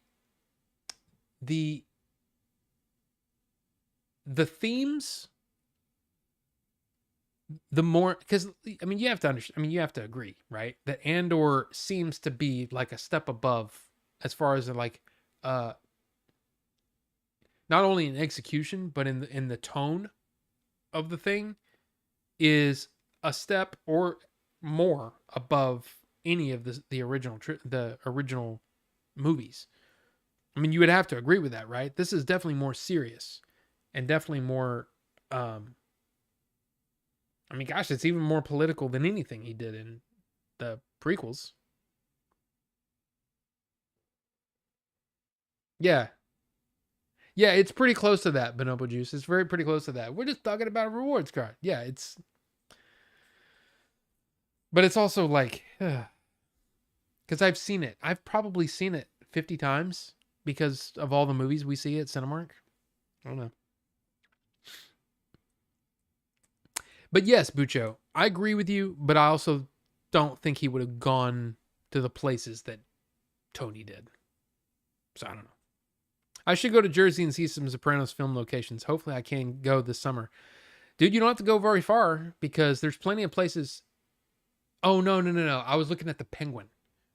themes, the more, because you have to understand, you have to agree, right? That Andor seems to be like a step above as far as like, not only in execution, but in the tone of the thing is a step or more above any of the original movies. You would have to agree with that, right? This is definitely more serious and definitely more, gosh, it's even more political than anything he did in the prequels. Yeah. Yeah, it's pretty close to that, Bonobo Juice. It's pretty close to that. We're just talking about a rewards card. Yeah, but it's also like, because I've seen it. I've probably seen it 50 times because of all the movies we see at Cinemark. I don't know. But yes, Bucho, I agree with you, but I also don't think he would have gone to the places that Tony did. So I don't know. I should go to Jersey and see some Sopranos film locations. Hopefully I can go this summer. Dude, you don't have to go very far because there's plenty of places. Oh, no. I was looking at the Penguin.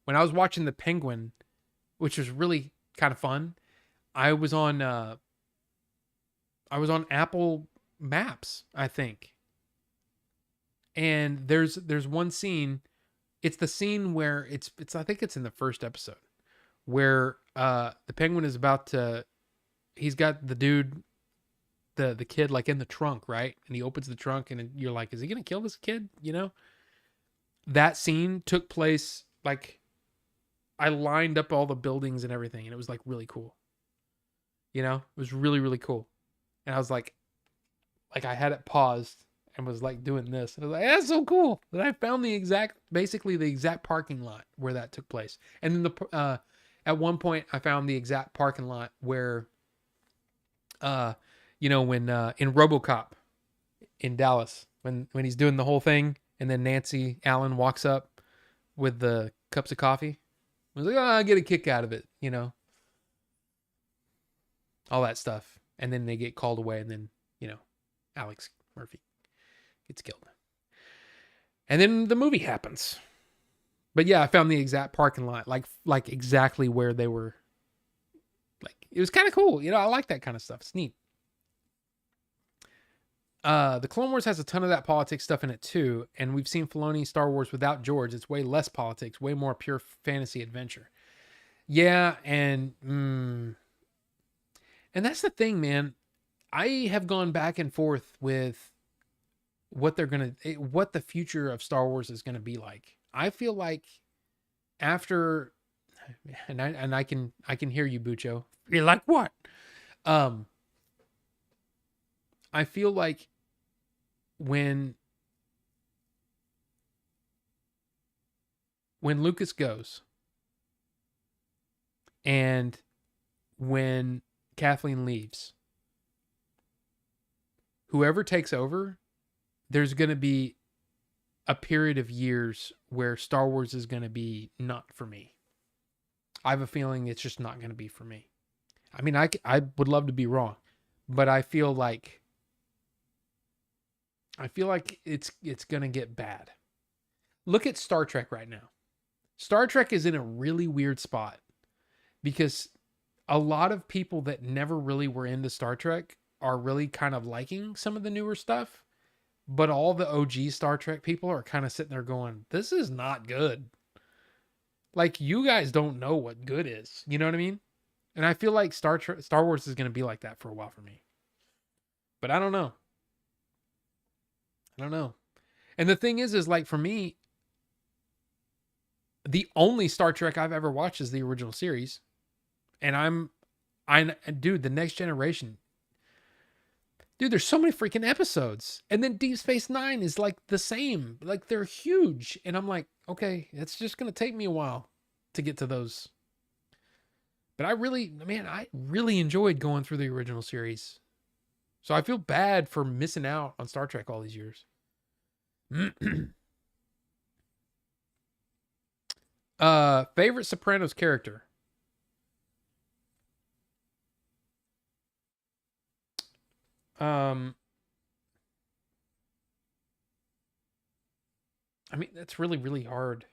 When I was watching the Penguin, which was really kind of fun, I was on Apple Maps, I think. And there's one scene. It's the scene where it's I think it's in the first episode where the Penguin is about to, he's got the dude, the kid like in the trunk, right? And he opens the trunk and you're like, is he going to kill this kid? That scene took place, like I lined up all the buildings and everything and it was like really cool. It was really, really cool. And I was like I had it paused and was like doing this. And I was like, that's so cool. That I found basically the exact parking lot where that took place. And then at one point I found the exact parking lot where, when in RoboCop in Dallas, when he's doing the whole thing and then Nancy Allen walks up with the cups of coffee. I was like, I get a kick out of it, all that stuff. And then they get called away and then, Alex Murphy gets killed. And then the movie happens. But yeah, I found the exact parking lot, like exactly where they were. Like, it was kind of cool. I like that kind of stuff. It's neat. The Clone Wars has a ton of that politics stuff in it too. And we've seen Filoni Star Wars without George. It's way less politics, way more pure fantasy adventure. Yeah. And that's the thing, man. I have gone back and forth with what the future of Star Wars is going to be like. I feel like after, and I can hear you, Bucho. You're like, what? I feel like when Lucas goes and when Kathleen leaves, whoever takes over, there's going to be a period of years where Star Wars is going to be not for me. I have a feeling it's just not going to be for me. I would love to be wrong, but I feel like it's going to get bad. Look at Star Trek right now. Star Trek is in a really weird spot because a lot of people that never really were into Star Trek are really kind of liking some of the newer stuff, but all the OG Star Trek people are kind of sitting there going, "This is not good." Like, you guys don't know what good is. You know what I mean? And I feel like Star Wars is going to be like that for a while for me. But I don't know. I don't know. And the thing is like, for me, the only Star Trek I've ever watched is the original series. And dude, the Next Generation. Dude, there's so many freaking episodes. And then Deep Space Nine is like the same. Like, they're huge. And I'm like, okay, it's just going to take me a while to get to those. But I really enjoyed going through the original series. So I feel bad for missing out on Star Trek all these years. Favorite Sopranos character? I mean, that's really, really hard.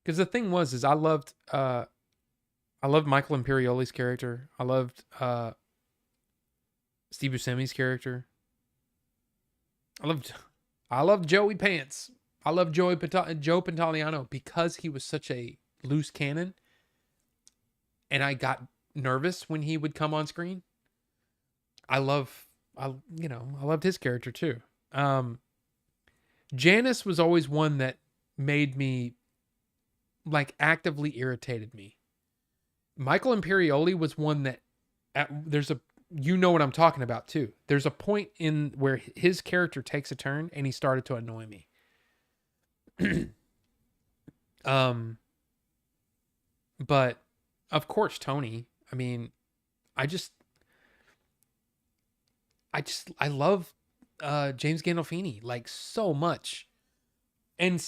Because the thing is I loved Michael Imperioli's character. I loved Steve Buscemi's character. I loved Joey Pants. I loved Joe Pantoliano because he was such a loose cannon, and I got nervous when he would come on screen. I loved his character too. Janice was always one that made me, like, actively irritated me. Michael Imperioli was one that you know what I'm talking about too. There's a point in where his character takes a turn and he started to annoy me. But of course, Tony, I mean, I love James Gandolfini like so much, and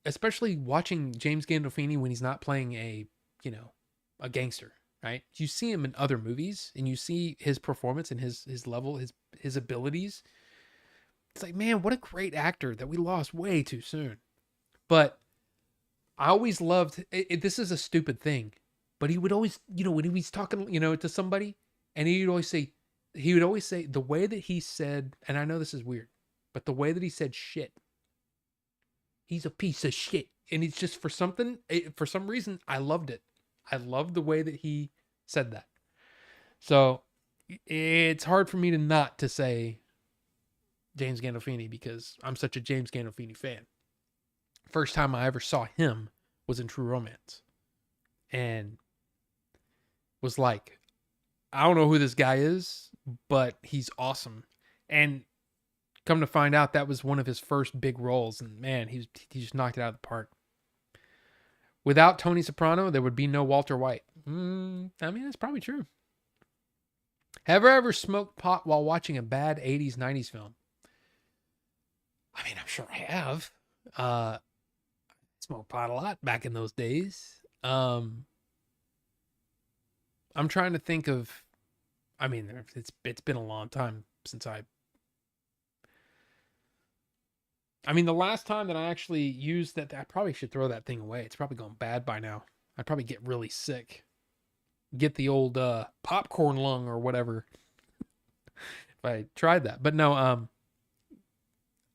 especially watching James Gandolfini when he's not playing a gangster, right? You see him in other movies and you see his performance and his level, his abilities. It's like, man, what a great actor that we lost way too soon. But I always loved this is a stupid thing, but he would always, when he was talking, to somebody, and he would always say the way that he said, and I know this is weird, but the way that he said shit, he's a piece of shit. And it's just for some reason, I loved it. I loved the way that he said that. So it's hard for me not to say James Gandolfini because I'm such a James Gandolfini fan. First time I ever saw him was in True Romance. And was like, I don't know who this guy is, but he's awesome. And come to find out, that was one of his first big roles. And man, he just knocked it out of the park. Without Tony Soprano, there would be no Walter White. I mean, that's probably true. Have I ever smoked pot while watching a bad 80s, 90s film? I mean, I'm sure I have. Smoked pot a lot back in those days. I'm trying to think of, I mean, it's been a long time since the last time that I actually used that, I probably should throw that thing away. It's probably gone bad by now. I'd probably get really sick. Get the old popcorn lung or whatever if I tried that. But no,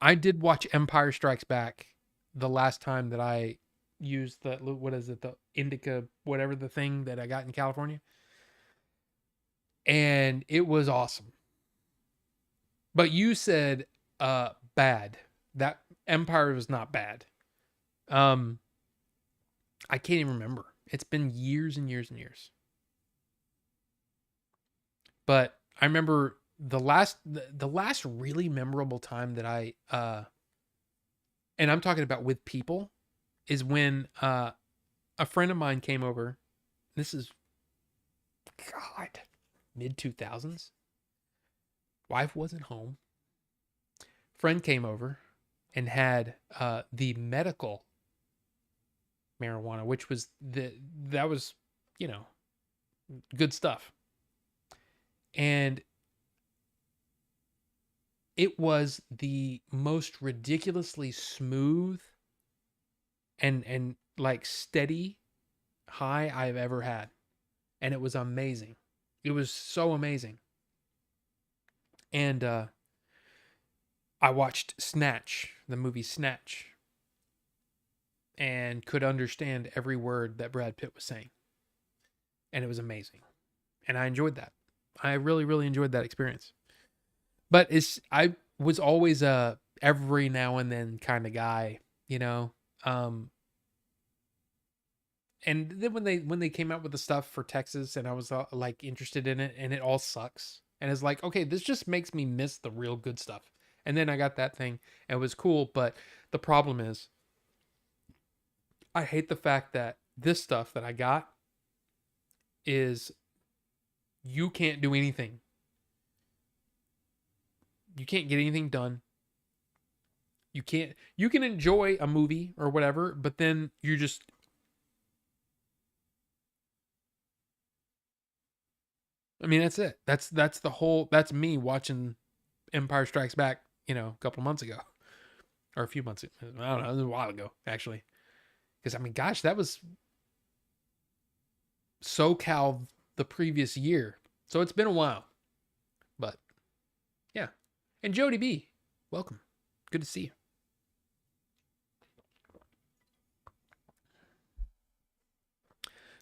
I did watch Empire Strikes Back the last time that I used the indica, whatever the thing that I got in California. And it was awesome. But you said bad. That Empire was not bad. I can't even remember. It's been years and years and years. But I remember the last really memorable time that I and I'm talking about with people, is when a friend of mine came over. This is mid-2000s. Wife wasn't home. Friend came over and had the medical marijuana, which was that was good stuff. And it was the most ridiculously smooth and like steady high I've ever had. And it was amazing. It was so amazing. And I watched Snatch, the movie Snatch, and could understand every word that Brad Pitt was saying. And it was amazing. And I enjoyed that. I really, really enjoyed that experience. But I was always a every now and then kind of guy, you know. And then when they came out with the stuff for Texas, and I was like interested in it, and it all sucks, and it's like, okay, this just makes me miss the real good stuff. And then I got that thing, and it was cool, but the problem is, I hate the fact that this stuff that I got is you can't do anything. You can't get anything done. You can enjoy a movie or whatever, but then you just I mean, that's it. That's that's me watching Empire Strikes Back, a couple months ago or a few months ago. I don't know, it was a while ago actually. Cuz I mean, gosh, that was SoCal the previous year. So it's been a while. But yeah. And Jody B, welcome. Good to see you.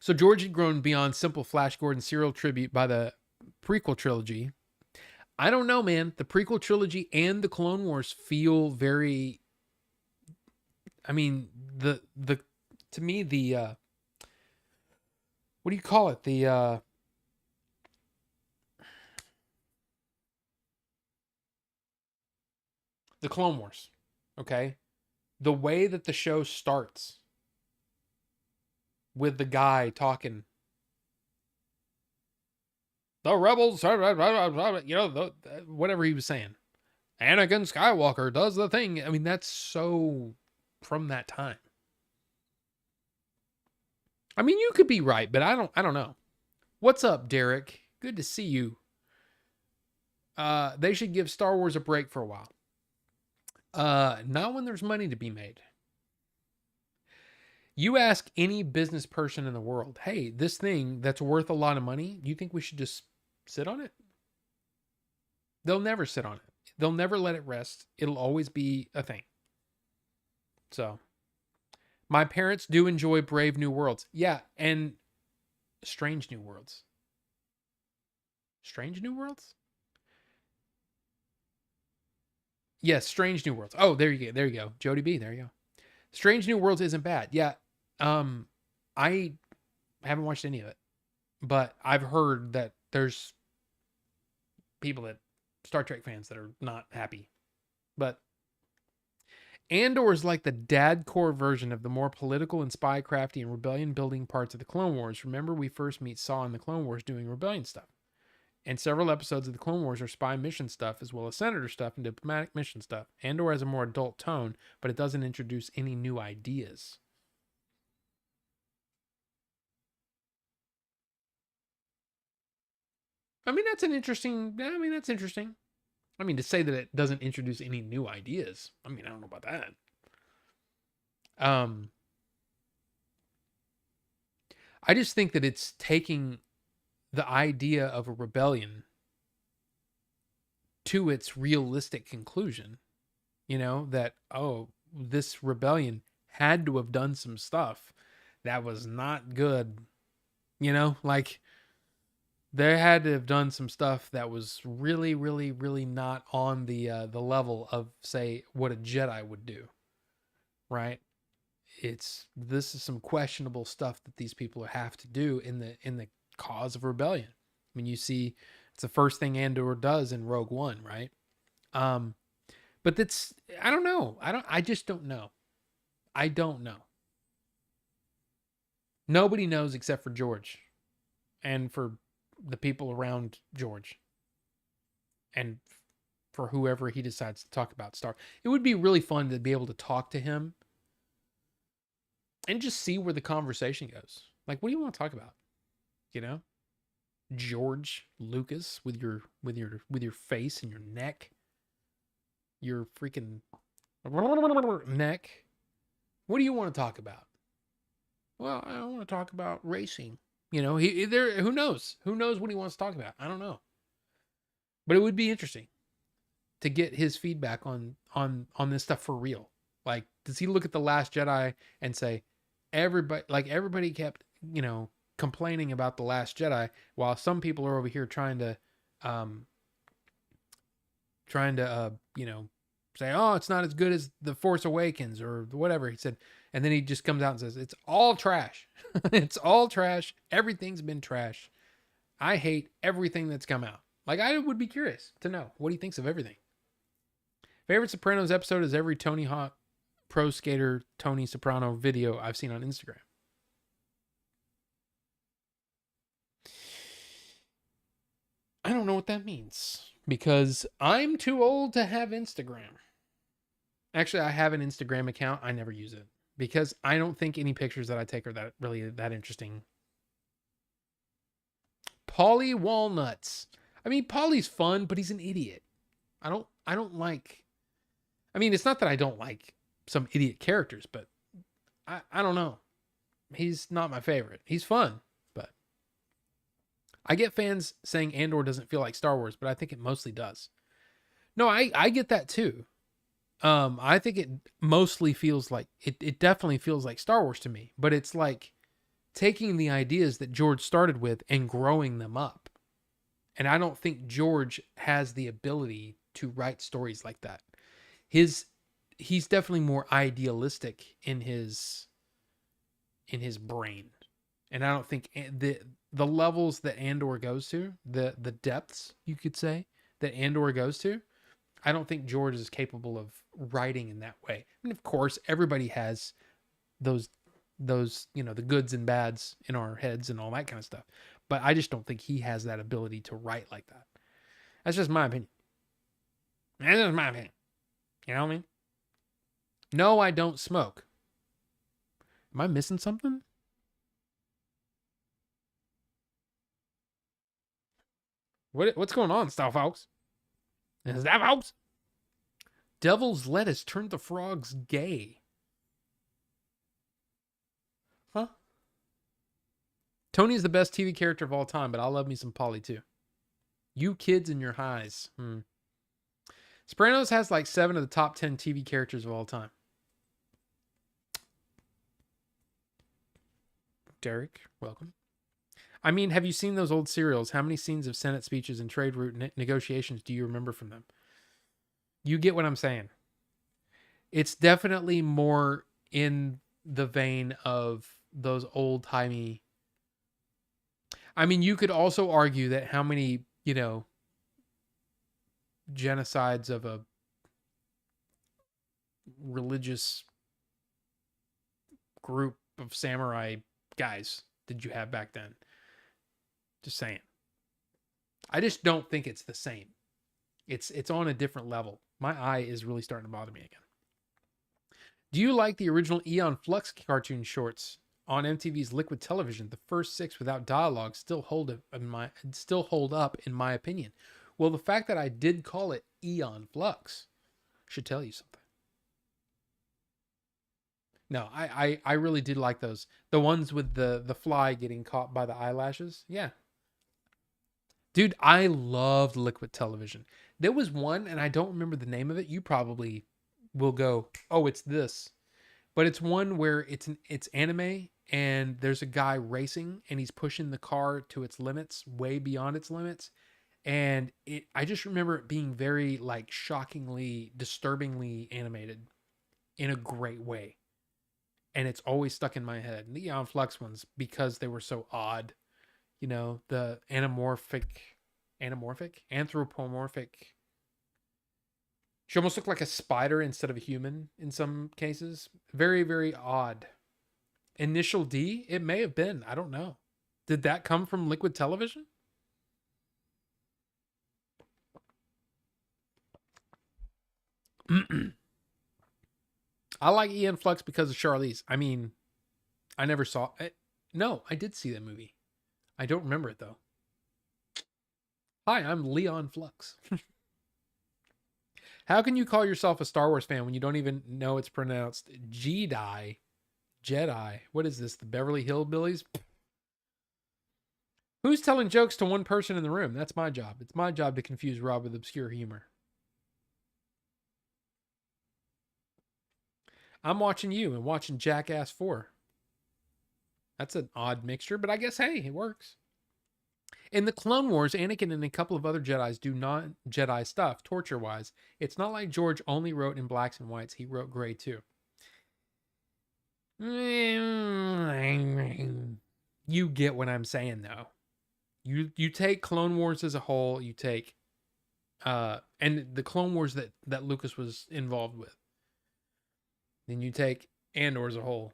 So George had grown beyond simple Flash Gordon serial tribute by the prequel trilogy. I don't know, man. The prequel trilogy and the Clone Wars feel very, I mean, to me, what do you call it? The Clone Wars. Okay. The way that the show starts with the guy talking, the rebels, whatever he was saying. Anakin Skywalker does the thing. I mean, that's so from that time. I mean, you could be right, but I don't know. What's up, Derek? Good to see you. They should give Star Wars a break for a while. Not when there's money to be made. You ask any business person in the world, hey, this thing that's worth a lot of money, you think we should just sit on it? They'll never sit on it. They'll never let it rest. It'll always be a thing. So, my parents do enjoy Brave New Worlds. Yeah, and Strange New Worlds. Strange New Worlds? Yes, Strange New Worlds. Oh, there you go. There you go. Jody B, there you go. Strange New Worlds isn't bad. Yeah. I haven't watched any of it, but I've heard that there's people that Star Trek fans that are not happy. But Andor is like the dad core version of the more political and spycrafty and rebellion building parts of the Clone Wars. Remember, we first meet Saw in the Clone Wars doing rebellion stuff. And several episodes of the Clone Wars are spy mission stuff as well as senator stuff and diplomatic mission stuff. Andor has a more adult tone, but it doesn't introduce any new ideas. That's interesting. I mean, to say that it doesn't introduce any new ideas, I don't know about that. I just think that it's taking the idea of a rebellion to its realistic conclusion. That, this rebellion had to have done some stuff that was not good. Like, they had to have done some stuff that was really, really, really not on the level of, say, what a Jedi would do, right? This is some questionable stuff that these people have to do in the cause of rebellion. I mean, you see, it's the first thing Andor does in Rogue One, right? But that's, I don't know. I just don't know. I don't know. Nobody knows except for George, and for the people around George, and for whoever he decides to talk about Star. It would be really fun to be able to talk to him and just see where the conversation goes. Like, what do you want to talk about? George Lucas with your face and your neck, your freaking neck. What do you want to talk about? Well, I don't want to talk about racing. You know, he there. Who knows? Who knows what he wants to talk about? I don't know. But it would be interesting to get his feedback on this stuff for real. Like, does he look at the Last Jedi and say everybody kept, you know, complaining about the Last Jedi while some people are over here um you know, say, oh, it's not as good as The Force Awakens or whatever he said. And then he just comes out and says, it's all trash. It's all trash. Everything's been trash. I hate everything that's come out. Like, I would be curious to know what he thinks of everything. Favorite Sopranos episode is every Tony Hawk Pro Skater Tony Soprano video I've seen on Instagram. I don't know what that means because I'm too old to have Instagram. Actually, I have an Instagram account. I never use it because I don't think any pictures that I take are that interesting. Paulie Walnuts. I mean, Paulie's fun, but he's an idiot. I don't like. I mean, it's not that I don't like some idiot characters, but I don't know. He's not my favorite. He's fun, but I get fans saying Andor doesn't feel like Star Wars, but I think it mostly does. No, I get that too. I think it mostly feels like it definitely feels like Star Wars to me, but it's like taking the ideas that George started with and growing them up. And I don't think George has the ability to write stories like that. He's definitely more idealistic in his brain. And I don't think the levels that Andor goes to, the depths, you could say, that Andor goes to, I don't think George is capable of writing in that way. And of course, everybody has those, you know, the goods and bads in our heads and all that kind of stuff. But I just don't think he has that ability to write like that. That's just my opinion. That's just my opinion. You know what I mean? No, I don't smoke. Am I missing something? What's going on, Star Folks? Is that folks? Devil's lettuce turned the frogs gay. Huh? Tony's the best TV character of all time, but I love me some Polly too. You kids and your highs. Sopranos has like 7 of the top 10 TV characters of all time. Derek, welcome. I mean, have you seen those old serials? How many scenes of Senate speeches and trade route negotiations do you remember from them? You get what I'm saying. It's definitely more in the vein of those old-timey. I mean, you could also argue that how many, you know, genocides of a religious group of samurai guys did you have back then? Just saying. I just don't think it's the same. It's on a different level. My eye is really starting to bother me again. Do you like the original Aeon Flux cartoon shorts on MTV's Liquid Television? The first 6 without dialogue still hold up in my opinion. Well, the fact that I did call it Aeon Flux should tell you something. No, I really did like those. The ones with the fly getting caught by the eyelashes. Yeah. Dude, I loved Liquid Television. There was one, and I don't remember the name of it. You probably will go, oh, it's this. But it's one where it's anime, and there's a guy racing, and he's pushing the car to its limits, way beyond its limits. And I just remember it being very, like, shockingly, disturbingly animated in a great way. And it's always stuck in my head. And the Aeon Flux ones, because they were so odd. You know, the anthropomorphic. She almost looked like a spider instead of a human in some cases. Very, very odd. Initial D? It may have been. I don't know. Did that come from Liquid Television? I like Aeon Flux because of Charlize. I mean, I never saw it. No, I did see that movie. I don't remember it though. Hi, I'm Leon Flux. How can you call yourself a Star Wars fan when you don't even know it's pronounced Jedi? Jedi. What is this? The Beverly Hillbillies? Who's telling jokes to one person in the room? That's my job. It's my job to confuse Rob with obscure humor. I'm watching you and watching Jackass 4. That's an odd mixture, but I guess, hey, it works. In the Clone Wars, Anakin and a couple of other Jedis do non-Jedi stuff, torture-wise. It's not like George only wrote in blacks and whites. He wrote gray, too. You get what I'm saying, though. You take Clone Wars as a whole, you take... and the Clone Wars that Lucas was involved with. Then you take Andor as a whole.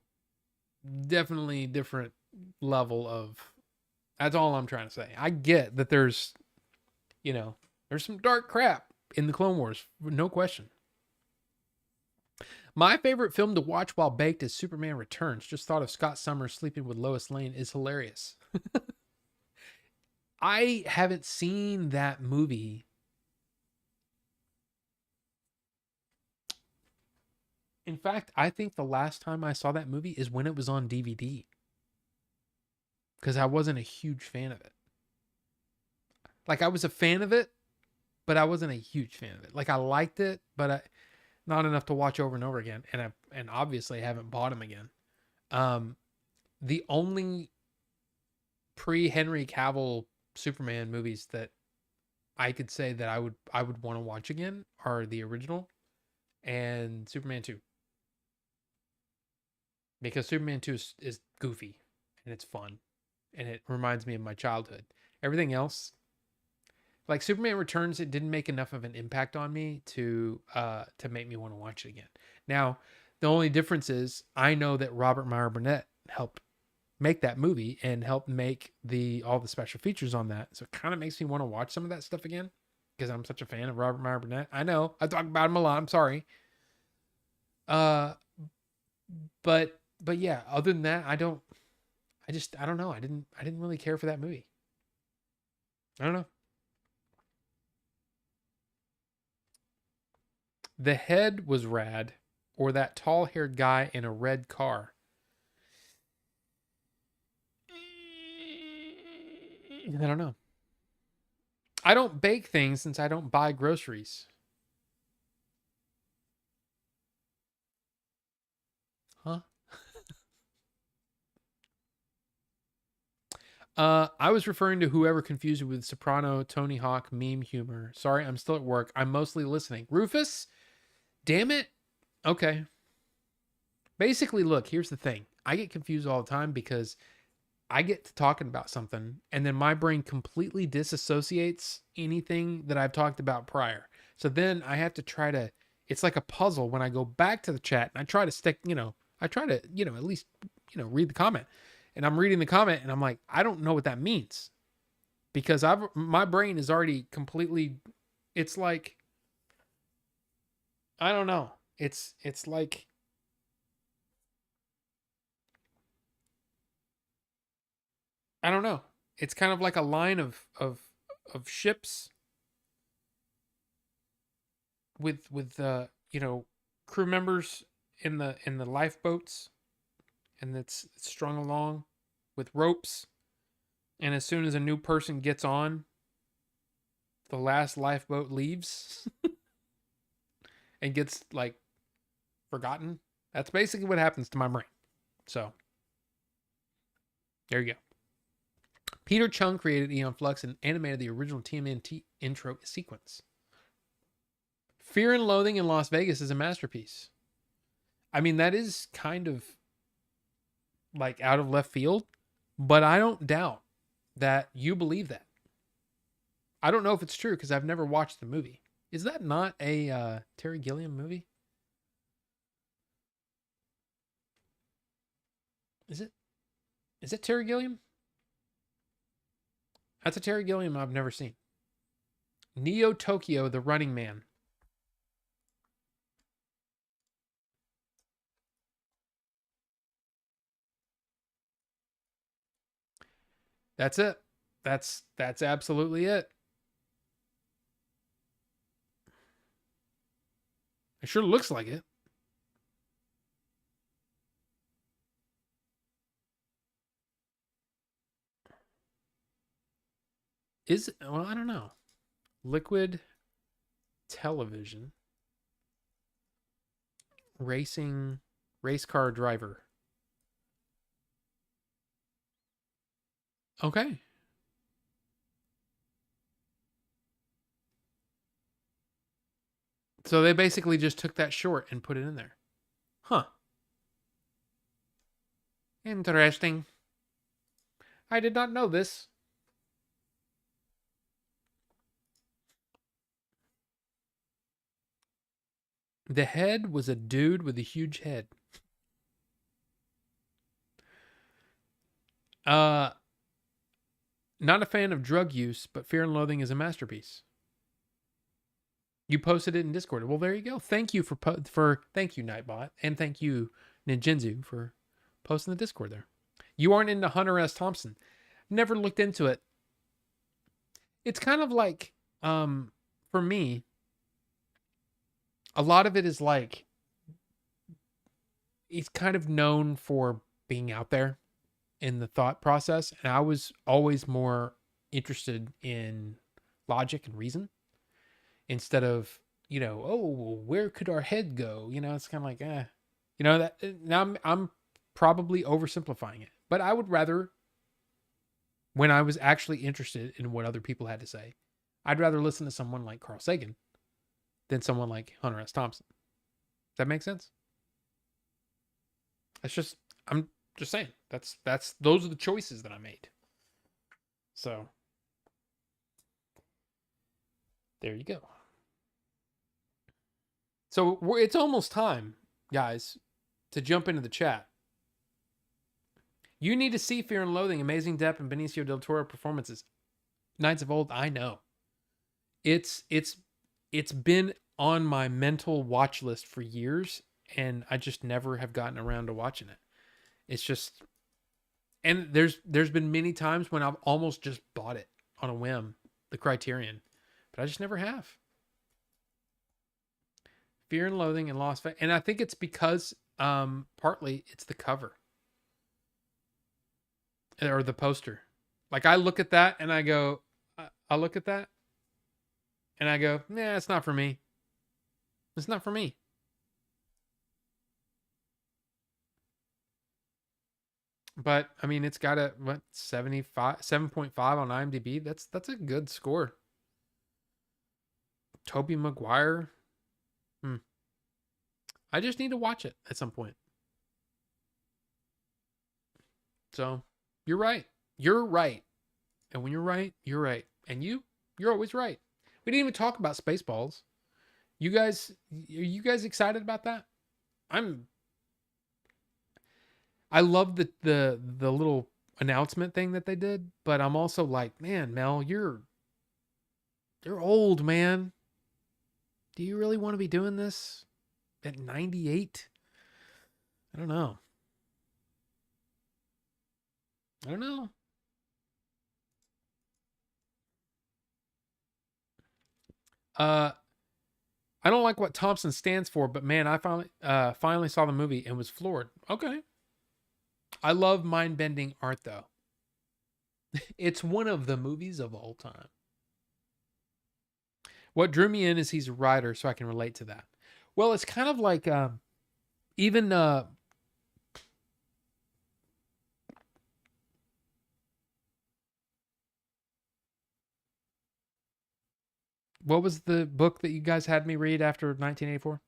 Definitely different level of... That's all I'm trying to say. I get that there's some dark crap in the Clone Wars. No question. My favorite film to watch while baked is Superman Returns. Just thought of Scott Summers sleeping with Lois Lane is hilarious. I haven't seen that movie. In fact, I think the last time I saw that movie is when it was on DVD. Because I wasn't a huge fan of it. Like, I was a fan of it, but I wasn't a huge fan of it. Like, I liked it, but not enough to watch over and over again. And obviously I haven't bought them again. The only pre-Henry Cavill Superman movies that I could say that I would want to watch again are the original and Superman 2. Because Superman 2 is goofy and it's fun. And it reminds me of my childhood. Everything else, like Superman Returns, it didn't make enough of an impact on me to make me want to watch it again. Now, the only difference is I know that Robert Meyer Burnett helped make that movie and helped make all the special features on that. So it kind of makes me want to watch some of that stuff again because I'm such a fan of Robert Meyer Burnett. I know I talk about him a lot. I'm sorry. But yeah, other than that, I don't know. I didn't really care for that movie. I don't know. The Head was rad, or that tall-haired guy in a red car. I don't know. I don't bake things since I don't buy groceries. Huh? I was referring to whoever confused it with Soprano, Tony Hawk, meme humor. Sorry, I'm still at work. I'm mostly listening. Rufus? Damn it. Okay. Basically, look, here's the thing. I get confused all the time because I get to talking about something and then my brain completely disassociates anything that I've talked about prior. So then I have to it's like a puzzle when I go back to the chat and I try to stick, I try to, at least, read the comment. And I'm reading the comment and I'm like, I don't know what that means. Because my brain is already completely, it's like, I don't know. It's like, I don't know. It's kind of like a line of ships with crew members in the lifeboats, and it's strung along with ropes. And as soon as a new person gets on, the last lifeboat leaves and gets like forgotten. That's basically what happens to my brain. So there you go. Peter Chung created Aeon Flux and animated the original TMNT intro sequence. Fear and Loathing in Las Vegas is a masterpiece. I mean, that is kind of like out of left field, but I don't doubt that you believe that. I don't know if it's true because I've never watched the movie. Is that not a Terry Gilliam movie? Is it Terry Gilliam? That's a Terry Gilliam I've never seen. Neo Tokyo, The Running Man. That's it. That's absolutely it. It sure looks like it. Well, I don't know. Liquid Television. Racing. Race car driver. Okay. So they basically just took that short and put it in there. Huh. Interesting. I did not know this. The head was a dude with a huge head. Not a fan of drug use, but Fear and Loathing is a masterpiece. You posted it in Discord. Well, there you go. Thank you thank you Nightbot, and thank you Ninjinzu for posting the Discord there. You aren't into Hunter S. Thompson. Never looked into it. It's kind of like, for me, a lot of it is like, he's kind of known for being out there in the thought process. And I was always more interested in logic and reason instead of, oh, where could our head go? It's kind of like, that now I'm probably oversimplifying it, but I would rather, when I was actually interested in what other people had to say, I'd rather listen to someone like Carl Sagan than someone like Hunter S. Thompson. Does that make sense? I'm just saying, those are the choices that I made. So there you go. So it's almost time, guys, to jump into the chat. You need to see Fear and Loathing, amazing depth and Benicio del Toro performances. Knights of Old, I know. It's been on my mental watch list for years, and I just never have gotten around to watching it. It's just, and there's been many times when I've almost just bought it on a whim, the Criterion, but I just never have. Fear and Loathing and Las Vegas, and I think it's because partly it's the cover or the poster. Like I look at that and I go, I look at that and I go, nah, it's not for me. It's not for me. But I mean, it's got a 7.5 on IMDb. That's a good score. Tobey Maguire. I just need to watch it at some point. So you're right. You're right. And when you're right, you're right. And you're always right. We didn't even talk about Spaceballs. Are you guys excited about that? I love the little announcement thing that they did, but I'm also like, man, Mel, you're old, man. Do you really want to be doing this at 98? I don't know. I don't like what Thompson stands for, but man, I finally saw the movie and was floored. Okay. I love mind-bending art, though. It's one of the movies of all time. What drew me in is he's a writer, so I can relate to that. Well, it's kind of like even what was the book that you guys had me read after 1984?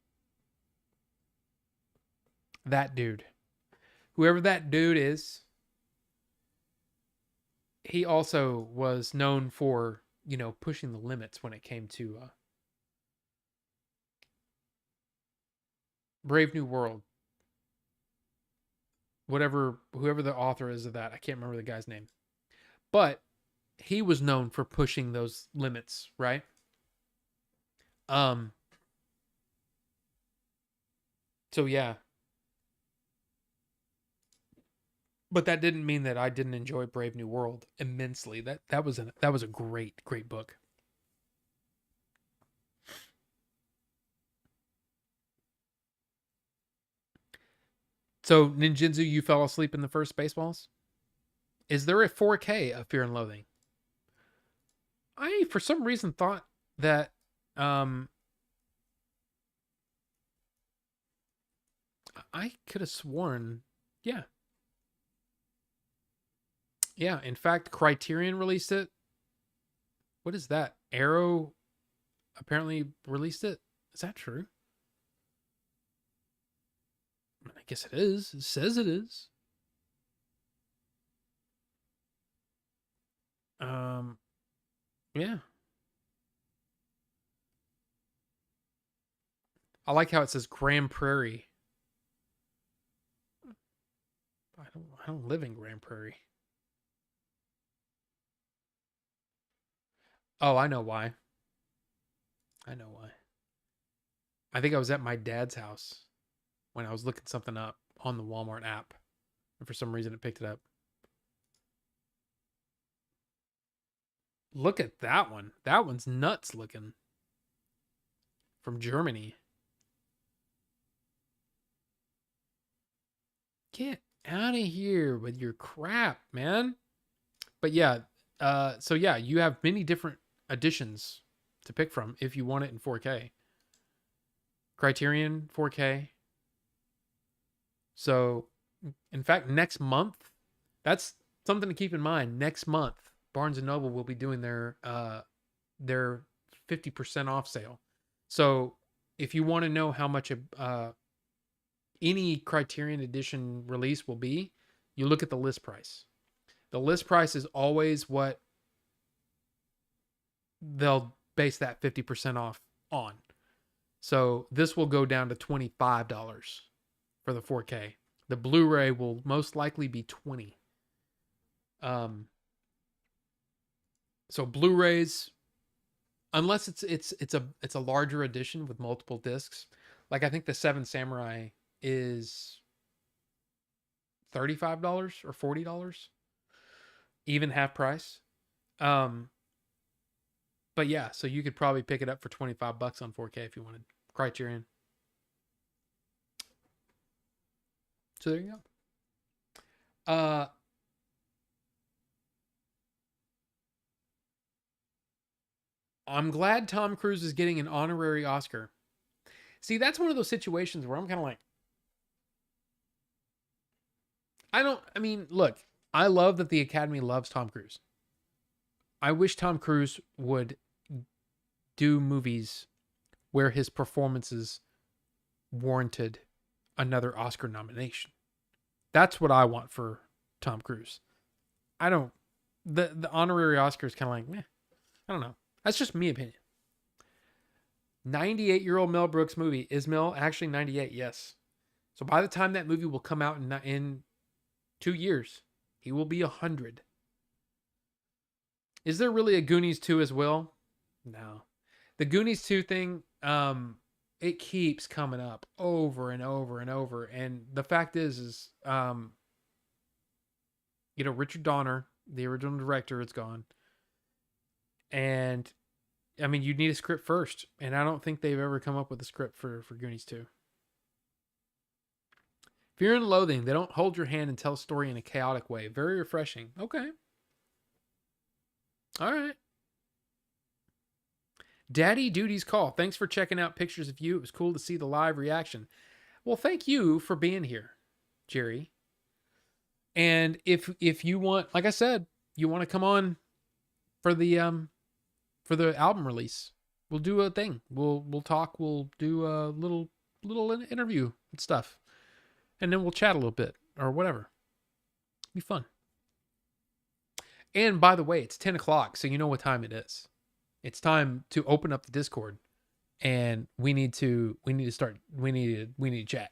That dude. Whoever that dude is, he also was known for, pushing the limits when it came to Brave New World. Whoever the author is of that, I can't remember the guy's name. But he was known for pushing those limits, right? So yeah. But that didn't mean that I didn't enjoy Brave New World immensely. That was a great book. So Ninjinzu, you fell asleep in the first Spaceballs? Is there a 4K of Fear and Loathing? I for some reason thought that I could have sworn, yeah. Yeah, in fact, Criterion released it. What is that? Arrow apparently released it. Is that true? I guess it is. It says it is. Yeah. I like how it says Grand Prairie. I don't live in Grand Prairie. Oh, I know why. I know why. I think I was at my dad's house when I was looking something up on the Walmart app. And for some reason it picked it up. Look at that one. That one's nuts looking. From Germany. Get out of here with your crap, man. But yeah, so yeah, you have many different editions to pick from if you want it in 4K. Criterion 4K. So, in fact, next month, that's something to keep in mind. Next month, Barnes and Noble will be doing their 50% off sale. So, if you want to know how much any Criterion edition release will be, you look at the list price. The list price is always what they'll base that 50% off on. So this will go down to $25 for the 4K. The Blu-ray will most likely be $20. So Blu-rays, unless it's a larger edition with multiple discs, like I think the Seven Samurai is $35 or $40, even half price. But yeah, so you could probably pick it up for $25 on 4K if you wanted. Criterion. So there you go. I'm glad Tom Cruise is getting an honorary Oscar. See, that's one of those situations where I'm kind of like, look, I love that the Academy loves Tom Cruise. I wish Tom Cruise would do movies where his performances warranted another Oscar nomination. That's what I want for Tom Cruise. The honorary Oscar is kind of like, meh. I don't know. That's just me opinion. 98-year-old Mel Brooks movie. Is Mel actually 98? Yes. So by the time that movie will come out in 2 years, he will be 100. Is there really a Goonies 2 as well? No. The Goonies 2 thing, it keeps coming up over and over and over. And the fact is Richard Donner, the original director, is gone. And I mean, you need a script first. And I don't think they've ever come up with a script for Goonies 2. Fear and Loathing, they don't hold your hand and tell a story in a chaotic way. Very refreshing. Okay. All right. Daddy Duty's Call. Thanks for checking out pictures of you. It was cool to see the live reaction. Well, thank you for being here, Jerry. And if you want, like I said, you want to come on for the album release, we'll do a thing. We'll talk. We'll do a little interview and stuff, and then we'll chat a little bit or whatever. Be fun. And by the way, it's 10 o'clock, so you know what time it is. It's time to open up the Discord, and we need to chat.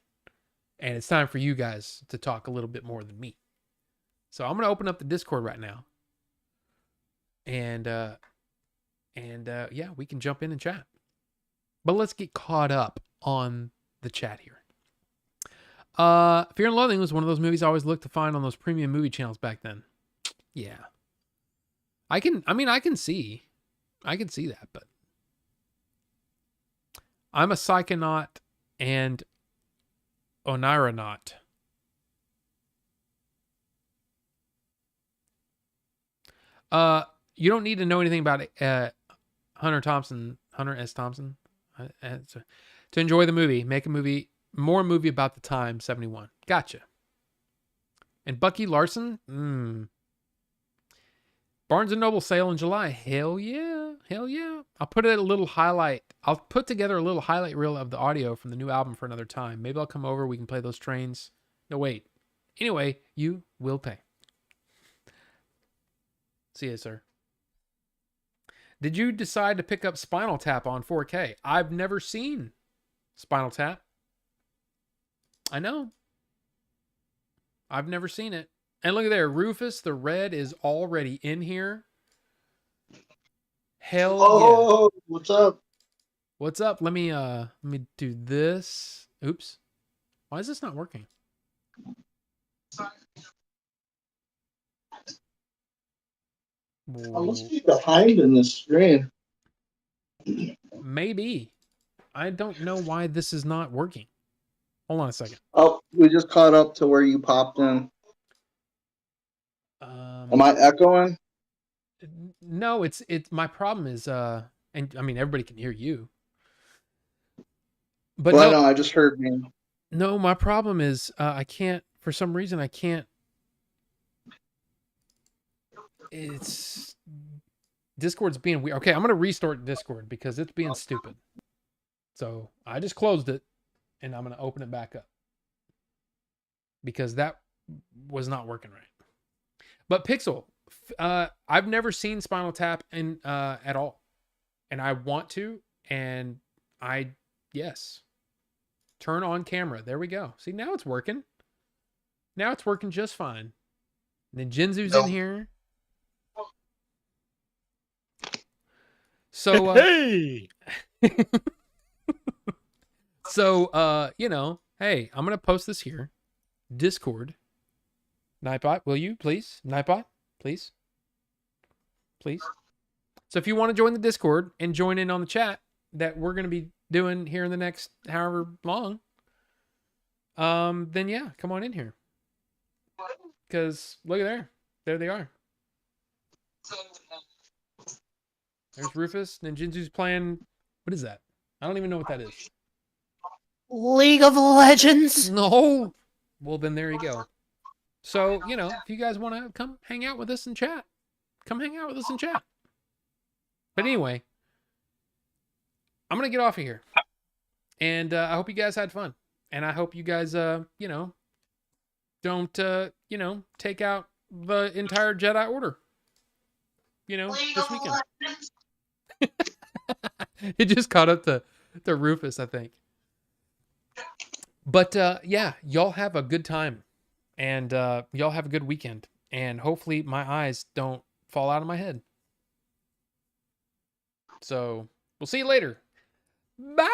And it's time for you guys to talk a little bit more than me. So I'm going to open up the Discord right now. And yeah, we can jump in and chat. But let's get caught up on the chat here. Fear and Loathing was one of those movies I always looked to find on those premium movie channels back then. Yeah. I can see that, but I'm a Psychonaut and Oniranaut. you don't need to know anything about Hunter S. Thompson, to enjoy the movie. Make a movie, more movie about the time, 71. Gotcha. And Bucky Larson, Barnes & Noble sale in July. Hell yeah. Hell yeah. I'll put a little highlight. I'll put together a little highlight reel of the audio from the new album for another time. Maybe I'll come over. We can play those trains. No, wait. Anyway, you will pay. See you, sir. Did you decide to pick up Spinal Tap on 4K? I've never seen Spinal Tap. I know. I've never seen it. And look at there. Rufus the Red is already in here. Hell Oh, what's up? What's up? Let me do this. Oops. Why is this not working? I must be behind in this screen. Maybe. I don't know why this is not working. Hold on a second. Oh, we just caught up to where you popped in. Am I echoing? No, it's my problem is and I mean everybody can hear you. But Well, no, no, I just heard me. no, my problem is I can't, for some reason I can't. It's Discord's being weird. Okay, I'm gonna restart Discord because it's being stupid. So I just closed it and I'm gonna open it back up because that was not working right. But Pixel, I've never seen Spinal Tap in at all, and I want to. And yes, turn on camera. There we go. See, now it's working. Now it's working just fine. And then Jinzu's in here. So Hey! so you know, hey, I'm gonna post this here. Discord. Nightbot, will you please? Nightbot, please. Please. So if you want to join the Discord and join in on the chat that we're gonna be doing here in the next however long, then yeah, come on in here. Because look at there. There they are. There's Rufus. Ninjinzu's playing. What is that? I don't even know what that is. League of Legends. No. Well, then there you go. So, you know, if you guys want to come hang out with us in chat, come hang out with us in chat. But anyway, I'm going to get off of here. And I hope you guys had fun. And I hope you guys, you know, don't, you know, take out the entire Jedi Order. You know, this weekend. It just caught up to Rufus, I think. But yeah, y'all have a good time. And y'all have a good weekend. And hopefully my eyes don't fall out of my head. So we'll see you later. Bye.